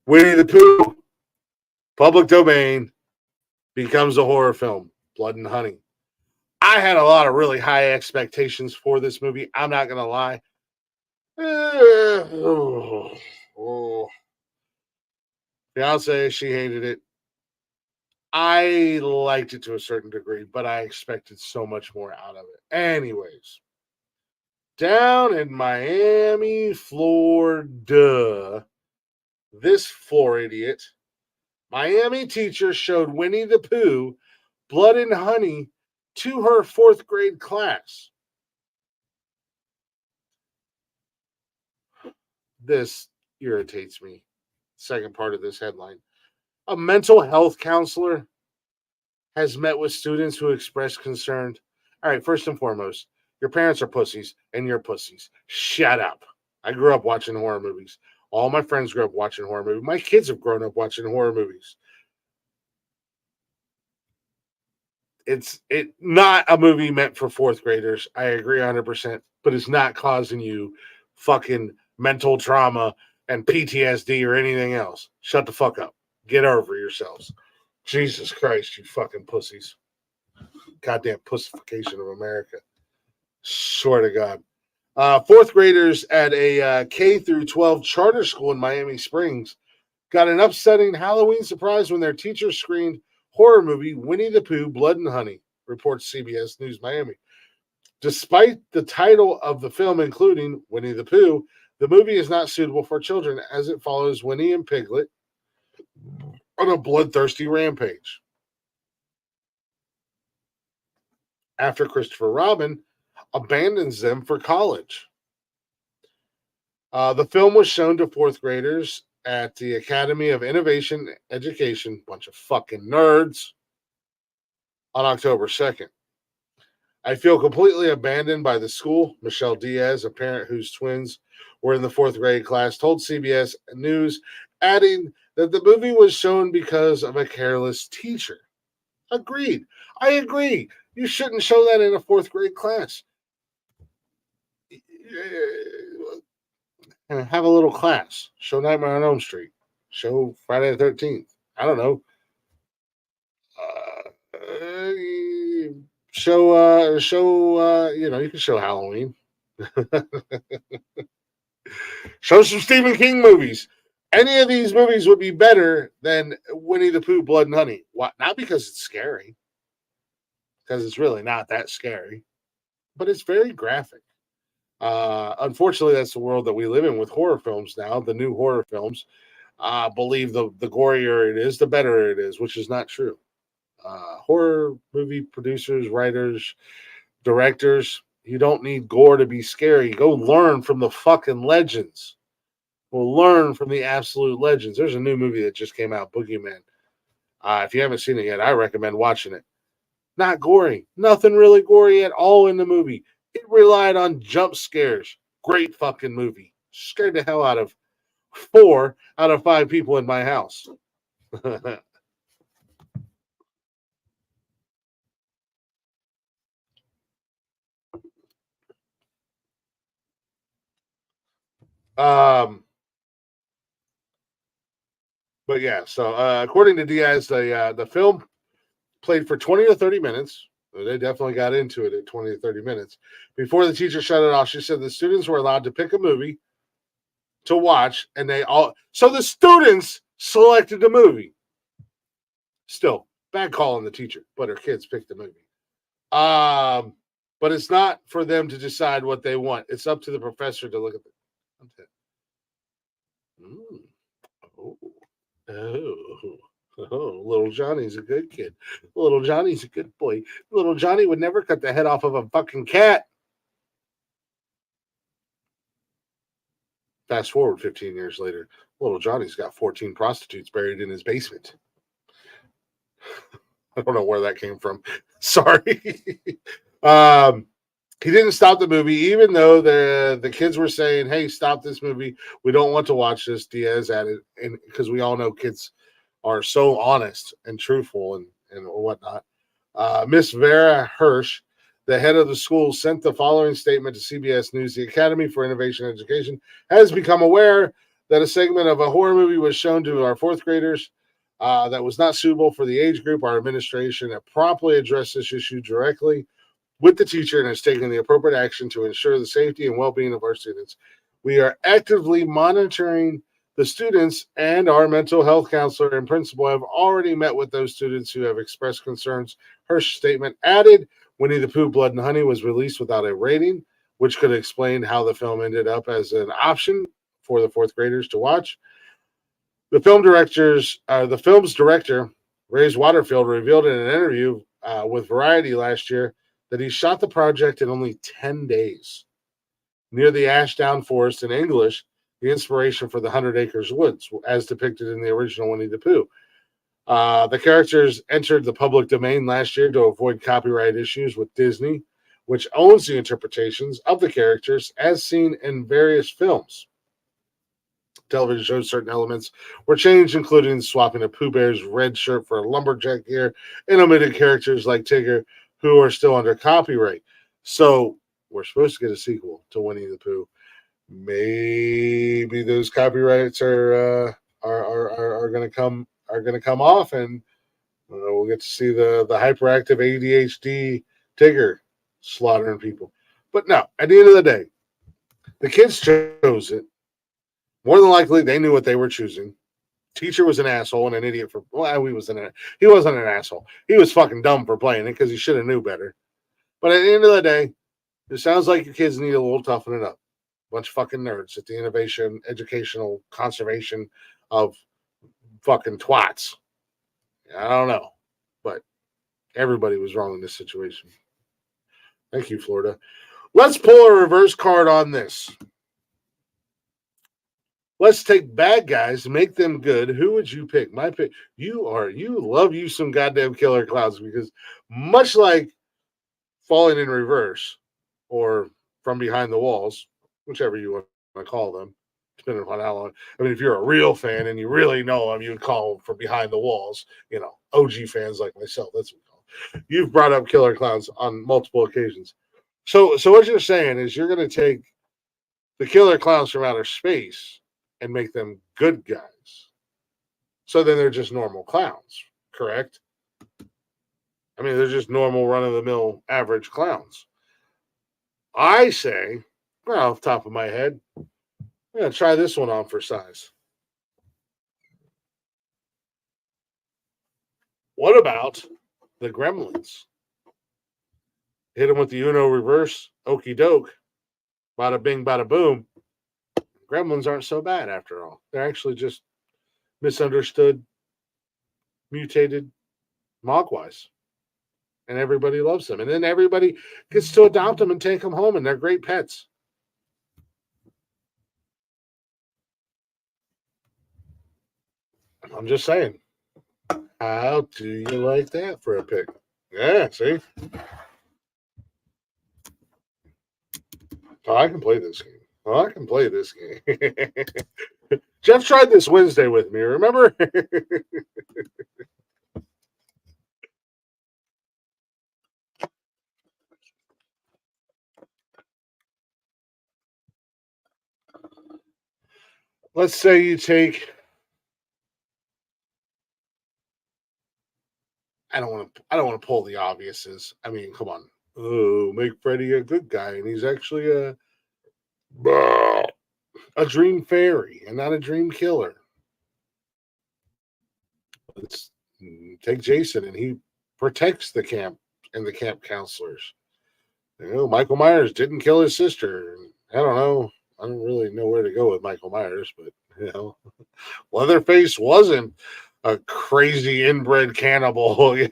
Winnie the Pooh, public domain, becomes a horror film. Blood and Honey. I had a lot of really high expectations for this movie. I'm not going to lie. Fiance, she hated it. I liked it to a certain degree, but I expected so much more out of it. Anyways, down in Miami, Florida, this floor idiot, Miami teacher showed Winnie the Pooh, Blood and Honey to her 4th grade class. This irritates me. Second part of this headline. A mental health counselor has met with students who expressed concern. All right, first and foremost, your parents are pussies and you're pussies. Shut up. I grew up watching horror movies. All my friends grew up watching horror movies. My kids have grown up watching horror movies. It's not a movie meant for 4th graders. I agree 100%, but it's not causing you fucking mental trauma and PTSD or anything else. Shut the fuck up. Get over yourselves. Jesus Christ, you fucking pussies. Goddamn pussification of America. Swear to God. 4th graders at a K through 12 charter school in Miami Springs got an upsetting Halloween surprise when their teacher screened horror movie Winnie the Pooh, Blood and Honey, reports CBS News Miami. Despite the title of the film including Winnie the Pooh, the movie is not suitable for children as it follows Winnie and Piglet on a bloodthirsty rampage. After Christopher Robin abandons them for college. The film was shown to 4th graders at the Academy of Innovation Education, bunch of fucking nerds, on October 2nd. I feel completely abandoned by the school, Michelle Diaz, a parent whose twins were in the 4th grade class, told CBS News, adding that the movie was shown because of a careless teacher. Agreed. I agree. You shouldn't show that in a 4th grade class. Have a little class. Show Nightmare on Elm Street. Show Friday the 13th. I don't know. You can show Halloween. Show some Stephen King movies. Any of these movies would be better than Winnie the Pooh, Blood and Honey. What? Not because it's scary, because it's really not that scary, but it's very graphic. Unfortunately, that's the world that we live in with horror films now. The new horror films believe the gorier it is, the better it is, which is not true. Horror movie producers, writers, directors, you don't need gore to be scary. Go learn from the fucking legends. We'll learn from the absolute legends. There's a new movie that just came out, Boogeyman. If you haven't seen it yet, I recommend watching it. Not gory. Nothing really gory at all in the movie. It relied on jump scares. Great fucking movie. Scared the hell out of 4 out of 5 people in my house. But yeah, so according to Diaz, the film played for 20 or 30 minutes. They definitely got into it at 20 to 30 minutes. Before the teacher shut it off, she said the students were allowed to pick a movie to watch, and so the students selected the movie. Still, bad call on the teacher, but her kids picked the movie. But it's not for them to decide what they want. It's up to the professor to look at the content. Little Johnny's a good kid. Little Johnny's a good boy. Little Johnny would never cut the head off of a fucking cat. Fast forward 15 years later, little Johnny's got 14 prostitutes buried in his basement. I don't know where that came from. Sorry. He didn't stop the movie, even though the kids were saying, hey, stop this movie. We don't want to watch this. Diaz added, and because we all know kids are so honest and truthful and whatnot. Miss Vera Hirsch, the head of the school, sent the following statement to CBS News. The Academy for Innovation Education has become aware that a segment of a horror movie was shown to our fourth graders that was not suitable for the age group. Our administration have promptly addressed this issue directly with the teacher and has taken the appropriate action to ensure the safety and well-being of our students. We are actively monitoring the students, and our mental health counselor and principal have already met with those students who have expressed concerns. Hirsch's statement added, Winnie the Pooh Blood and Honey was released without a rating, which could explain how the film ended up as an option for the fourth graders to watch. The film's director, Ray Waterfield, revealed in an interview with Variety last year that he shot the project in only 10 days. Near the Ashdown Forest in English, the inspiration for the 100 Acres Woods, as depicted in the original Winnie the Pooh. The characters entered the public domain last year to avoid copyright issues with Disney, which owns the interpretations of the characters as seen in various films. Television shows certain elements were changed, including swapping a Pooh Bear's red shirt for a lumberjack gear and omitted characters like Tigger, who are still under copyright. So we're supposed to get a sequel to Winnie the Pooh. Maybe those copyrights are going to come off, and we'll get to see the hyperactive ADHD Tigger slaughtering people. But no, at the end of the day, the kids chose it. More than likely, they knew what they were choosing. Teacher was an asshole and an idiot for. Well, he wasn't an asshole. He was fucking dumb for playing it because he should have knew better. But at the end of the day, it sounds like your kids need a little toughening up. Bunch of fucking nerds at the innovation, educational, conservation of fucking twats. I don't know, but everybody was wrong in this situation. Thank you, Florida. Let's pull a reverse card on this. Let's take bad guys, make them good. Who would you pick? My pick. You love you some goddamn killer clowns, because much like Falling in Reverse or From Behind the Walls, whichever you want to call them, depending upon how long. I mean, if you're a real fan and you really know them, you would call them From Behind the Walls. You know, OG fans like myself, that's what we call them. You've brought up killer clowns on multiple occasions. So what you're saying is you're going to take the killer clowns from outer space and make them good guys. So then they're just normal clowns, correct? I mean, they're just normal run-of-the-mill average clowns. I say, well, off the top of my head, I'm going to try this one on for size. What about the Gremlins? Hit them with the Uno reverse, okie doke, bada bing, bada boom. Gremlins aren't so bad after all. They're actually just misunderstood, mutated mogwais. And everybody loves them. And then everybody gets to adopt them and take them home, and they're great pets. I'm just saying. How do you like that for a pick? Yeah, see? Oh, I can play this game. Jeff tried this Wednesday with me, remember? Let's say you take. I don't want to pull the obviouses. I mean, come on. Oh, make Freddy a good guy, and he's actually a. a dream fairy and not a dream killer. Let's take Jason, and he protects the camp and the camp counselors. Michael Myers didn't kill his sister. I don't know. I don't really know where to go with Michael Myers, but Leatherface wasn't a crazy inbred cannibal. He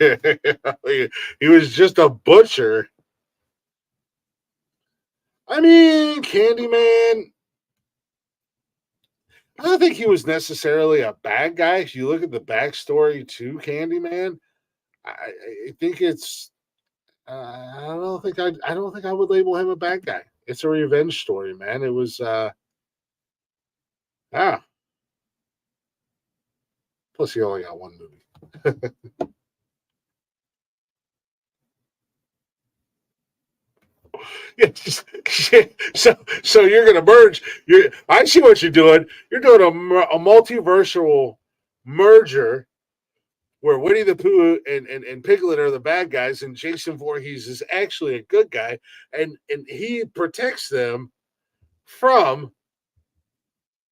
was just a butcher. I mean, Candyman, I don't think he was necessarily a bad guy. If you look at the backstory to Candyman, I think it's. I don't think I would label him a bad guy. It's a revenge story, man. It was. Plus, he only got one movie. So you're gonna merge. I see what you're doing. You're doing a multiversal merger where Winnie the Pooh and Piglet are the bad guys, and Jason Voorhees is actually a good guy, and he protects them from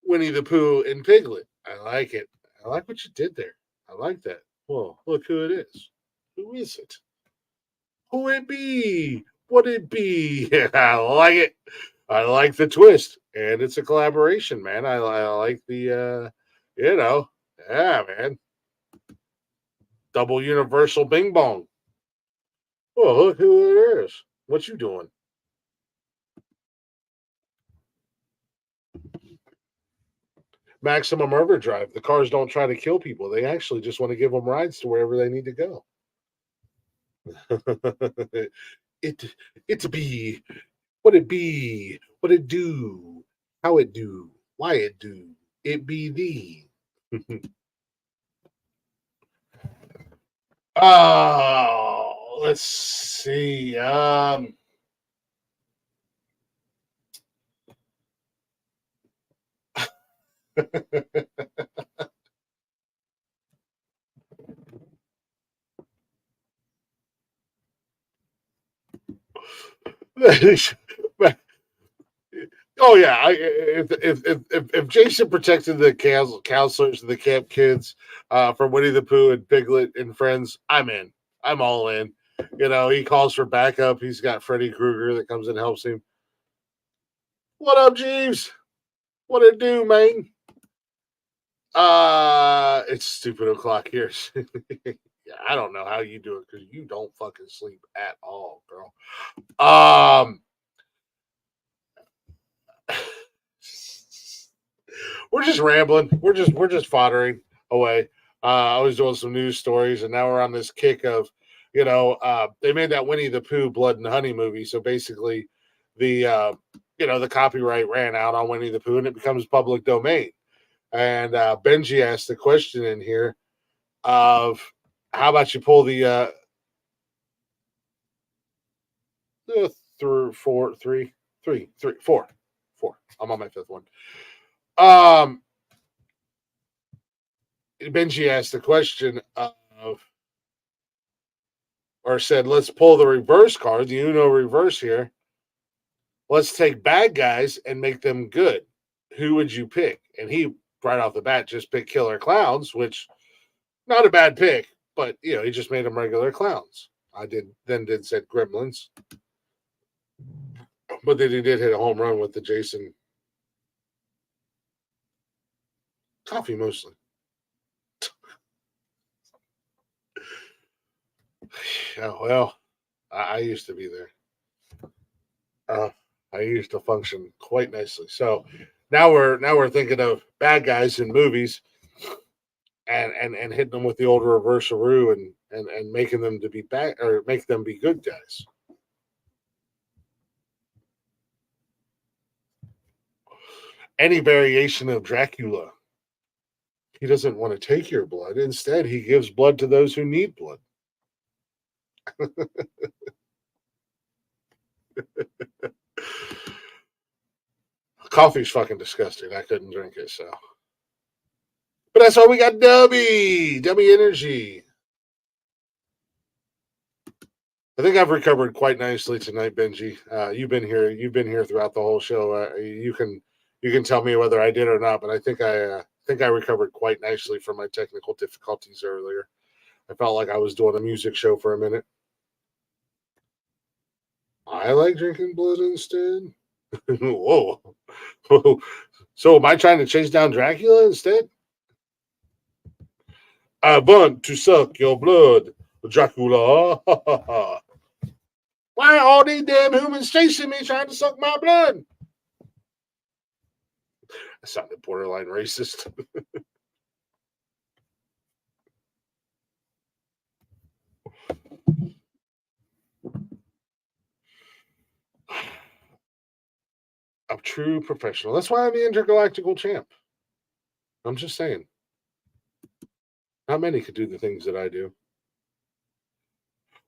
Winnie the Pooh and Piglet. I like it. I like what you did there. I like that. Well, look who it is. Who is it? Who it be? What it be? I like it. I like the twist, and it's a collaboration, man. I like the, yeah, man. Double universal bing bong. Well, look who it is. What you doing? Maximum Overdrive. The cars don't try to kill people. They actually just want to give them rides to wherever they need to go. it be what it be, what it do, how it do, why it do, it be thee. Oh, let's see. Oh yeah, if Jason protected the counselors and the camp kids from Winnie the Pooh and Piglet and friends, I'm in. I'm all in. He calls for backup. He's got Freddy Krueger that comes and helps him. What up, Jeeves? What it do, man? It's stupid o'clock here. Yeah, I don't know how you do it because you don't fucking sleep at all, girl. We're just rambling. We're just foddering away. I was doing some news stories, and now we're on this kick of, they made that Winnie the Pooh Blood and Honey movie. So basically, the the copyright ran out on Winnie the Pooh, and it becomes public domain. And Benji asked the question in here of, how about you pull the four. I'm on my fifth one. Benji asked the question of, or said, let's pull the reverse card, the Uno reverse here. Let's take bad guys and make them good. Who would you pick? And he, right off the bat, just picked Killer Clowns, which, not a bad pick, but, he just made them regular clowns. I did said Gremlins. But then he did hit a home run with the Jason coffee, mostly. Oh, well, I used to be there. I used to function quite nicely. So now we're thinking of bad guys in movies and hitting them with the old reverse-a-roo and making them to be bad, or make them be good guys. Any variation of Dracula. He doesn't want to take your blood. Instead, he gives blood to those who need blood. Coffee's fucking disgusting. I couldn't drink it, so. But that's why we got Dubby Energy. I think I've recovered quite nicely tonight, Benji. You've been here throughout the whole show. You You can tell me whether I did or not, but I think I recovered quite nicely from my technical difficulties earlier. I felt like I was doing a music show for a minute. I like drinking blood instead. Whoa. So am I trying to chase down Dracula instead? I want to suck your blood, Dracula. Why are all these damn humans chasing me trying to suck my blood? That sounded borderline racist. A true professional. That's why I'm the intergalactical champ. I'm just saying. Not many could do the things that I do.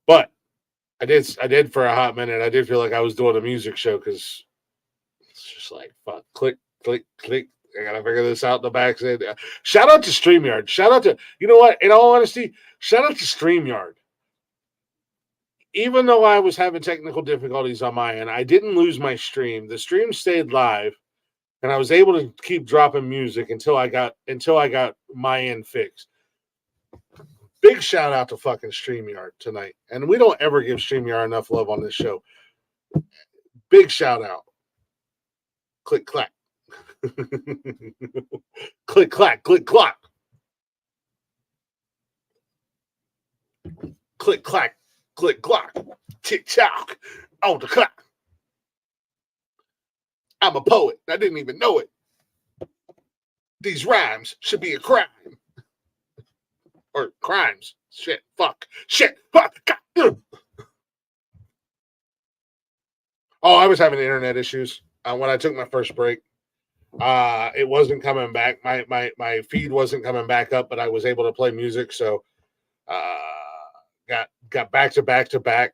But I did for a hot minute. I did feel like I was doing a music show because it's just like, fuck, click, click, click. I gotta figure this out in the back end. Shout out to StreamYard. Shout out to, you know what? In all honesty, shout out to StreamYard. Even though I was having technical difficulties on my end, I didn't lose my stream. The stream stayed live, and I was able to keep dropping music until I got my end fixed. Big shout out to fucking StreamYard tonight. And we don't ever give StreamYard enough love on this show. Big shout out. Click clack. Click clack, click clack. Click clack. Click clock, tick tock, on the clock. I'm a poet. I didn't even know it. These rhymes should be a crime. Or crimes. Shit, fuck. Shit, fuck. God. Oh, I was having internet issues when I took my first break. It wasn't coming back. My feed wasn't coming back up, but I was able to play music, so got back to back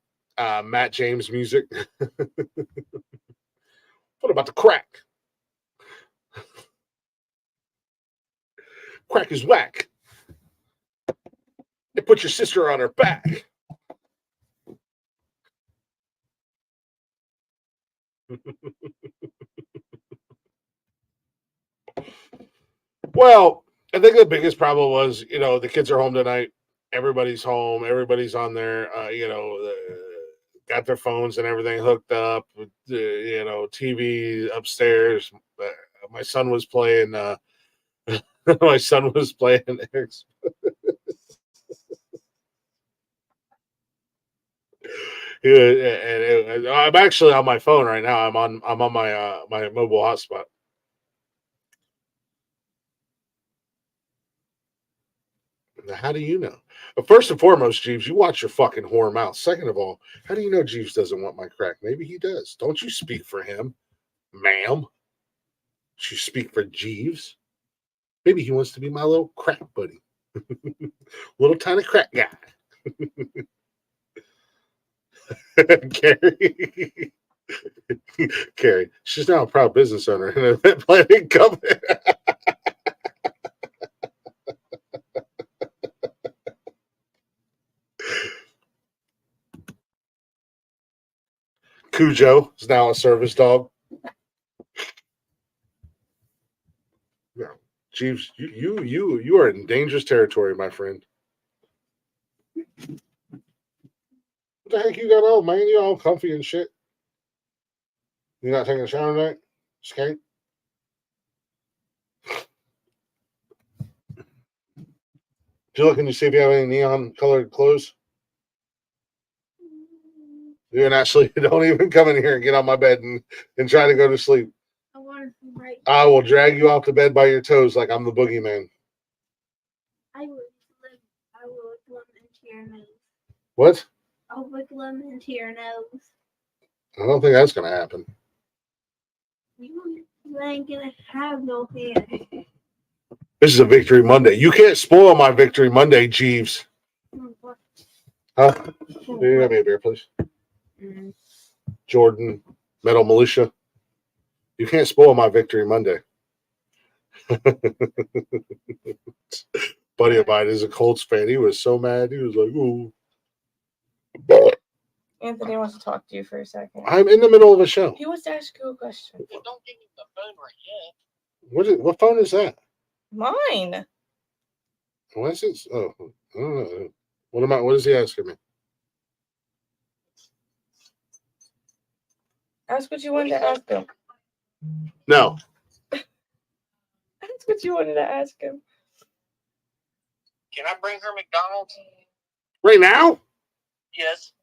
Matt James music. What about the crack? Crack is whack. They put your sister on her back. Well, I think the biggest problem was, the kids are home tonight. Everybody's home. Everybody's on their, got their phones and everything hooked up. TV upstairs. My son was playing. My son was playing Xbox. I'm actually on my phone right now. I'm on my my mobile hotspot. How do you know? First and foremost, Jeeves, you watch your fucking whore mouth. Second of all, how do you know Jeeves doesn't want my crack? Maybe he does. Don't you speak for him, ma'am. You speak for Jeeves. Maybe he wants to be my little crack buddy. Little tiny crack guy. Carrie. She's now a proud business owner in an event planning company. Cujo is now a service dog. No, Jeeves, you are in dangerous territory, my friend. What the heck you got on, man? You all comfy and shit. You not taking a shower tonight? Skate? Did you look and you see if you have any neon colored clothes? You and Ashley don't even come in here and get on my bed and try to go to sleep. I want to right. I will drag you off the bed by your toes like I'm the boogeyman. I will wiggle them into your nose. What? I'll wiggle them into your nose. I don't think that's going to happen. You ain't going to have no hair. This is a Victory Monday. You can't spoil my Victory Monday, Jeeves. Huh? Can you have me a beer, please? Mm-hmm. Jordan, Metal Militia. You can't spoil my Victory Monday. Buddy of mine is a Colts fan. He was so mad. He was like, ooh. Anthony wants to talk to you for a second. I'm in the middle of a show. He wants to ask you a question. Well, don't give me the phone right yet. What phone is that? Mine. What is it? Oh, I don't know. What is he asking me? Ask what you wanted to ask him. No. Ask what you wanted to ask him. Can I bring her McDonald's? Right now? Yes.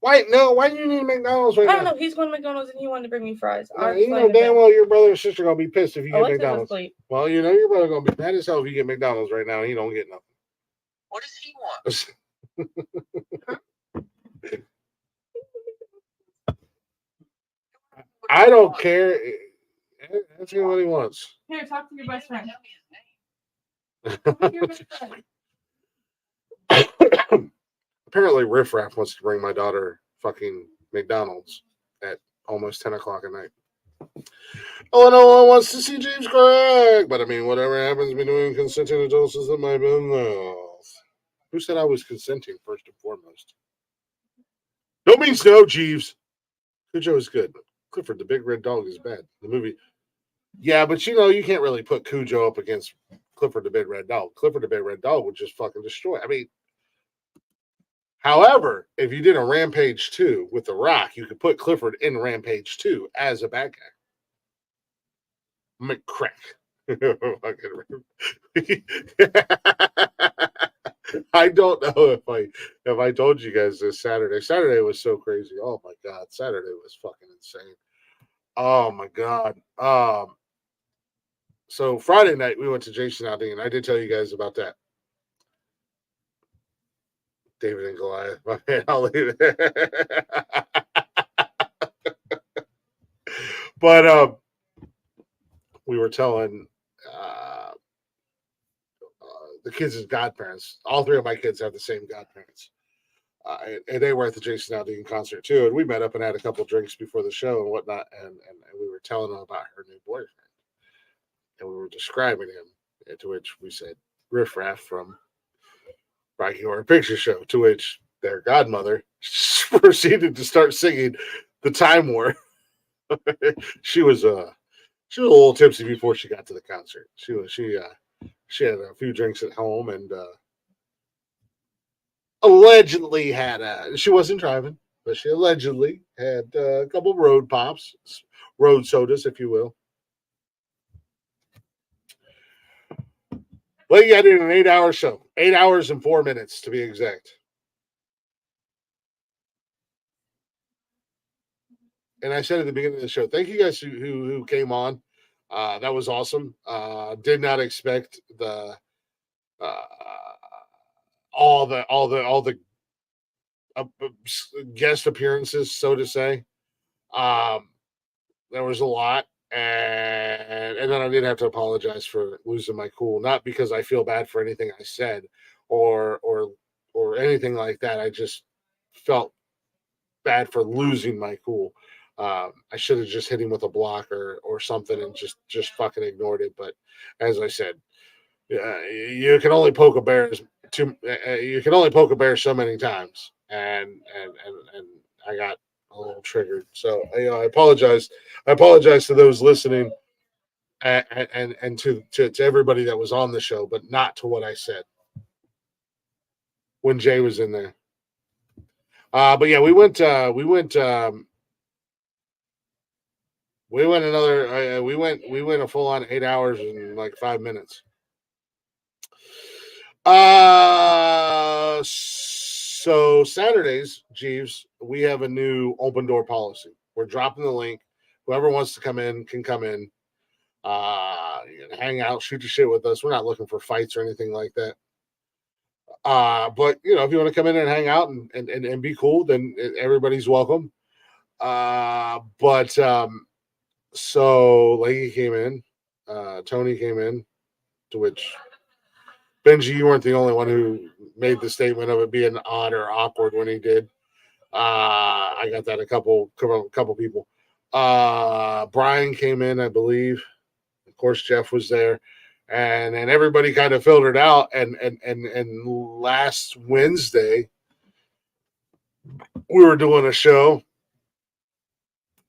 Why? No. Why do you need McDonald's right I don't now? know. He's going to McDonald's and he wanted to bring me fries. You know damn well your brother and sister gonna be pissed if you get Alexis was McDonald's. asleep. Well, you know your brother gonna be mad as hell if you get McDonald's right now and he don't get nothing. What does he want? I don't care. That's what he wants. Here, talk to your best friend. Tell me his name. Talk to your best friend. Apparently, Riff Raff wants to bring my daughter fucking McDonald's at almost 10 o'clock at night. Oh, no one wants to see James Craig. But I mean, whatever happens between consenting adults is in my business. Who said I was consenting first and foremost? No means no, Jeeves. Cujo is good. Clifford the Big Red Dog is bad. The movie. Yeah, but you know, you can't really put Cujo up against Clifford the Big Red Dog. Clifford the Big Red Dog would just fucking destroy. I mean, however, if you did a Rampage 2 with The Rock, you could put Clifford in Rampage 2 as a bad guy. McCrack. I don't know if I told you guys this Saturday. Saturday was so crazy. Oh my god, Saturday was fucking insane. Oh my god. So Friday night we went to Jason Aldean. I did tell you guys about that. David and Goliath. My man, I'll leave it. But we were telling the kids' godparents. All three of my kids have the same godparents. And they were at the Jason Aldean concert too. And we met up and had a couple drinks before the show and whatnot. And we were telling them about her new boyfriend. And we were describing him, to which we said, Riff Raff from Rocky Horror Picture Show, to which their godmother proceeded to start singing the Time War. She was a little tipsy before she got to the concert. She had a few drinks at home and allegedly had she wasn't driving, but she allegedly had a couple of road pops, road sodas, if you will. Well, you got in an 8-hour show, 8 hours and 4 minutes to be exact. And I said at the beginning of the show, thank you guys who came on. That was awesome. Did not expect the all the guest appearances, so to say. There was a lot, and then I did have to apologize for losing my cool, not because I feel bad for anything I said or anything like that. I just felt bad for losing my cool. I should have just hit him with a block or something and just fucking ignored it. But as I said, you can only poke a bear so many times, and I got a little triggered. So I apologize. I apologize to those listening, and to everybody that was on the show, but not to what I said when Jay was in there. But yeah, we went a full on 8 hours and like 5 minutes. So Saturdays, Jeeves, we have a new open door policy. We're dropping the link. Whoever wants to come in can come in. You can hang out, shoot your shit with us. We're not looking for fights or anything like that. But you know, if you want to come in and hang out and be cool, then everybody's welcome. So Leggy came in, Tony came in, to which Benji, you weren't the only one who made the statement of it being odd or awkward when he did. I got that a couple people. Brian came in, I believe. Of course, Jeff was there, and everybody kind of filtered out. And last Wednesday, we were doing a show,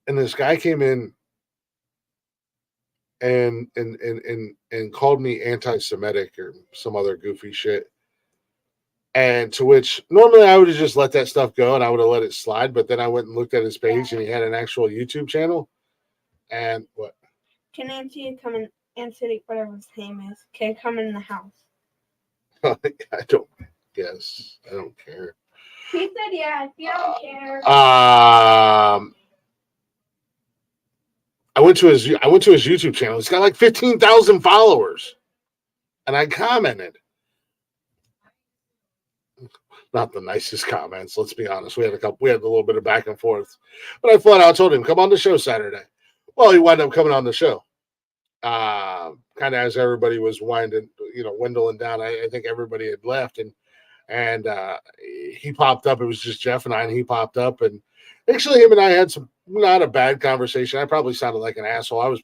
and this guy came in and called me anti-Semitic or some other goofy shit. And to which normally I would have just let that stuff go and I would have let it slide. But then I went and looked at his page and he had an actual YouTube channel. And what? Can Nancy come in? Nancy, whatever his name is, can come in the house? I don't guess. I don't care. He said yes. You don't care. I went to his YouTube channel. He's got like 15,000 followers. And I commented. Not the nicest comments, let's be honest. We had a little bit of back and forth. But I flat out told him, come on the show Saturday. Well, he wound up coming on the show. Kind of as everybody was dwindling down. I think everybody had left and he popped up. It was just Jeff and I, and he popped up, and actually him and I had some not a bad conversation. I probably sounded like an asshole. I was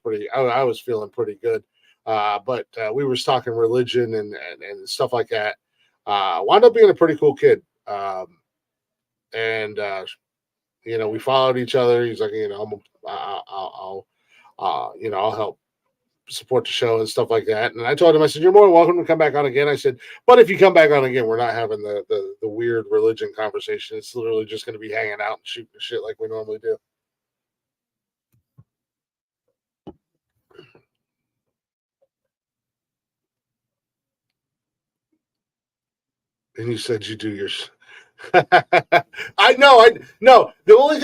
feeling pretty good. But we were talking religion and stuff like that. Wound up being a pretty cool kid. We followed each other. He's like, I'll help support the show and stuff like that. And I told him, I said, you're more than welcome to come back on again. I said, but if you come back on again, we're not having the weird religion conversation. It's literally just going to be hanging out and shooting the shit like we normally do. And you said you do your. I know. The only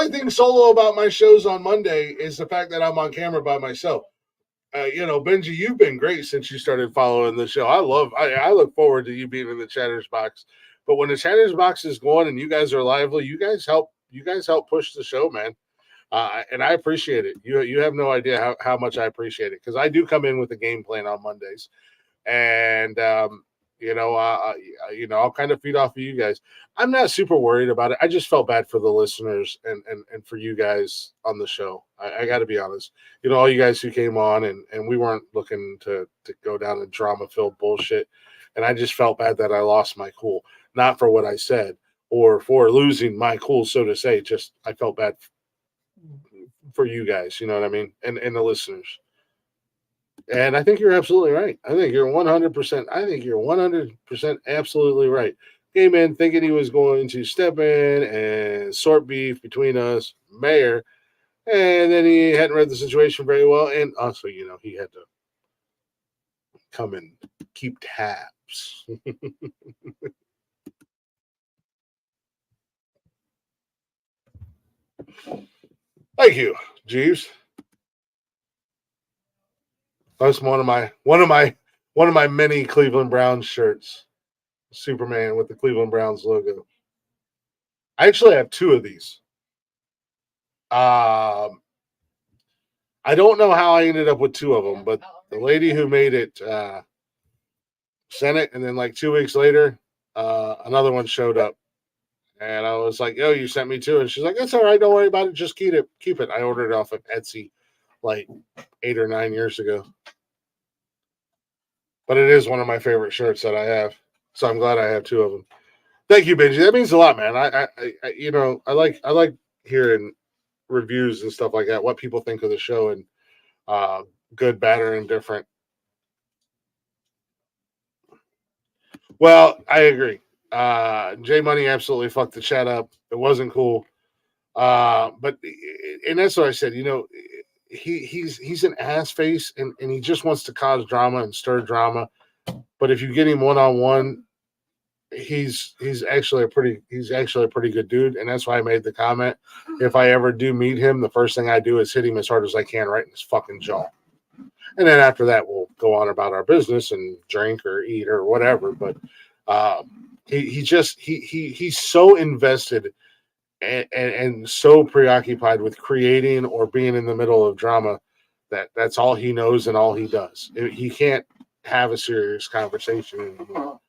thing solo about my shows on Monday is the fact that I'm on camera by myself. Benji, you've been great since you started following the show. I look forward to you being in the Chatters box. But when the Chatters box is going and you guys are lively, you guys help push the show, man. And I appreciate it. You have no idea how much I appreciate it, because I do come in with a game plan on Mondays, and I'll kind of feed off of you guys. I'm not super worried about it. I just felt bad for the listeners and for you guys on the show. I got to be honest. All you guys who came on and we weren't looking to go down a drama-filled bullshit. And I just felt bad that I lost my cool. Not for what I said or for losing my cool, so to say. Just I felt bad for you guys, you know what I mean? And the listeners. And I think you're absolutely right. I think you're 100% absolutely right. Came in thinking he was going to step in and sort beef between us, Mayor, and then he hadn't read the situation very well. And also, he had to come and keep tabs. Thank you, Jeeves. That's one of my many Cleveland Browns shirts. Superman with the Cleveland Browns logo. I actually have two of these. I don't know how I ended up with two of them, but the lady who made it sent it, and then like 2 weeks later, another one showed up. And I was like, "Yo, you sent me two," and she's like, "That's all right, don't worry about it. Just keep it. I ordered it off of Etsy like 8 or 9 years ago. But it is one of my favorite shirts that I have. So I'm glad I have two of them. Thank you, Benji. That means a lot, man. I like hearing reviews and stuff like that, what people think of the show, and good, bad, or indifferent. Well, I agree. J Money absolutely fucked the chat up. It wasn't cool. But that's what I said. He's an ass face, and he just wants to cause drama and stir drama. But if you get him one-on-one, he's actually a pretty good dude, and that's why I made the comment. If I ever do meet him, the first thing I do is hit him as hard as I can right in his fucking jaw. And then after that, we'll go on about our business and drink or eat or whatever. But he's so invested and so preoccupied with creating or being in the middle of drama that's all he knows and all he does. He can't have a serious conversation anymore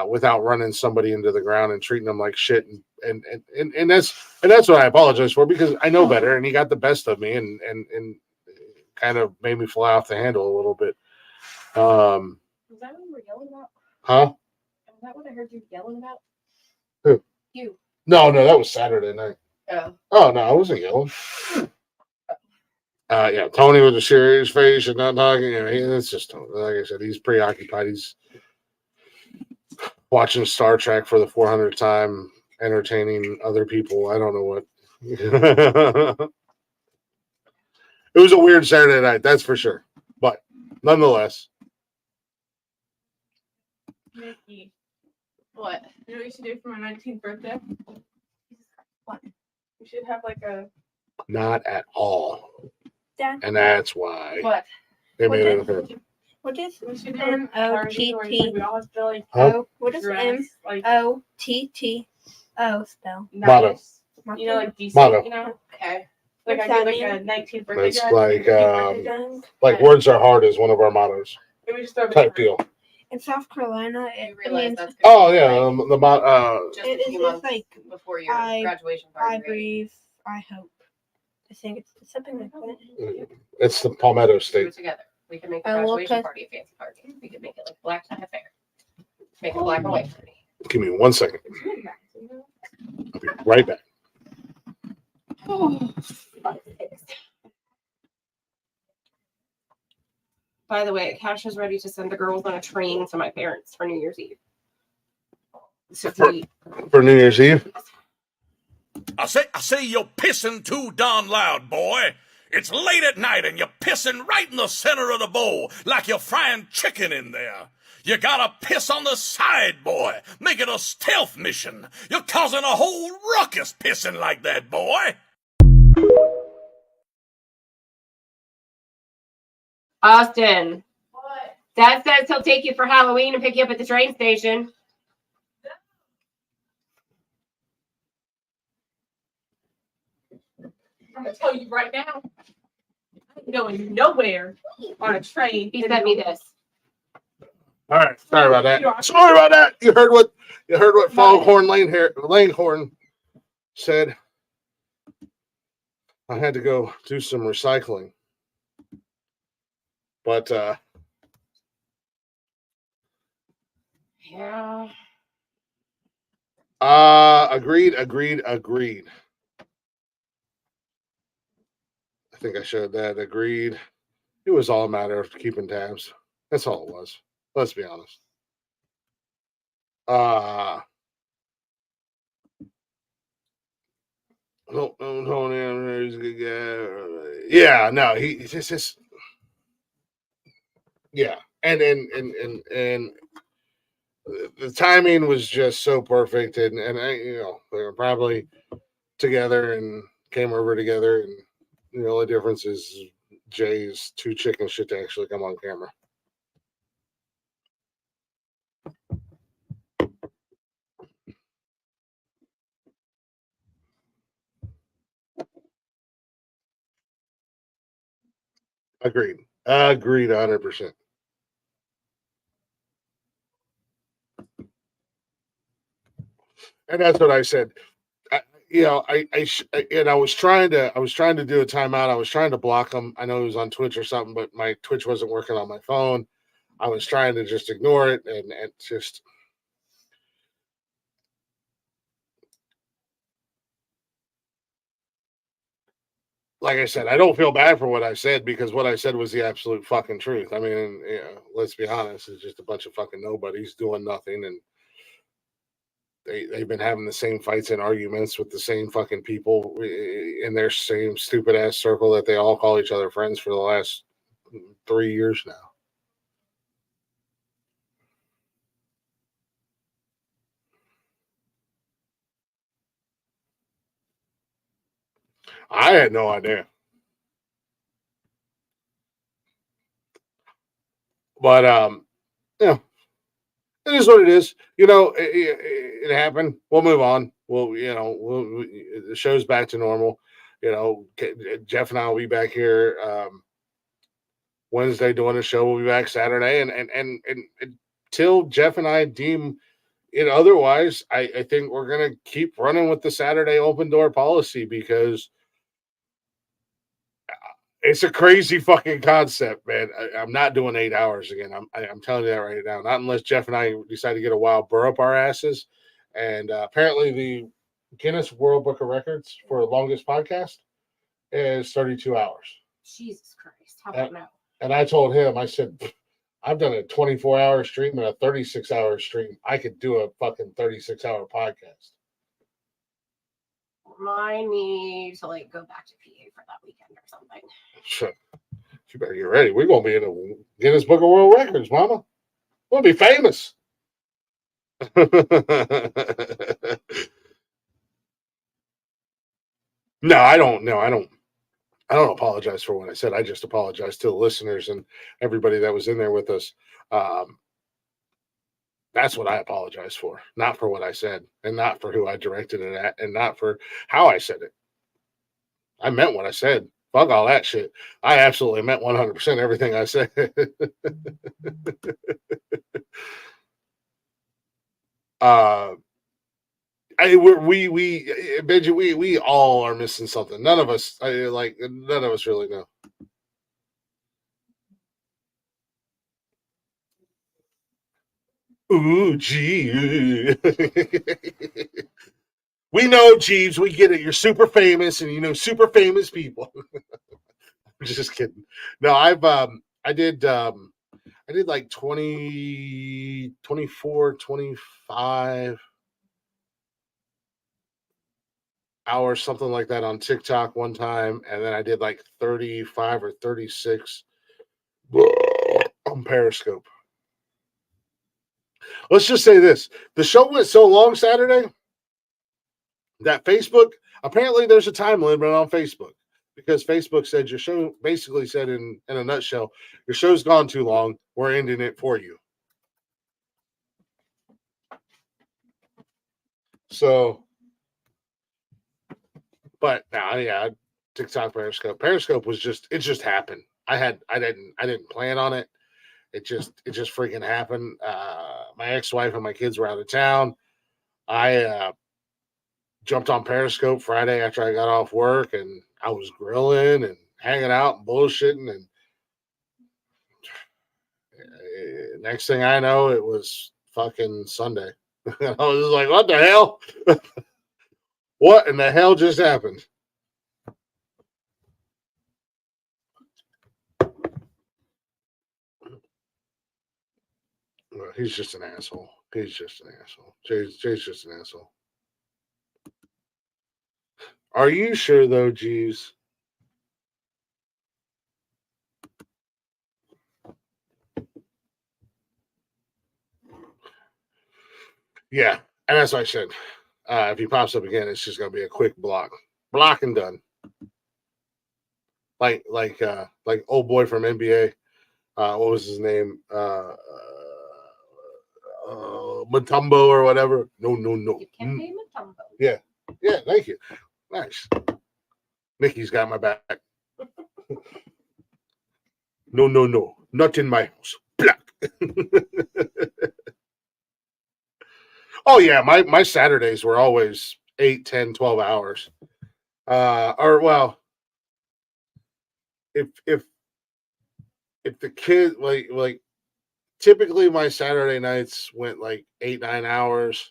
without running somebody into the ground and treating them like shit. And that's what I apologize for, because I know better, and he got the best of me and kind of made me fly off the handle a little bit. Was that what you were yelling about? Huh? Is that what I heard you yelling about? Who? You. No, that was Saturday night. Oh. Oh no, I wasn't yelling. Yeah, Tony with a serious face and not talking. It's just Tony. Like I said, he's preoccupied. He's watching Star Trek for the 400th time, entertaining other people. I don't know what. It was a weird Saturday night, that's for sure. But nonetheless, Nikki. What? You know what you should do for my 19th birthday? What? We should have like a. not at all. Dad, And that's why What? they made it. what is We should do M-O-T-T? We all have to like Huh? What does dress, like M-O-T-T-O spell? Motto. nice. You know, like decent. Motto. You know. Okay. Like What's I that did like mean? a 19th birthday That's dress. like, 19th birthday dress. like words are hard is one of our mottos. Maybe just throw it Type in. deal. In South Carolina, it realize means that's Oh yeah, just it a few is months like before your I- graduation I party. Right? breathe, I hope. I think it's something like that. it's the Palmetto Do State. it together. We can make the I will graduation cut- party a fancy party. We could make it like black tie affair. Make it black and white party. Give me 1 second. I'll be right back. By the way, Cash is ready to send the girls on a train to my parents for New Year's Eve. So For New Year's Eve. I say you're pissing too darn loud, boy. It's late at night and you're pissing right in the center of the bowl like you're frying chicken in there. You gotta piss on the side, boy. Make it a stealth mission. You're causing a whole ruckus pissing like that, boy. Austin, What? Dad says he'll take you for Halloween and pick you up at the train station. I'm gonna tell you right now. I'm going nowhere on a train. He sent me this. All right, sorry about that. Sorry about that. You heard what Foghorn Langhorn said. I had to go do some recycling. But Yeah. agreed. I think I showed that. Agreed. It was all a matter of keeping tabs. That's all it was. Let's be honest. No, Tony, he's a good guy. Yeah, no, he's just yeah, and the timing was just so perfect, and I, they were probably together and came over together, and the only difference is Jay's too chicken shit to actually come on camera. Agreed 100%. And that's what I said. I was trying to do a timeout. I was trying to block him. I know he was on Twitch or something, but my Twitch wasn't working on my phone. I was trying to just ignore it and just. Like I said, I don't feel bad for what I said because what I said was the absolute fucking truth. I mean, let's be honest, it's just a bunch of fucking nobodies doing nothing, and they've been having the same fights and arguments with the same fucking people in their same stupid ass circle that they all call each other friends for the last 3 years now. I had no idea. But it is what it is. It happened. We'll move on. The show's back to normal. Jeff and I will be back here Wednesday doing the show. We'll be back Saturday, and until Jeff and I deem it otherwise, I think we're gonna keep running with the Saturday open door policy because it's a crazy fucking concept, man. I'm not doing 8 hours again. I'm telling you that right now. Not unless Jeff and I decide to get a wild burr up our asses. And apparently Guinness World Book of Records for the longest podcast is 32 hours. Jesus Christ. How about now? And I told him, I said, I've done a 24-hour stream and a 36-hour stream. I could do a fucking 36-hour podcast. Remind me to like go back to PA for that weekend or something. Sure. You better get ready. We're going to be in the Guinness Book of World Records, mama. We'll be famous. No, I don't. No, I don't apologize for what I said. I just apologize to the listeners and everybody that was in there with us. That's what I apologize for, not for what I said, and not for who I directed it at, and not for how I said it. I meant what I said. Fuck all that shit. I absolutely meant 100% everything I said. Benji, we all are missing something. None of us really know. Ooh, gee. We know, Jeeves. We get it. You're super famous, and you know super famous people. I'm just kidding. No, I did like 20, 24, 25 hours, something like that on TikTok one time, and then I did like 35 or 36 on Periscope. Let's just say this. The show went so long Saturday that Facebook, apparently there's a time limit on Facebook, because Facebook said your show, basically said in a nutshell, your show's gone too long. We're ending it for you. So, but now, yeah, TikTok, Periscope was it just happened. I didn't plan on it. It just freaking happened. My ex-wife and my kids were out of town. I jumped on Periscope Friday after I got off work, and I was grilling and hanging out and bullshitting. And next thing I know, it was fucking Sunday. I was like, what the hell? What in the hell just happened? He's just an asshole. He's just an asshole. Jay's just an asshole. Are you sure, though, Jeeves? Yeah, and that's what I said. If he pops up again, it's just gonna be a quick block and done. Like old boy from NBA. What was his name? Mutombo or whatever. No. Mutombo. Yeah. Thank you. Nice. Nikki's got my back. No. Not in my house. Black. Oh yeah, my Saturdays were always 8, 10, 12 hours. Or well, if the kid like typically my Saturday nights went like 8, 9 hours,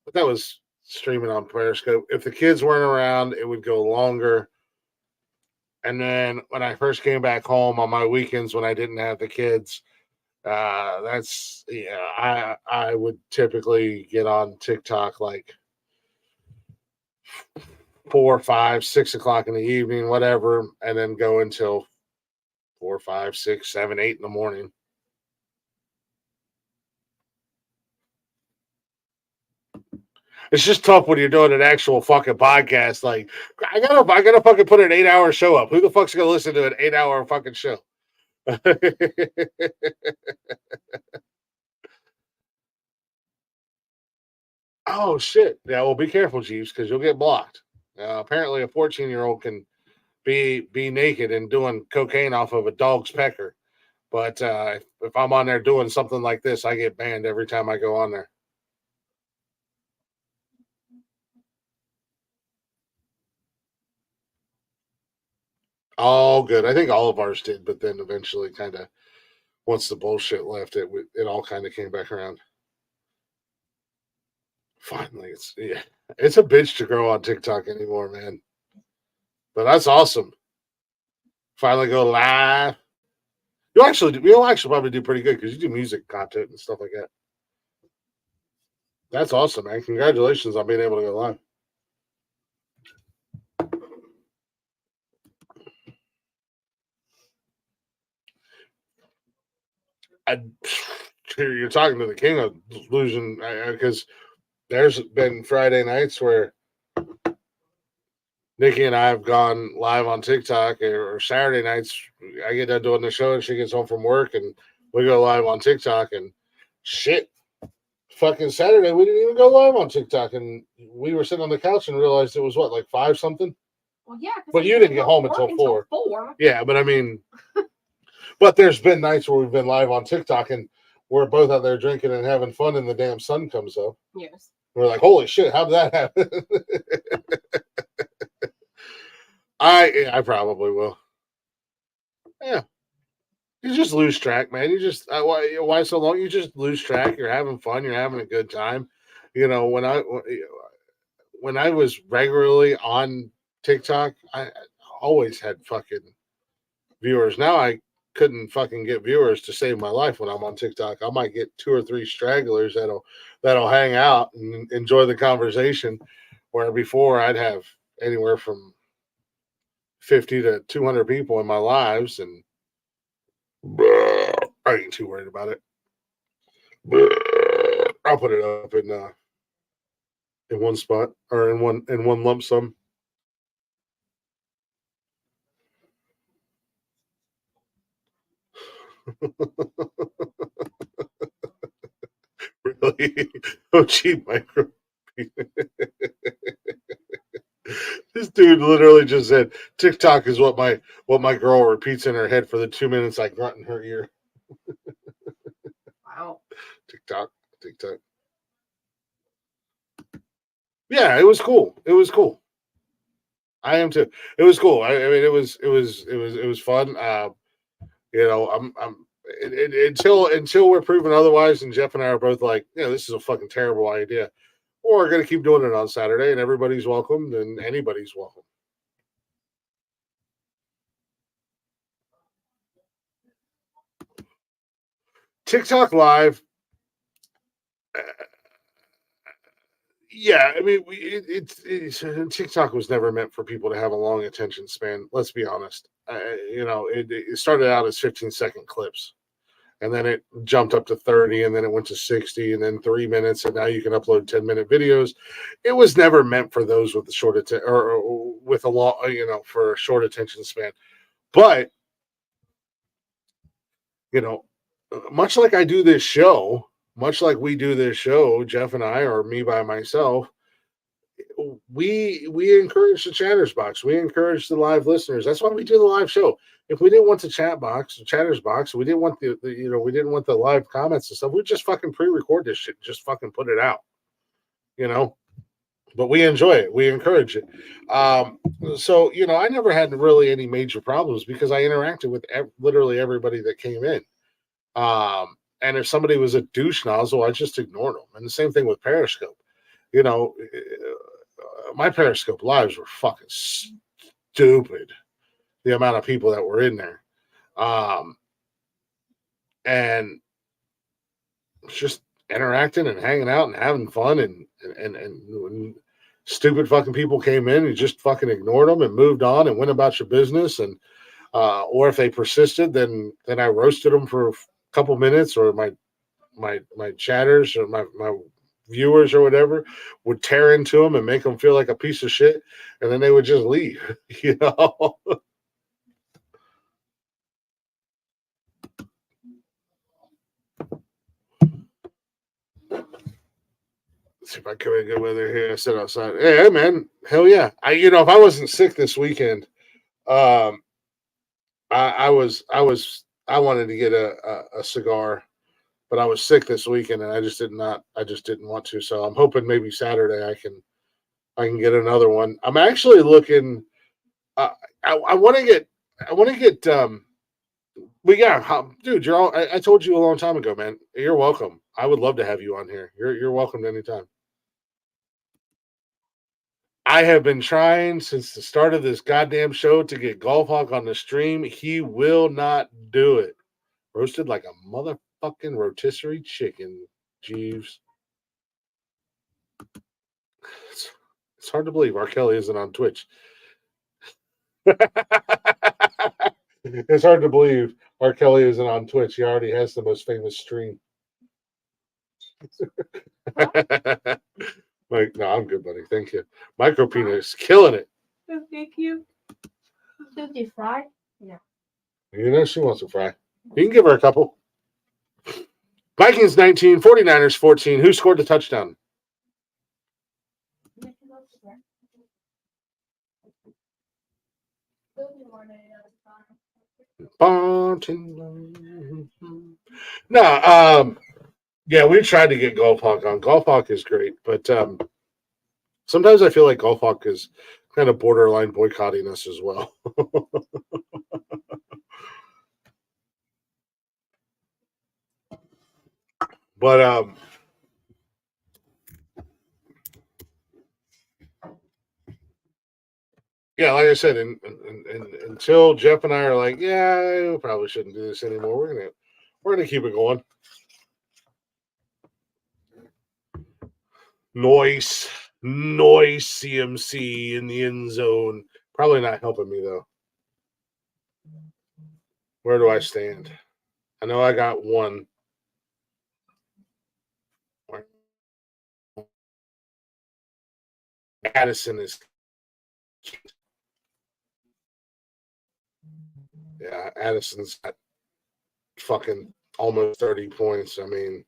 but that was streaming on Periscope. If the kids weren't around, it would go longer. And then when I first came back home on my weekends when I didn't have the kids, I would typically get on TikTok like 4, 5, 6 o'clock in the evening, whatever, and then go until 4, 5, 6, 7, 8 in the morning. It's just tough when you're doing an actual fucking podcast. Like, I gotta fucking put an 8-hour show up. Who the fuck's gonna listen to an 8-hour fucking show? Oh shit! Yeah, well, be careful, Jeeves, because you'll get blocked. Apparently, a 14-year-old can be naked and doing cocaine off of a dog's pecker. But if I'm on there doing something like this, I get banned every time I go on there. All good. I think all of ours did, but then eventually, kind of, once the bullshit left, it all kind of came back around. Finally, it's a bitch to grow on TikTok anymore, man. But that's awesome. Finally go live. You'll actually probably do pretty good because you do music content and stuff like that. That's awesome, man. Congratulations on being able to go live. You're talking to the king of delusion because there's been Friday nights where Nikki and I have gone live on TikTok, or Saturday nights. I get done doing the show and she gets home from work and we go live on TikTok, and shit. Fucking Saturday, we didn't even go live on TikTok, and we were sitting on the couch and realized it was what, like 5 something? Well, yeah. But you didn't get home until 4. Yeah, but I mean, but there's been nights where we've been live on TikTok and we're both out there drinking and having fun, and the damn sun comes up. Yes. We're like, holy shit, how did that happen? I probably will. Yeah. You just lose track, man. You just why so long? You just lose track. You're having fun. You're having a good time. You know, when I was regularly on TikTok, I always had fucking viewers. Now I couldn't fucking get viewers to save my life when I'm on TikTok. I might get 2 or 3 stragglers that'll hang out and enjoy the conversation, where before I'd have anywhere from 50 to 200 people in my lives, and I ain't too worried about it. I'll put it up in one spot, or in one lump sum. Really? Oh, cheap micro. This dude literally just said TikTok is what my girl repeats in her head for the 2 minutes I grunt in her ear. Wow. TikTok. Yeah, it was cool. I am too. It was cool. I mean, it was fun. You know, until we're proven otherwise, and Jeff and I are both like, this is a fucking terrible idea. Or we're going to keep doing it on Saturday, and everybody's welcome, and anybody's welcome. TikTok Live. Yeah, I mean, TikTok was never meant for people to have a long attention span. Let's be honest. It started out as 15-second clips, and then it jumped up to 30, and then it went to 60, and then 3 minutes, and now you can upload 10-minute videos. It was never meant for those with the short or with a long, for a short attention span. But much like I do this show, much like we do this show, Jeff and I, or me by myself, we encourage the chatters box. We encourage the live listeners. That's why we do the live show. If we didn't want the chatters box, we didn't want we didn't want the live comments and stuff, we'd just fucking pre-record this shit, just fucking put it out, But we enjoy it. We encourage it. So I never had really any major problems because I interacted with literally everybody that came in. And if somebody was a douche nozzle, I just ignored them. And the same thing with Periscope. My Periscope lives were fucking stupid. The amount of people that were in there. And just interacting and hanging out and having fun, and when stupid fucking people came in, you just fucking ignored them and moved on and went about your business. And or if they persisted, then I roasted them for a couple minutes, or my chatters or my viewers or whatever would tear into them and make them feel like a piece of shit, and then they would just leave. Let's see if I come in good weather here. I sit outside. Hey, man, hell yeah! If I wasn't sick this weekend, I wanted to get a cigar, but I was sick this weekend and I just didn't want to. So I'm hoping maybe Saturday I can get another one. I'm actually looking. I want to get. But yeah, dude, I told you a long time ago, man. You're welcome. I would love to have you on here. You're welcome anytime. I have been trying since the start of this goddamn show to get Golf Hawk on the stream. He will not do it. Roasted like a motherfucking rotisserie chicken, Jeeves. It's hard to believe R. Kelly isn't on Twitch. It's hard to believe R. Kelly isn't on Twitch. He already has the most famous stream. Like, no, I'm good, buddy. Thank you. Micro penis killing it. Thank you. Did you fry? You know she wants to fry. You can give her a couple. Vikings 19, 49ers 14. Who scored the touchdown? No, yeah, we tried to get Golf Hawk on. Golf Hawk is great, but sometimes I feel like Golf Hawk is kind of borderline boycotting us as well. But yeah, like I said, until Jeff and I are like, yeah, we probably shouldn't do this anymore. We're gonna keep it going. Noise CMC in the end zone. Probably not helping me though. Where do I stand? I know I got one. Addison is. Yeah, Addison's got fucking almost 30 points. I mean,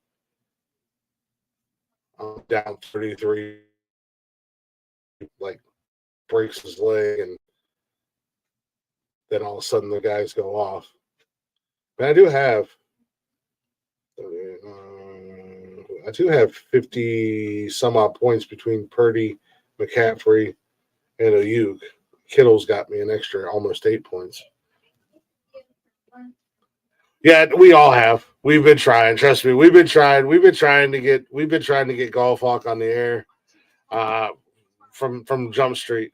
I'm down 33. Like, breaks his leg, and then all of a sudden the guys go off. But I do have 50 some odd points between Purdy, McCaffrey, and Ayuk. Kittle's got me an extra almost 8 points. Yeah, we all have. We've been trying. Trust me, we've been trying to get Golf Hawk on the air from Jump Street.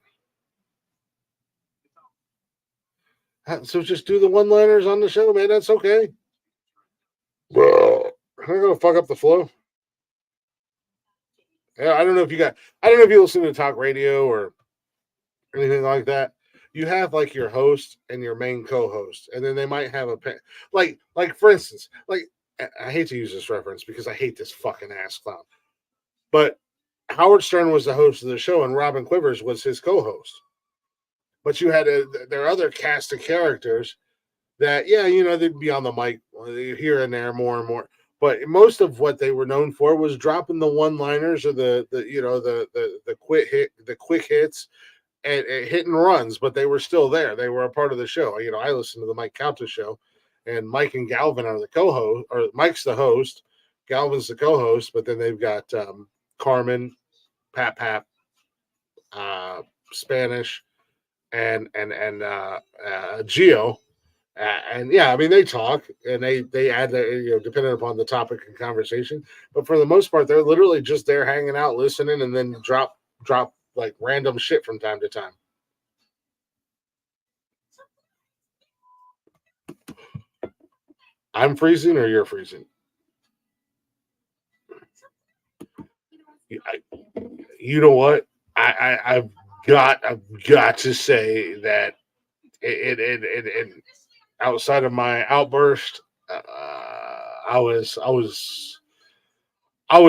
So just do the one-liners on the show, man. That's okay. Bro, I'm gonna fuck up the flow. Yeah, I don't know if you listen to talk radio or anything like that. You have like your host and your main co-host, and then they might have a like for instance, like I hate to use this reference because I hate this fucking ass clown, but Howard Stern was the host of the show and Robin Quivers was his co-host. But you had their other cast of characters that, yeah, you know, they'd be on the mic here and there more and more. But most of what they were known for was dropping the one-liners or the quick hits and hit and runs. But they were still there. They were a part of the show. You know, I listened to the Mike Calta show, and Mike and Galvin are the co-host, or Mike's the host, Galvin's the co-host. But then they've got Carmen, Pap, Spanish, and Geo. And yeah, I mean, they talk and they add, depending upon the topic and conversation. But for the most part, they're literally just there hanging out, listening, and then drop like random shit from time to time. I'm freezing or you're freezing? You know what? I've got to say that it outside of my outburst, I was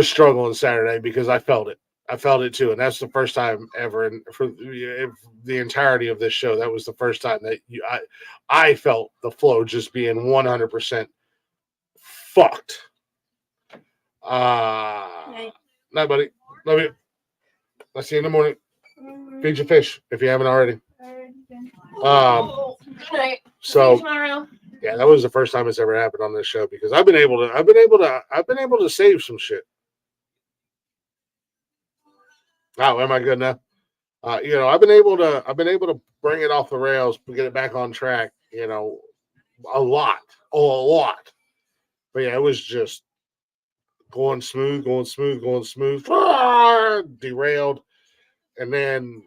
struggling Saturday because I felt it. I felt it too, and that's the first time ever, and for the entirety of this show, that was the first time that I felt the flow just being 100% fucked. Night, buddy. Love you. I'll see you in the morning. Feed your fish if you haven't already. So yeah, that was the first time it's ever happened on this show because I've been able to save some shit. Oh, am I good now? I've been able to bring it off the rails, get it back on track. You know, a lot. But yeah, it was just going smooth, derailed. and then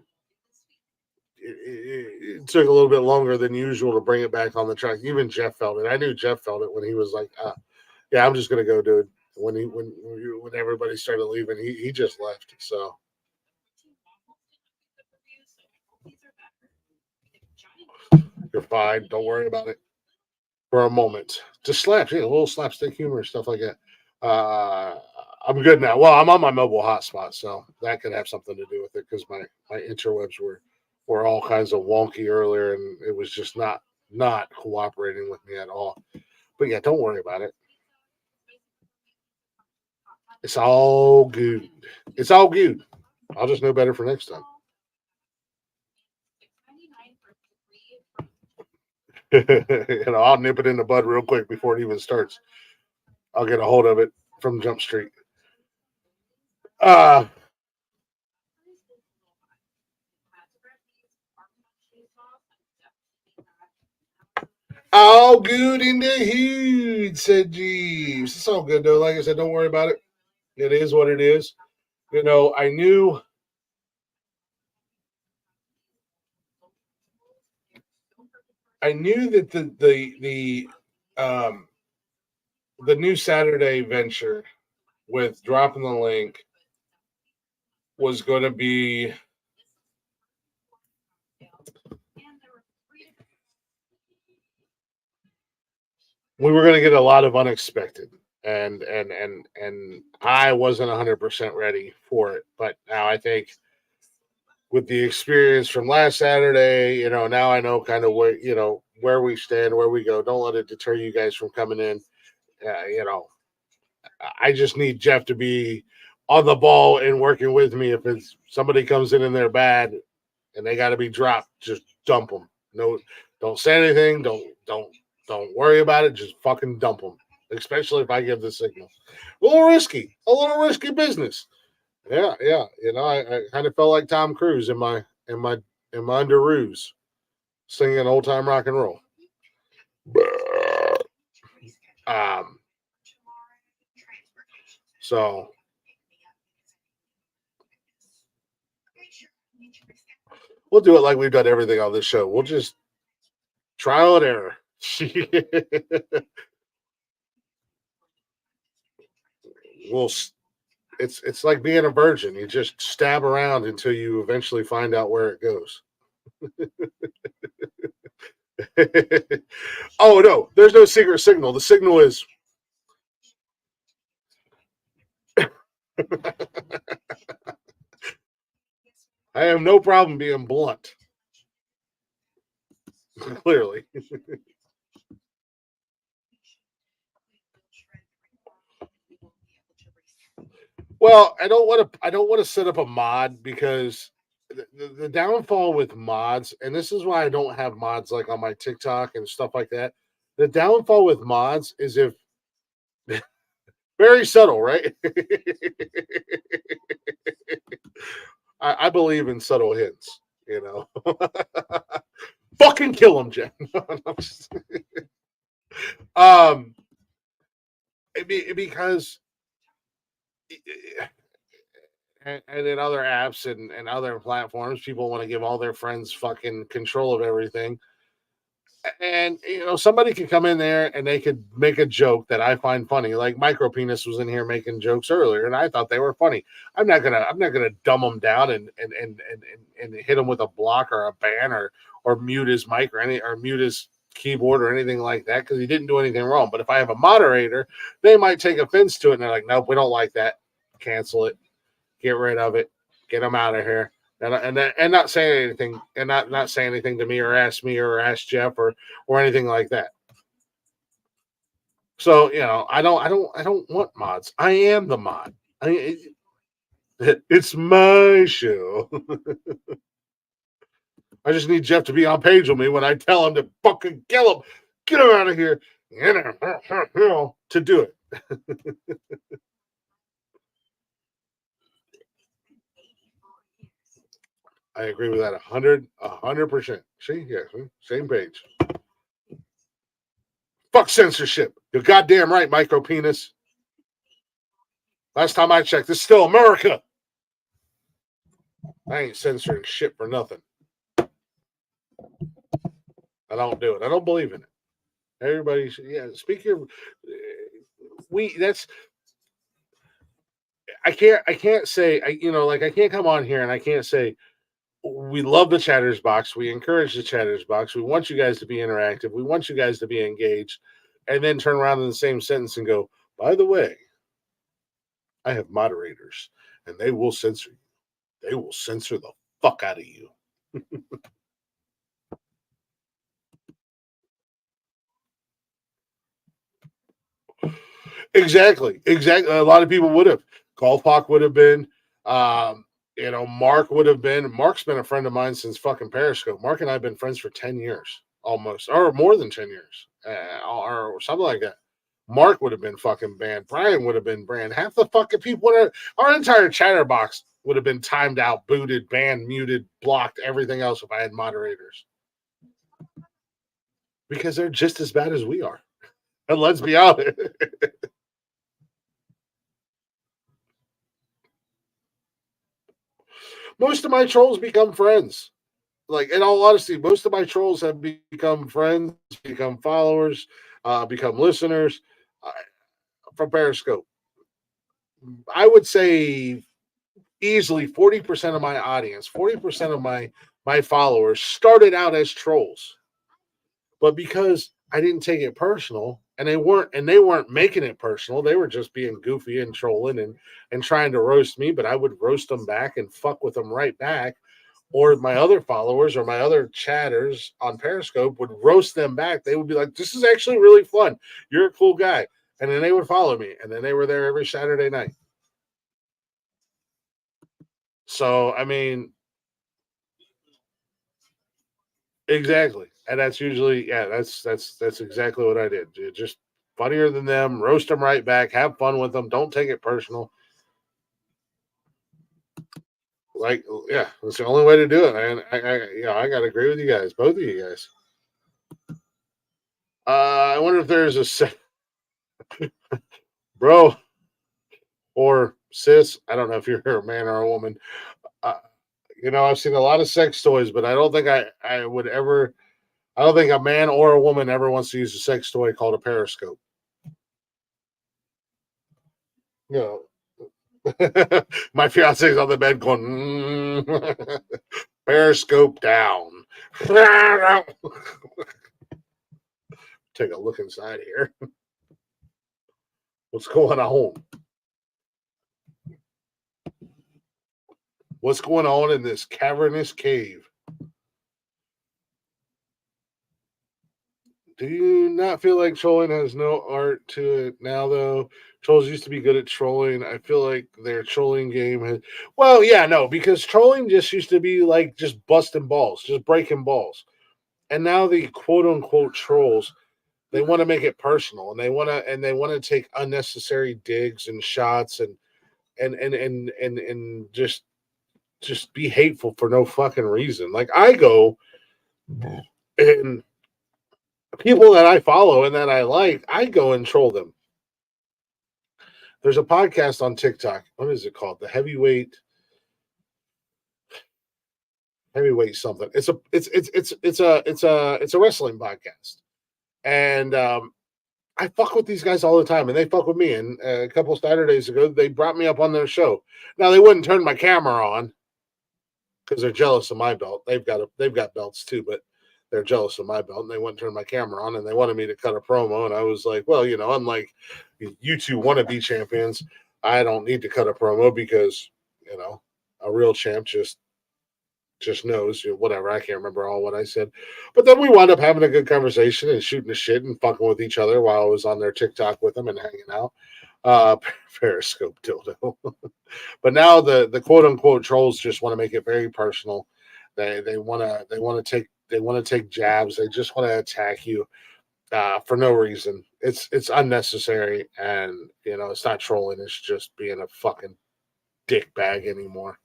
it took a little bit longer than usual to bring it back on the track. Even Jeff felt it. I knew Jeff felt it when he was like, "Yeah, I'm just gonna go do it." When everybody started leaving, he just left. So you're fine. Don't worry about it for a moment. Just slaps, a little slapstick humor, stuff like that. I'm good now. Well, I'm on my mobile hotspot, so that could have something to do with it because my interwebs were all kinds of wonky earlier, and it was just not cooperating with me at all. But yeah, don't worry about it. It's all good. It's all good. I'll just know better for next time. I'll nip it in the bud real quick before it even starts. I'll get a hold of it from Jump Street. All good in the hood, said Jeeves. It's all good though. Like I said, don't worry about it. It is what it is. I knew that the new Saturday venture with dropping the link was going to be we were going to get a lot of unexpected, and I wasn't 100% ready for it, but now I think with the experience from last Saturday, now I know kind of where we stand, where we go. Don't let it deter you guys from coming in. I just need Jeff to be on the ball and working with me. If it's somebody comes in and they're bad and they got to be dropped, just dump them. No, don't say anything. Don't worry about it. Just fucking dump them. Especially if I give the signal. A little risky business. Yeah. I kind of felt like Tom Cruise in my underoos, singing old time rock and roll. So we'll do it like we've done everything on this show. We'll just trial and error. It's like being a virgin. You just stab around until you eventually find out where it goes. Oh no, there's no secret signal. The signal is I have no problem being blunt. Clearly. Well, I don't want to set up a mod because the downfall with mods, and this is why I don't have mods like on my TikTok and stuff like that. The downfall with mods is if very subtle, right? I believe in subtle hints, Fucking kill him, Jen. Because and in other apps and other platforms, people want to give all their friends fucking control of everything. And somebody could come in there and they could make a joke that I find funny. Like Micro Penis was in here making jokes earlier, and I thought they were funny. I'm not gonna dumb them down and hit him with a block or a ban or mute his mic or mute his keyboard or anything like that because he didn't do anything wrong. But if I have a moderator, they might take offense to it and they're like, nope, we don't like that. Cancel it. Get rid of it. Get them out of here. And not saying anything, and not saying anything to me or ask Jeff or anything like that. So I don't want mods. I am the mod. It's my show. I just need Jeff to be on page with me when I tell him to fucking kill him, get him out of here, to do it. I agree with that 100%. See, yeah, same page. Fuck censorship. You're goddamn right, Micro Penis. Last time I checked, this is still America. I ain't censoring shit for nothing. I don't do it. I don't believe in it. Everybody should, speak your. I can't say, I can't come on here and I can't say, we love the Chatters Box. We encourage the Chatters Box. We want you guys to be interactive. We want you guys to be engaged. And then turn around in the same sentence and go, by the way, I have moderators and they will censor you. They will censor the fuck out of you. Exactly. A lot of people would have. Golf Hawk would have been. Mark would have been. Mark's been a friend of mine since fucking Periscope. Mark and I have been friends for 10 years, almost, or more than 10 years, or something like that. Mark would have been fucking banned. Brian would have been banned. Half the fucking people in our entire chatterbox would have been timed out, booted, banned, muted, blocked, everything else if I had moderators. Because they're just as bad as we are. And let's be honest. Most of my trolls become friends. Like, in all honesty, most of my trolls have become friends, become followers, become listeners from Periscope. I would say easily 40% of my audience, 40% of my followers started out as trolls. But because I didn't take it personal, and they weren't making it personal, they were just being goofy and trolling and trying to roast me, but I would roast them back and fuck with them right back. Or my other followers or my other chatters on Periscope would roast them back. They would be like, this is actually really fun. You're a cool guy. And then they would follow me. And then they were there every Saturday night. So, I mean, exactly. And that's usually, that's exactly what I did. Just funnier than them, roast them right back, have fun with them. Don't take it personal. Like, yeah, that's the only way to do it. And I got to agree with you guys, both of you guys. I wonder if there's a bro or sis. I don't know if you're a man or a woman. I've seen a lot of sex toys, but I don't think I would ever. I don't think a man or a woman ever wants to use a sex toy called a periscope. My fiance's on the bed going, periscope down. Take a look inside here. What's going on? What's going on in this cavernous cave? Do you not feel like trolling has no art to it now, though? Trolls used to be good at trolling. I feel like their trolling game has... Well, yeah, no, because trolling just used to be like just busting balls, just breaking balls. And now the quote-unquote trolls, they want to make it personal, and they want to take unnecessary digs and shots and just be hateful for no fucking reason. Like, I go and people that I follow and that I like, I go and troll them. There's a podcast on TikTok. What is it called? The heavyweight something. It's a wrestling podcast, and I fuck with these guys all the time, and they fuck with me. And a couple Saturdays ago, they brought me up on their show. Now they wouldn't turn my camera on because they're jealous of my belt. They've got belts too, but they're jealous of my belt, and they wouldn't turn my camera on, and they wanted me to cut a promo. And I was like, well, unlike you two wannabe champions, I don't need to cut a promo because, a real champ just knows, whatever. I can't remember all what I said. But then we wound up having a good conversation and shooting the shit and fucking with each other while I was on their TikTok with them and hanging out. Periscope dildo. But now the quote unquote trolls just want to make it very personal. They want to take jabs. They just want to attack you for no reason. It's unnecessary, and it's not trolling. It's just being a fucking dick bag anymore.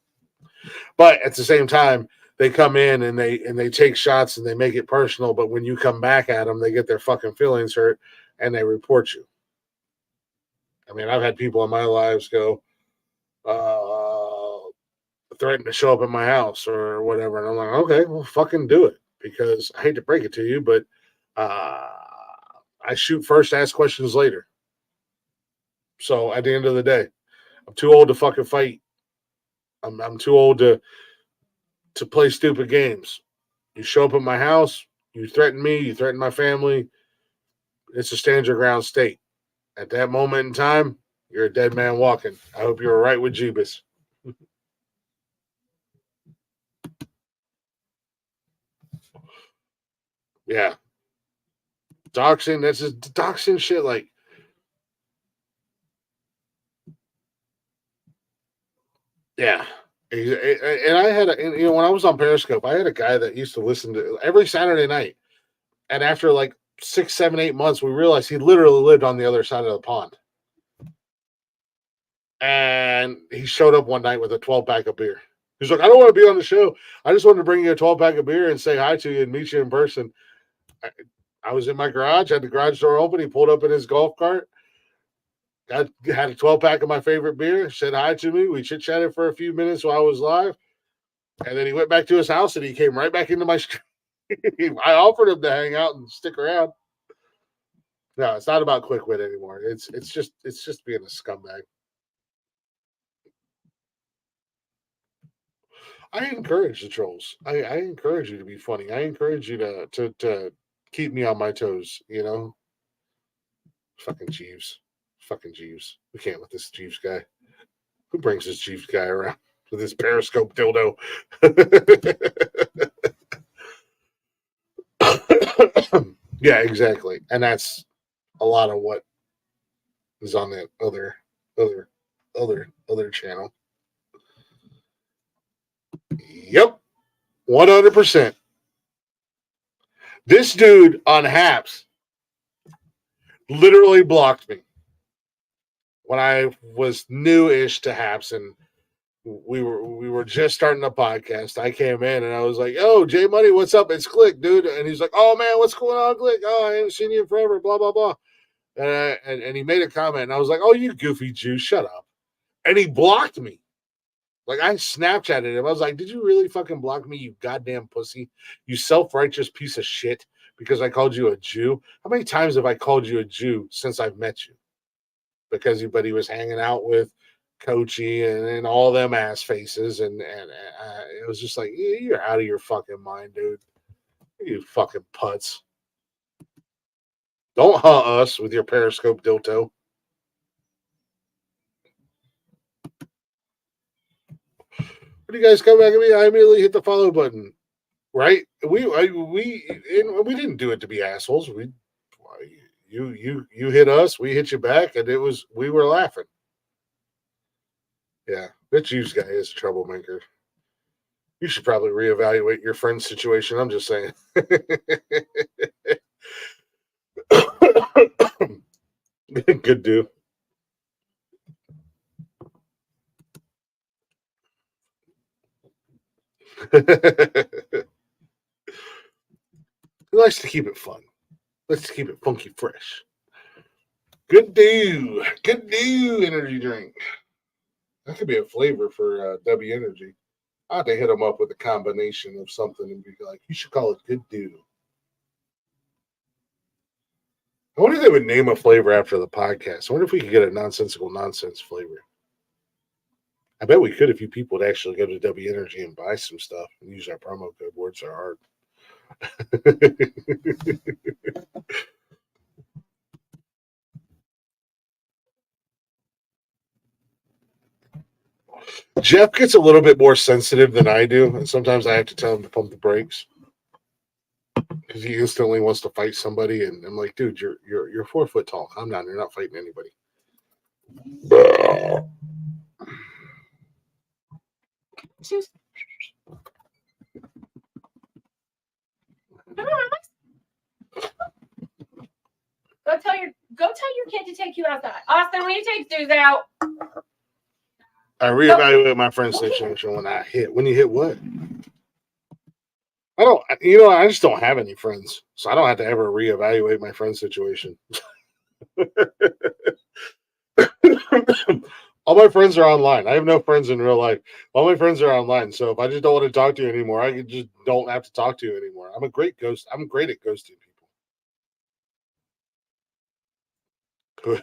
But at the same time, they come in and they take shots and they make it personal. But when you come back at them, they get their fucking feelings hurt and they report you. I mean, I've had people in my lives go, threatened to show up at my house or whatever. And I'm like, okay, well, fucking do it. Because I hate to break it to you, but I shoot first, ask questions later. So at the end of the day, I'm too old to fucking fight. I'm too old to play stupid games. You show up at my house, you threaten me, you threaten my family. It's a stand your ground state. At that moment in time, you're a dead man walking. I hope you were right with Jeebus. Yeah. Doxing, that's just doxing shit. Like, yeah. And I had, when I was on Periscope, I had a guy that used to listen to every Saturday night. And after like 6, 7, 8 months, we realized he literally lived on the other side of the pond. And he showed up one night with a 12-pack of beer. He's like, I don't want to be on the show. I just wanted to bring you a 12-pack of beer and say hi to you and meet you in person. I was in my garage, had the garage door open. He pulled up in his golf cart. I had a 12-pack of my favorite beer, said hi to me. We chit-chatted for a few minutes while I was live. And then he went back to his house and he came right back into my stream. I offered him to hang out and stick around. No, it's not about quick wit anymore. It's just being a scumbag. I encourage the trolls. I encourage you to be funny. I encourage you to keep me on my toes, Fucking Jeeves. Fucking Jeeves. We can't let this Jeeves guy. Who brings this Jeeves guy around with his Periscope dildo? Yeah, exactly. And that's a lot of what is on that other channel. Yep. 100%. This dude on Haps literally blocked me when I was new-ish to Haps, and we were just starting a podcast. I came in and I was like, "Yo, J Money, what's up? It's Click, dude." And he's like, "Oh man, what's going on, Click? Oh, I haven't seen you in forever." Blah blah blah. And he made a comment, and I was like, "Oh, you goofy Jew, shut up!" And he blocked me. Like, I Snapchatted him. I was like, "Did you really fucking block me, you goddamn pussy? You self-righteous piece of shit, because I called you a Jew? How many times have I called you a Jew since I've met you?" Because he was hanging out with Coachy and all them ass faces. And it was just like, you're out of your fucking mind, dude. You fucking putz. Don't hunt us with your Periscope dildo. When you guys come back at me, I immediately hit the follow button. Right? We didn't do it to be assholes. You hit us, we hit you back, and we were laughing. Yeah, that Jews guy is a troublemaker. You should probably reevaluate your friend's situation. I'm just saying. Good dude. He likes to keep it fun. Let's keep it funky fresh. Good do. Good do energy drink. That could be a flavor for W Energy. I have to hit them up with a combination of something and be like, you should call it Good Do. I wonder if they would name a flavor after the podcast. I wonder if we could get a Nonsensical Nonsense flavor. I bet we could if you people would actually go to W Energy and buy some stuff and use our promo code. Words are hard. Jeff gets a little bit more sensitive than I do, and sometimes I have to tell him to pump the brakes because he instantly wants to fight somebody, and I'm like, dude, you're 4 foot tall. Calm down. You're not fighting anybody. Go tell your kid to take you outside. Austin, will you take Zeus out? I reevaluate my friend situation when you hit what? I just don't have any friends, so I don't have to ever reevaluate my friend situation. All my friends are online. I have no friends in real life. All my friends are online. So if I just don't want to talk to you anymore, I just don't have to talk to you anymore. I'm a great ghost. I'm great at ghosting people.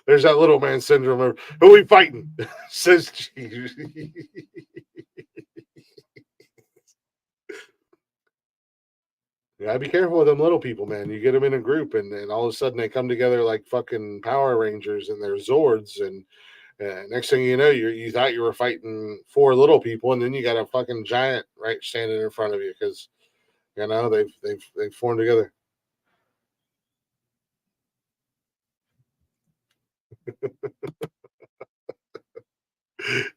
There's that little man syndrome of who we fighting? Says Jesus. Yeah, be careful with them little people, man. You get them in a group, and all of a sudden they come together like fucking Power Rangers and they're Zords, and next thing you know, you thought you were fighting 4 little people, and then you got a fucking giant right standing in front of you because they've formed together.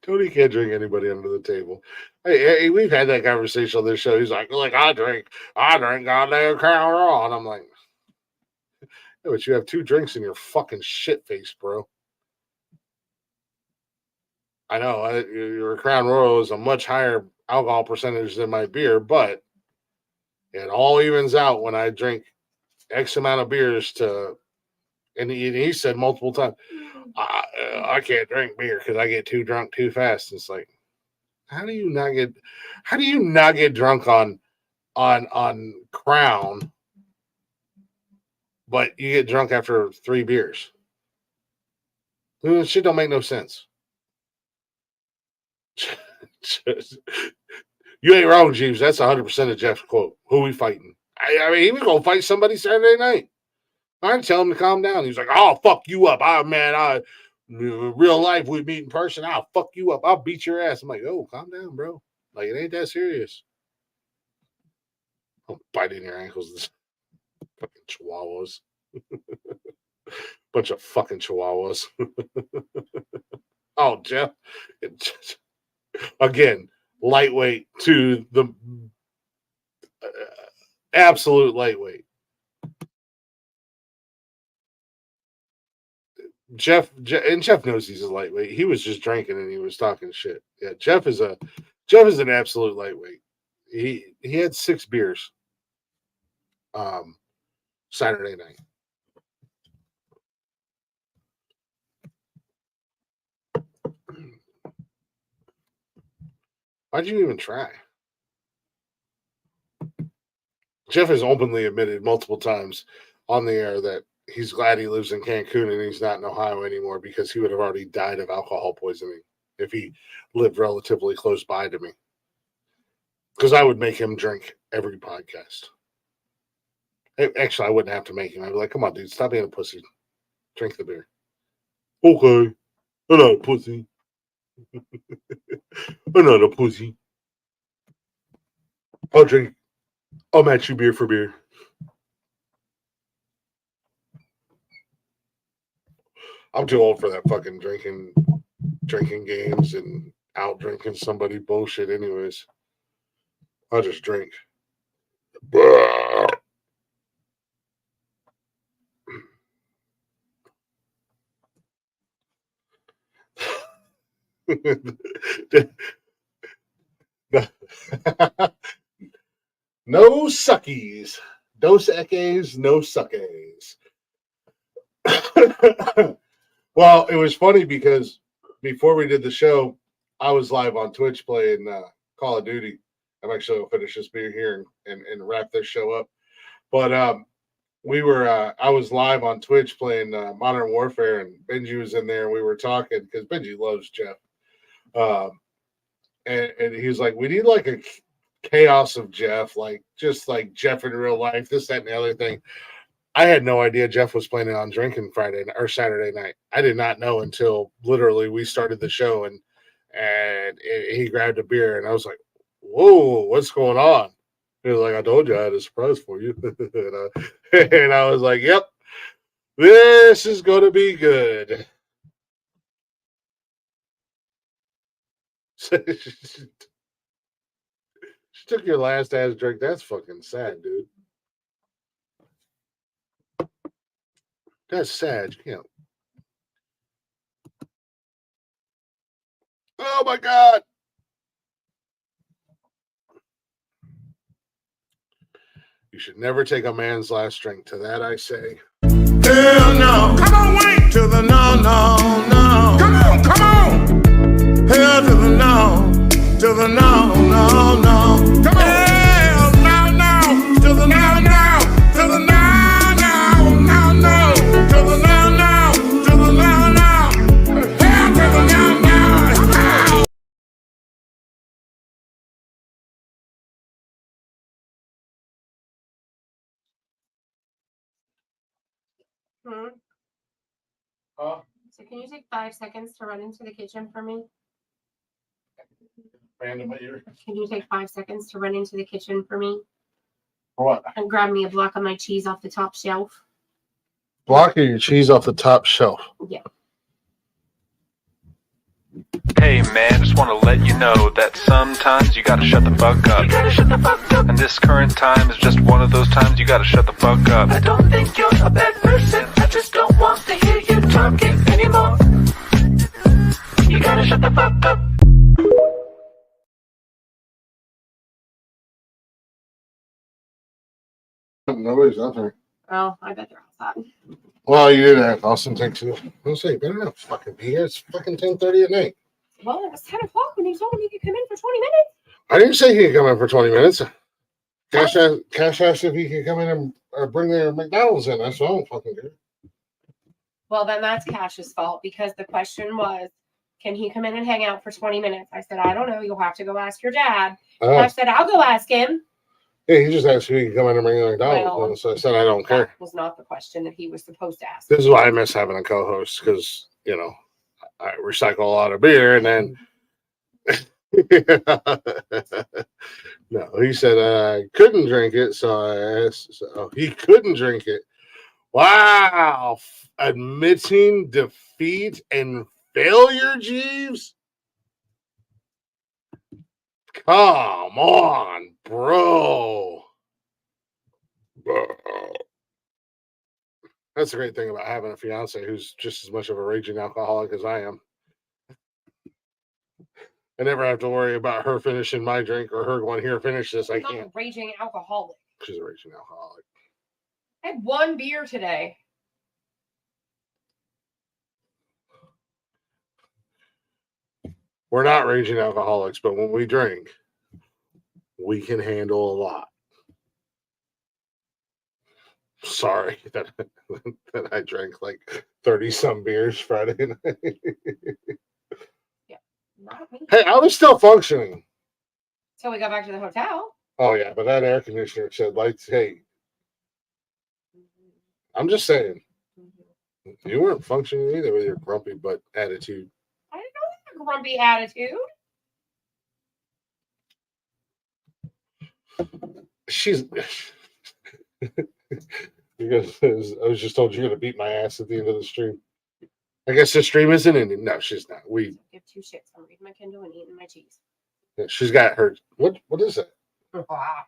Tony can't drink anybody under the table. Hey, we've had that conversation on this show. He's like, I drink goddamn Crown Royal, and I'm like, yeah, but you have 2 drinks in your fucking shit face, bro. I know your Crown Royal is a much higher alcohol percentage than my beer, but it all evens out when I drink X amount of beers to. And he said multiple times, I can't drink beer because I get too drunk too fast. It's like, how do you not get drunk on Crown, but you get drunk after 3 beers? Shit don't make no sense. You ain't wrong, Jeeves. That's 100% of Jeff's quote. Who we fighting? I mean, he was gonna fight somebody Saturday night. I didn't tell him to calm down. He's like, "I'll fuck you up. Real life, we meet in person. I'll fuck you up. I'll beat your ass." I'm like, "Oh, calm down, bro. Like, it ain't that serious. I'm biting your ankles." Fucking chihuahuas. Bunch of fucking chihuahuas. Oh, Jeff. Again, lightweight to the absolute lightweight. Jeff knows he's a lightweight. He was just drinking and he was talking shit. Yeah, Jeff is an absolute lightweight. He had 6 beers Saturday night. Why'd you even try? Jeff has openly admitted multiple times on the air that he's glad he lives in Cancun and he's not in Ohio anymore because he would have already died of alcohol poisoning if he lived relatively close by to me. Because I would make him drink every podcast. Actually, I wouldn't have to make him. I'd be like, "Come on, dude, stop being a pussy. Drink the beer." Okay. I'm not a pussy. I'm not a pussy. I'll match you beer for beer. I'm too old for that fucking drinking games and out drinking somebody bullshit anyways. I'll just drink. No suckies. Dos eques, no suckies. Well, it was funny because before we did the show, I was live on Twitch playing Call of Duty. I'm actually going to finish this beer here and wrap this show up. But I was live on Twitch playing Modern Warfare, and Benji was in there, and we were talking because Benji loves Jeff. And he was like, "We need like a chaos of Jeff, like just like Jeff in real life, this, that, and the other thing." I had no idea Jeff was planning on drinking Friday or Saturday night. I did not know until literally we started the show and he grabbed a beer and I was like, "Whoa, what's going on?" He was like, "I told you I had a surprise for you." and I was like, "Yep, this is going to be good." She took your last ass drink. That's fucking sad, dude. That's sad. You can't. Oh my God. You should never take a man's last drink. To that I say, hell no. no. Come on, Wayne. To the no, no, no. Come on, come on. Hell to the no. To the no, no, no. Come on. Hell no, no. To the no, no. To the no, no, no, no. To the no, no. To the no, no. Hell to the no, no. Hmm? Huh? So can you take 5 seconds to run into the kitchen for me? Random ear. Can you take 5 seconds to run into the kitchen for me For what? and grab me a block of my cheese off the top shelf? Blocking your cheese off the top shelf. Yeah. Hey man, just want to let you know that sometimes you gotta shut the fuck up. You gotta shut the fuck up. And this current time is just one of those times you gotta shut the fuck up. I don't think you're a bad person, I just don't want to hear you talking anymore. You gotta shut the fuck up. Nobody's out there. Oh, I bet they're outside. Well, you did that. Austin takes you. I'll say, better not fucking be here. It's fucking 10:30 at night. Well, it was 10 o'clock when you told me you could come in for 20 minutes. I didn't say he could come in for 20 minutes. Cash asked if he could come in and or bring their McDonald's in. That's what I don't fucking do. Well, then that's Cash's fault because the question was, can he come in and hang out for 20 minutes? I said, I don't know. You'll have to go ask your dad. I said, I'll go ask him. Yeah, he just asked if he could come in and bring their McDonald's. Well, in. So I said, I don't care. That was not the question that he was supposed to ask. This is why I miss having a co-host because, you know, I recycle a lot of beer and then. No, he said I couldn't drink it, so I asked. So he couldn't drink it. Wow, admitting defeat and failure, Jeeves. Come on, bro. That's the great thing about having a fiance who's just as much of a raging alcoholic as I am. I never have to worry about her finishing my drink or her going, here, finish this. I I'm not can't. a raging alcoholic. She's a raging alcoholic. I had one beer today. We're not raging alcoholics, but when we drink, we can handle a lot. Sorry that I drank like 30-some beers Friday night. Not me. Hey, I was still functioning. So we got back to the hotel. Oh, yeah, but that air conditioner said, lights, hey, I'm just saying, you weren't functioning either with your grumpy butt attitude. I didn't know that grumpy attitude. She's because I was just told you're gonna beat my ass at the end of the stream. I guess the stream isn't ending. No, she's not. I don't give two shits. I'm reading my Kindle and eating my cheese. She's got her. What is that? Wow.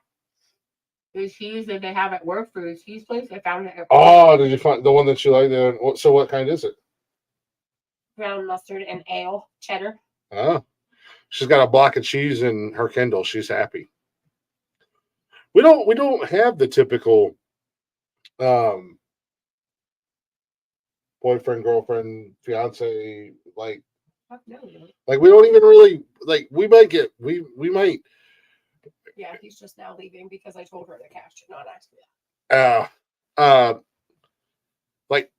The cheese that they have at work for the cheese place, I found it. Oh, did you find the one that you like there? So what kind is it? Brown mustard and ale cheddar. Oh, she's got a block of cheese in her Kindle. She's happy. We don't have the typical boyfriend, girlfriend, fiance, like Fuck no, you don't. like we don't even really like we might Yeah, he's just now leaving because I told her that Cash did not ask me that. like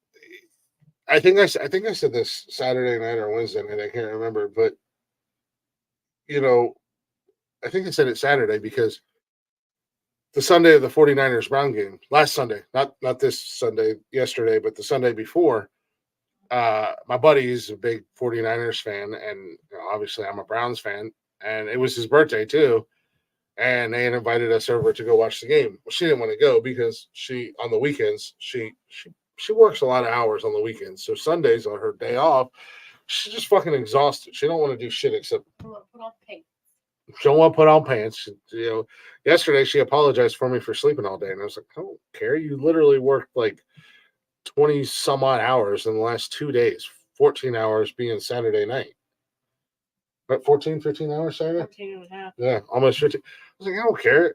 I think I said this Saturday night or Wednesday night, I can't remember, but you know, I think I said it Saturday because the Sunday of the 49ers Brown game, last Sunday, not this Sunday, yesterday, but the Sunday before, my buddy is a big 49ers fan, and you know, obviously I'm a Browns fan, and it was his birthday too, and they had invited us over to go watch the game. Well, she didn't want to go because she on the weekends she works a lot of hours on the weekends, so Sundays on her day off, she's just fucking exhausted. She don't want to do shit except Put on pink. she don't want to put on pants. You know, yesterday she apologized for me for sleeping all day, and I was like, I don't care. You literally worked like 20 some odd hours in the last 2 days, 14 hours being Saturday night. But 14, 15 hours Saturday? 14 and a half. Yeah, almost 15. I was like, I don't care.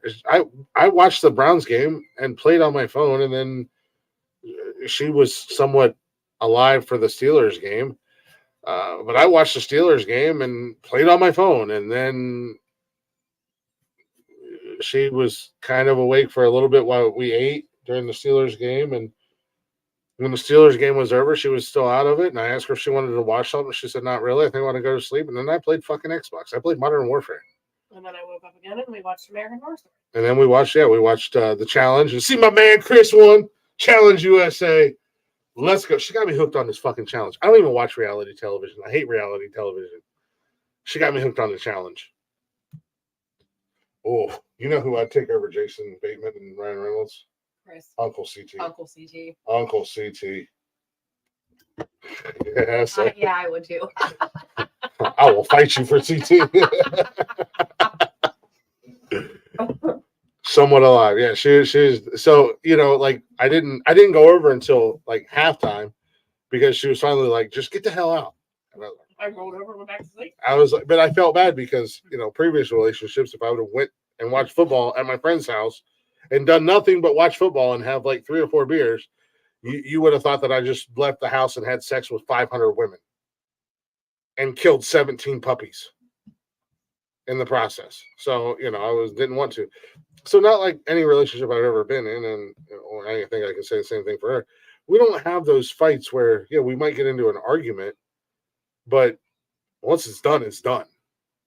I watched the Browns game and played on my phone, and then she was somewhat alive for the Steelers game. But I watched the Steelers game and played on my phone, and then she was kind of awake for a little bit while we ate during the Steelers game. And when the Steelers game was over, she was still out of it. And I asked her if she wanted to watch something. She said, not really. I think I want to go to sleep. And then I played fucking Xbox. I played Modern Warfare. And then I woke up again and we watched American Horror Story. And then we watched the challenge. And see my man Chris won. Challenge USA. Let's go. She got me hooked on this fucking challenge. I don't even watch reality television. I hate reality television. She got me hooked on the challenge. Oh, you know who I'd take over Jason Bateman and Ryan Reynolds? Chris. Uncle CT. Uncle CT. Uncle CT. Yeah, so Yeah, I would too. I will fight you for CT. Somewhat alive. Yeah, she's so, you know, like I didn't go over until like halftime because she was finally like, just get the hell out. And I rolled over and went back to sleep. I was like, but I felt bad because, you know, previous relationships, if I would have went and watched football at my friend's house and done nothing but watch football and have like 3 or 4 beers, you would have thought that I just left the house and had sex with 500 women and killed 17 puppies in the process. So, you know, I didn't want to. So not like any relationship I've ever been in, and or I think I can say the same thing for her. We don't have those fights where, yeah, we might get into an argument, but once it's done, it's done.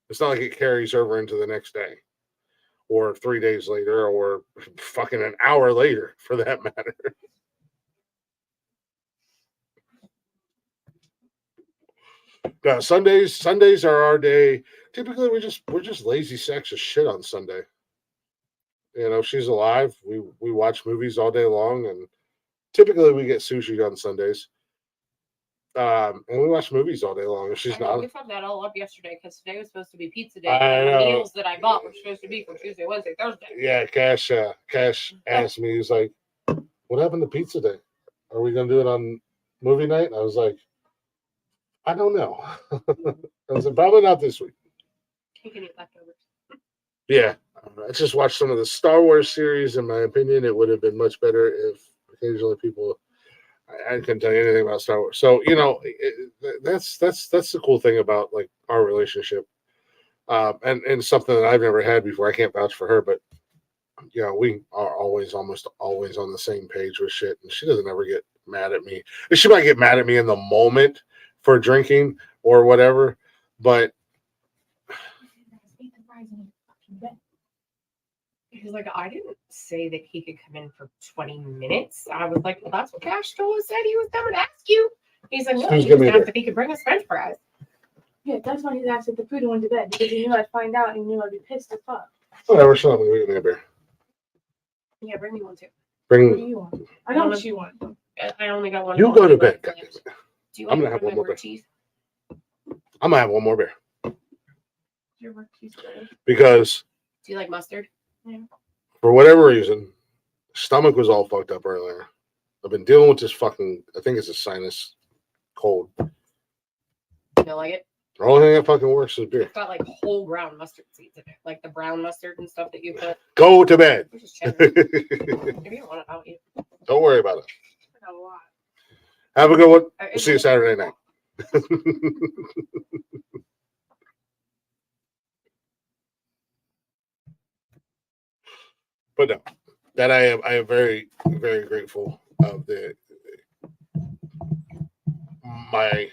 It's not like it carries over into the next day or 3 days later or fucking an hour later for that matter. No, Sundays are our day. Typically we're just lazy sexist shit on Sunday. You know, she's alive. We watch movies all day long, and typically we get sushi on Sundays. And we watch movies all day long. If she's not, We fucked that all up yesterday because today was supposed to be pizza day. I And the know. meals that I bought were supposed to be for Tuesday, Wednesday, Thursday. Yeah, Cash asked me, he's like, what happened to pizza day? Are we gonna do it on movie night? And I was like, I don't know. I was like, probably not this week. You can eat leftovers. Yeah. I just watched some of the Star Wars series. In my opinion, it would have been much better if occasionally people. I couldn't tell you anything about Star Wars. So, you know, that's the cool thing about like our relationship, and something that I've never had before. I can't vouch for her, but you know, we are almost always on the same page with shit, and she doesn't ever get mad at me. She might get mad at me in the moment for drinking or whatever, but He's like, I didn't say that he could come in for 20 minutes. I was like, well, that's what Cash told us, said he was coming to ask you. He's like, no, Who's he gonna just be asked there? if he could bring us French fries. Yeah, that's why he's asked if the food and went to bed because he knew I'd find out and he knew I'd be pissed as fuck. whatever. She'll have me eating a beer. Yeah, bring me one too. What do Bring you want? I know what you want. I only got one. you go to bed. Goddamn it. Do you I'm like gonna have one more remember beer. cheese? I'm gonna have one more beer Your work cheese good. because Do you like mustard? for whatever reason, stomach was all fucked up earlier. I've been dealing with this fucking, I think it's a sinus cold. You don't like it? The only thing that fucking works is beer. It's got like whole ground mustard seeds in it, like the brown mustard and stuff that you put. Go to bed. I'm just checking. If you don't want it, I'll eat it. Don't worry about it. A lot. Have a good one. Uh, We'll see you Saturday night. But no, that I am very, very grateful of my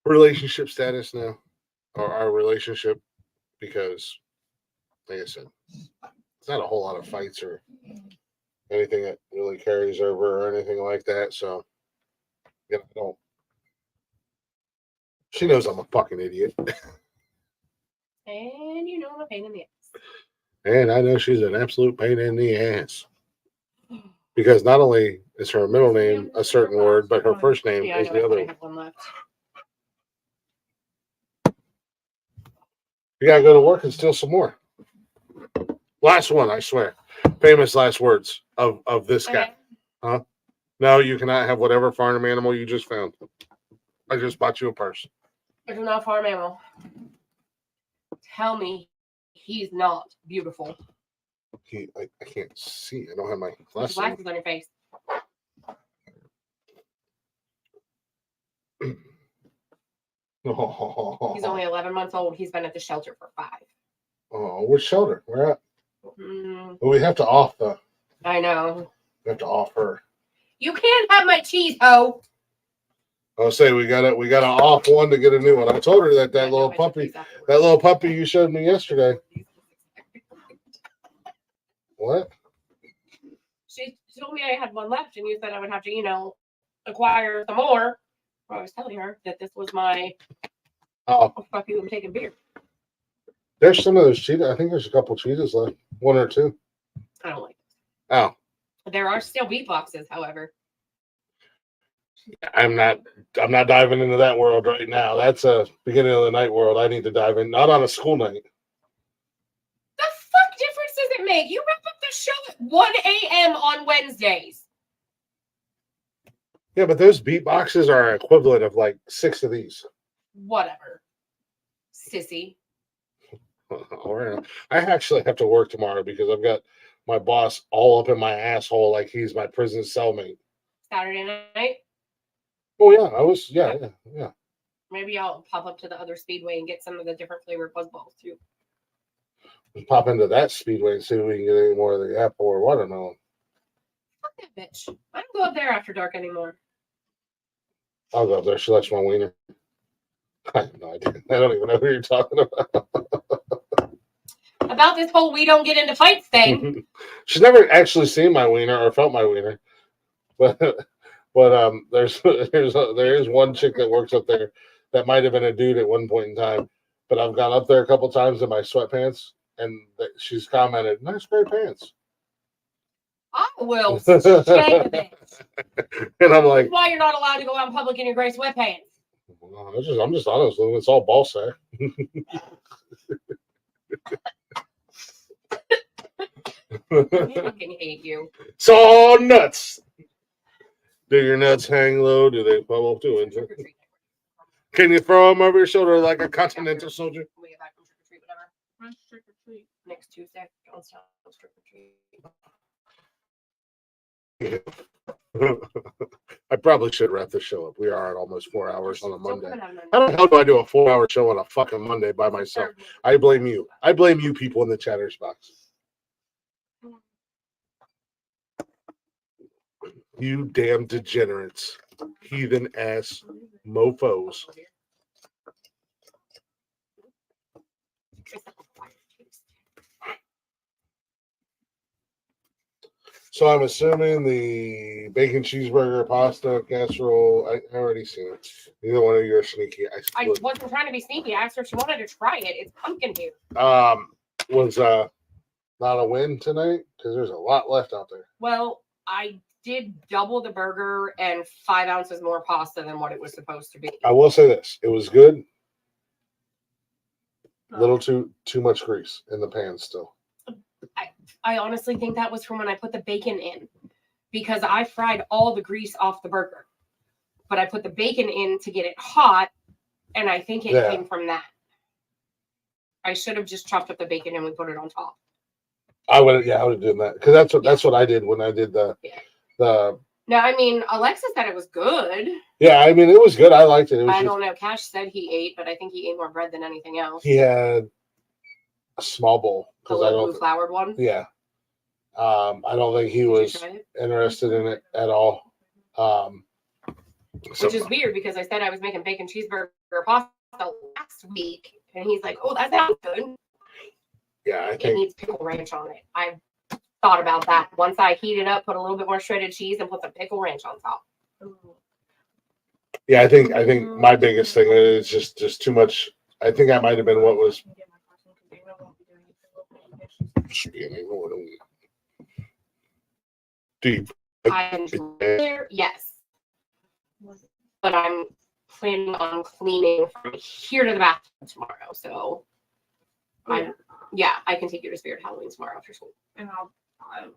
relationship status now, or our relationship, because like I said, it's not a whole lot of fights or anything that really carries over or anything like that. So, you know, I don't. She knows I'm a fucking idiot. And you know I'm a pain in the ass. And I know she's an absolute pain in the ass. Because not only is her middle name a certain word, but her first name Yeah, I is know. the I other. have one left. You gotta go to work and steal some more. Last one, I swear. Famous last words of this guy. Okay. No, you cannot have whatever farm animal you just found. I just bought you a purse. It's not farm animal. Tell me he's not beautiful. I can't see. I don't have my Put glasses. your glasses on your face. He's only 11 months old. He's been at the shelter for 5. Oh, which shelter? Where at? Mm, Well, we have to off the. I know. We have to off her. You can't have my cheese, ho. I'll say we got to off one to get a new one. I told her that Yeah, little no, I took puppy, these afterwards. that little puppy you showed me yesterday. What? She told me I had one left, and you said I would have to, acquire some more. Well, I was telling her that this was my. Oh, Fuck you! I'm taking beer. there's some of those cheetahs. I think there's a couple cheetahs left. 1 or 2. I don't like. Oh, There are still beatboxes, however. I'm not diving into that world right now. That's a beginning of the night world. I need to dive in. Not on a school night. The fuck difference does it make? You wrap up the show at 1 a.m. on Wednesdays. Yeah, but those beatboxes are equivalent of like 6 of these. Whatever. Sissy. All right. I actually have to work tomorrow because I've got my boss all up in my asshole like he's my prison cellmate. Saturday night. Oh yeah, yeah. Maybe I'll pop up to the other speedway and get some of the different flavored fuzz balls too. Let's pop into that speedway and see if we can get any more of the apple or watermelon. Fuck that bitch. I don't go up there after dark anymore. I'll go up there. She likes my wiener. I have no idea. I don't even know who you're talking about. About this whole we don't get into fights thing. She's never actually seen my wiener or felt my wiener, but there is one chick that works up there that might have been a dude at one point in time, but I've gone up there a couple times in my sweatpants and she's commented, "Nice gray pants." I will shake a bitch. And I'm like, Why you're not allowed to go out in public in your gray sweatpants? well, I'm just honest with you. It's all ball sack. I fucking hate you. It's all nuts. Do your nuts hang low? Do they fall off too? Trick or treat. Can you throw them over your shoulder like a continental soldier? When we get back from trick or treat, whatever. When's trick or treat? Next Tuesday, Johnstown's trick or treat. I probably should wrap this show up. We are at almost 4 hours on a Monday. Don't come and have How the hell do I do a 4-hour show on a fucking Monday by myself? I blame you. I blame you people in the chatters box. You damn degenerates. Heathen ass mofos. So I'm assuming the bacon cheeseburger, pasta, casserole. I already seen it. Neither one of you are sneaky. I wasn't trying to be sneaky. I asked her if she wanted to try it. It's pumpkin here. Was not a win tonight because there's a lot left out there. Well, I did double the burger and 5 ounces more pasta than what it was supposed to be. I will say this: it was good. A little too much grease in the pan still. I honestly think that was from when I put the bacon in, because I fried all the grease off the burger, but I put the bacon in to get it hot, and I think it came from that. I should have just chopped up the bacon and we put it on top. I would have done that because that's what I did when I did the. No, I mean, Alexa said it was good. Yeah, I mean, it was good. I liked it. I don't know. Cash said he ate, but I think he ate more bread than anything else. He had a small bowl. The little blue floured one? Yeah. I don't think he was interested in it at all. Which is weird because I said I was making bacon cheeseburger pasta last week, and he's like, "Oh, that sounds good." Yeah, It needs pickle ranch on it. I thought about that. Once I heat it up, put a little bit more shredded cheese, and put some pickle ranch on top. Yeah, I think my biggest thing is just too much. I think I might have been what was. Deep. I'm there, yes, but I'm planning on cleaning from here to the bathroom tomorrow. So, I can take you to Spirit Halloween tomorrow after school, And I'll buy it.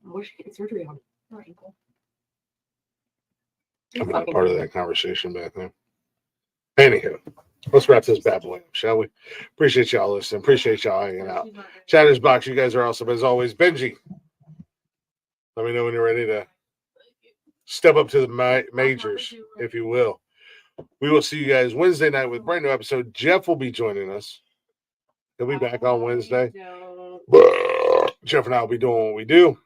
Where's she getting surgery on? Her ankle. I'm not part of that conversation back there. Anywho, let's wrap this bad boy up, shall we? Appreciate y'all listening. Appreciate y'all hanging out. Chatters Box, you guys are awesome as always. Benji, Let me know when you're ready to step up to the majors, if you will. We will see you guys Wednesday night with a brand new episode. Jeff will be joining us. He'll be back on Wednesday. Jeff and I will be doing what we do,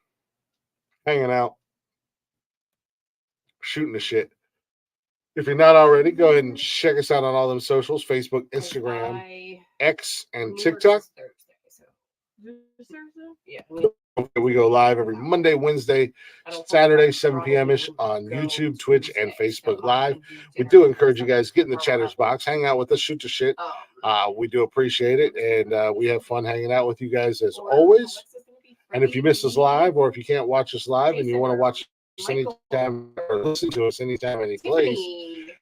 hanging out, shooting the shit. If you're not already, go ahead and check us out on all them socials, Facebook, Instagram, X, and TikTok. Yeah. We go live every Monday, Wednesday, Saturday, 7 p.m.-ish on YouTube, Twitch, and Facebook Live. We do encourage you guys, get in the chatter's box, hang out with us, shoot the shit. We do appreciate it, and we have fun hanging out with you guys as always. And if you miss us live, or if you can't watch us live and you want to watch us anytime or listen to us anytime, any place,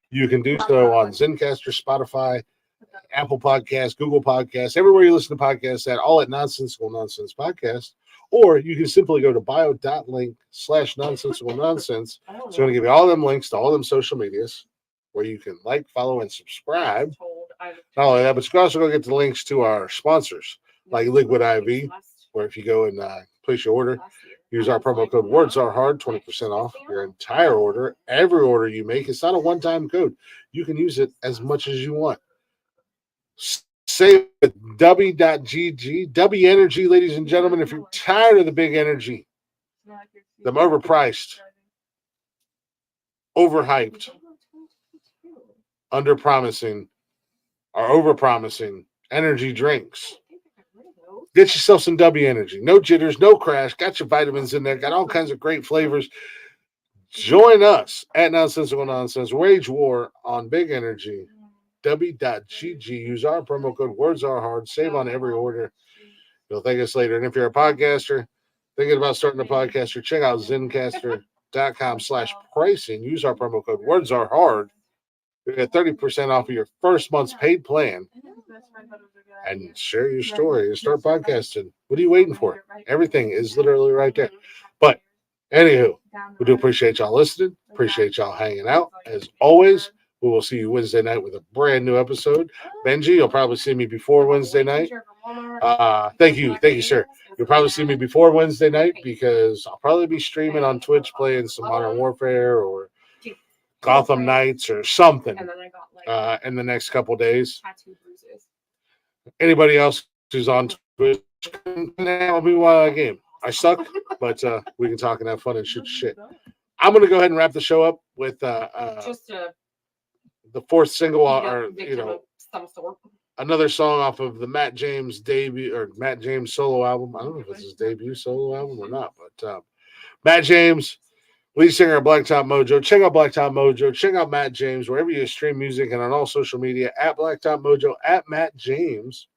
you can do so on Zencastr, Spotify, Apple Podcasts, Google Podcasts, everywhere you listen to podcasts at, all at Nonsensical Nonsense Podcast. Or you can simply go to bio.link/nonsensical nonsense. So I'm going to give you all them links to all them social medias where you can like, follow, and subscribe. Not only that, but you can also go get the links to our sponsors, like Liquid IV, where if you go and place your order, use our promo code WordsAreHard, 20% off your entire order. Every order you make, it's not a one-time code. You can use it as much as you want. Save with W.GG, W Energy, ladies and gentlemen. If you're tired of the big energy, them overpriced, overhyped, underpromising, or overpromising energy drinks, get yourself some W Energy. No jitters, no crash. Got your vitamins in there. Got all kinds of great flavors. Join us at Nonsensical Nonsense. Wage war on big energy. W.GG. Use our promo code WordsAreHard. Save on every order. You'll thank us later. And if you're a podcaster, thinking about starting a podcaster, check out Zencastr.com/pricing. Use our promo code WordsAreHard. You get 30% off of your first month's paid plan. And share your story and start podcasting. What are you waiting for? Everything is literally right there. But anywho, we do appreciate y'all listening. Appreciate y'all hanging out. As always, we will see you Wednesday night with a brand new episode. Benji, you'll probably see me before Wednesday night. Thank you, sir. You'll probably see me before Wednesday night because I'll probably be streaming on Twitch playing some Modern Warfare or Gotham Knights or something in the next couple days. Anybody else who's on Twitch, I'll be a game. I suck, but we can talk and have fun and shoot shit. I'm going to go ahead and wrap the show up with the fourth single, or another song off of the Matt James debut or Matt James solo album. I don't know if it's his debut solo album or not, but Matt James, lead singer of Blacktop Mojo. Check out Blacktop Mojo. Check out Matt James wherever you stream music and on all social media at Blacktop Mojo, at Matt James.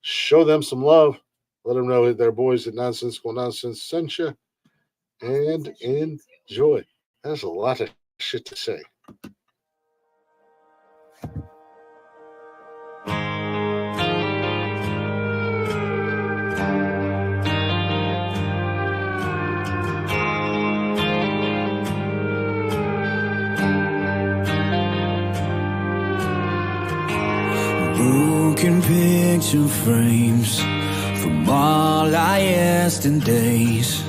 Show them some love. Let them know that their boys at Nonsensical Nonsense sent you. And enjoy. That's a lot of shit to say. Broken picture frames from all our yesterdays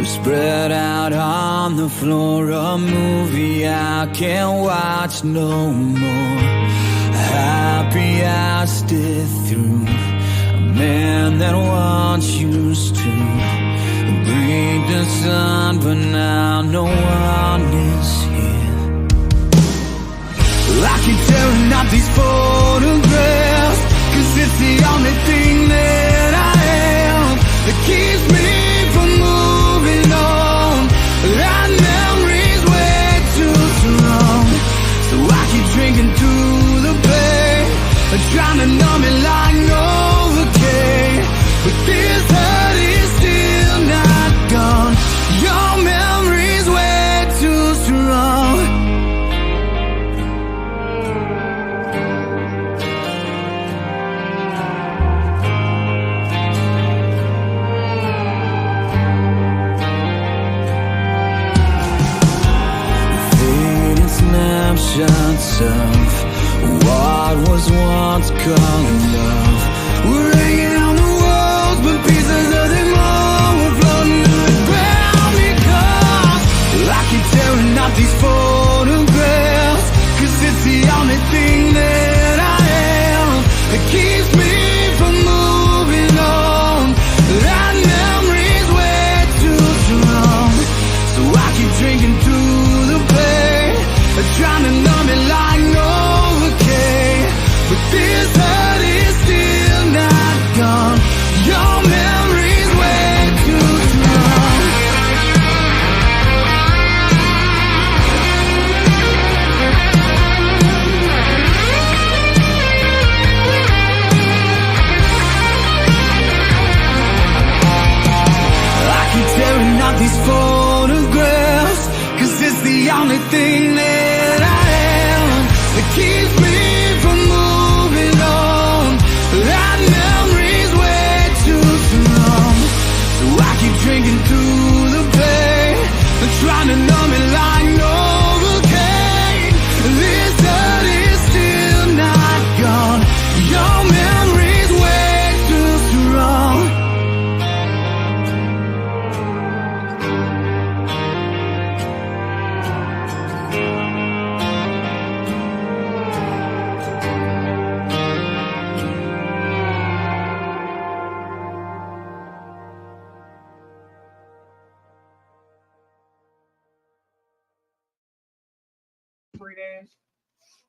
spread out on the floor, a movie I can't watch no more. Happy I stayed through, a man that once used to breathe the sun, but now no one is here. I keep tearing up these photographs, 'cause it's the only thing that I am that keeps me from moving on. That memory's way too strong, so I keep drinking through the pain, trying to numb it like Novocaine. But this hurt is still not gone. Your memory's way too strong. Snapshots of what was once called love. We're hanging on the walls, but pieces of them all were floating in the back.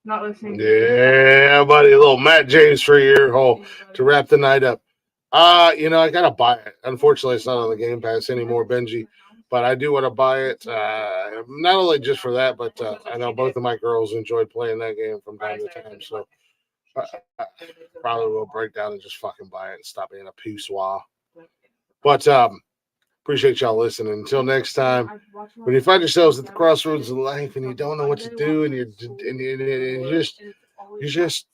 Not listening. Yeah, buddy. A little Matt James for your hole to wrap the night up. I gotta buy it. Unfortunately, it's not on the Game Pass anymore, Benji. But I do want to buy it. Not only just for that, but I know both of my girls enjoyed playing that game from time to time. So probably will break down and just fucking buy it and stop being a poussoir. But appreciate y'all listening. Until next time, when you find yourselves at the crossroads of life and you don't know what to do and you're just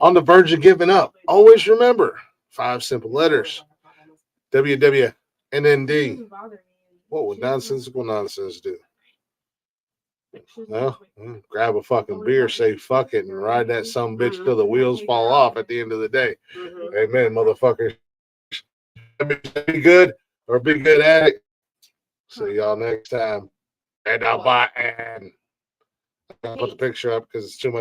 on the verge of giving up, always remember 5 simple letters. WWNND. What would nonsensical nonsense do? Well, grab a fucking beer, say fuck it, and ride that sumbitch till the wheels fall off at the end of the day. Amen, motherfuckers. Be good or be good at it. See y'all next time. And I'll buy and I'll put the picture up because it's too much.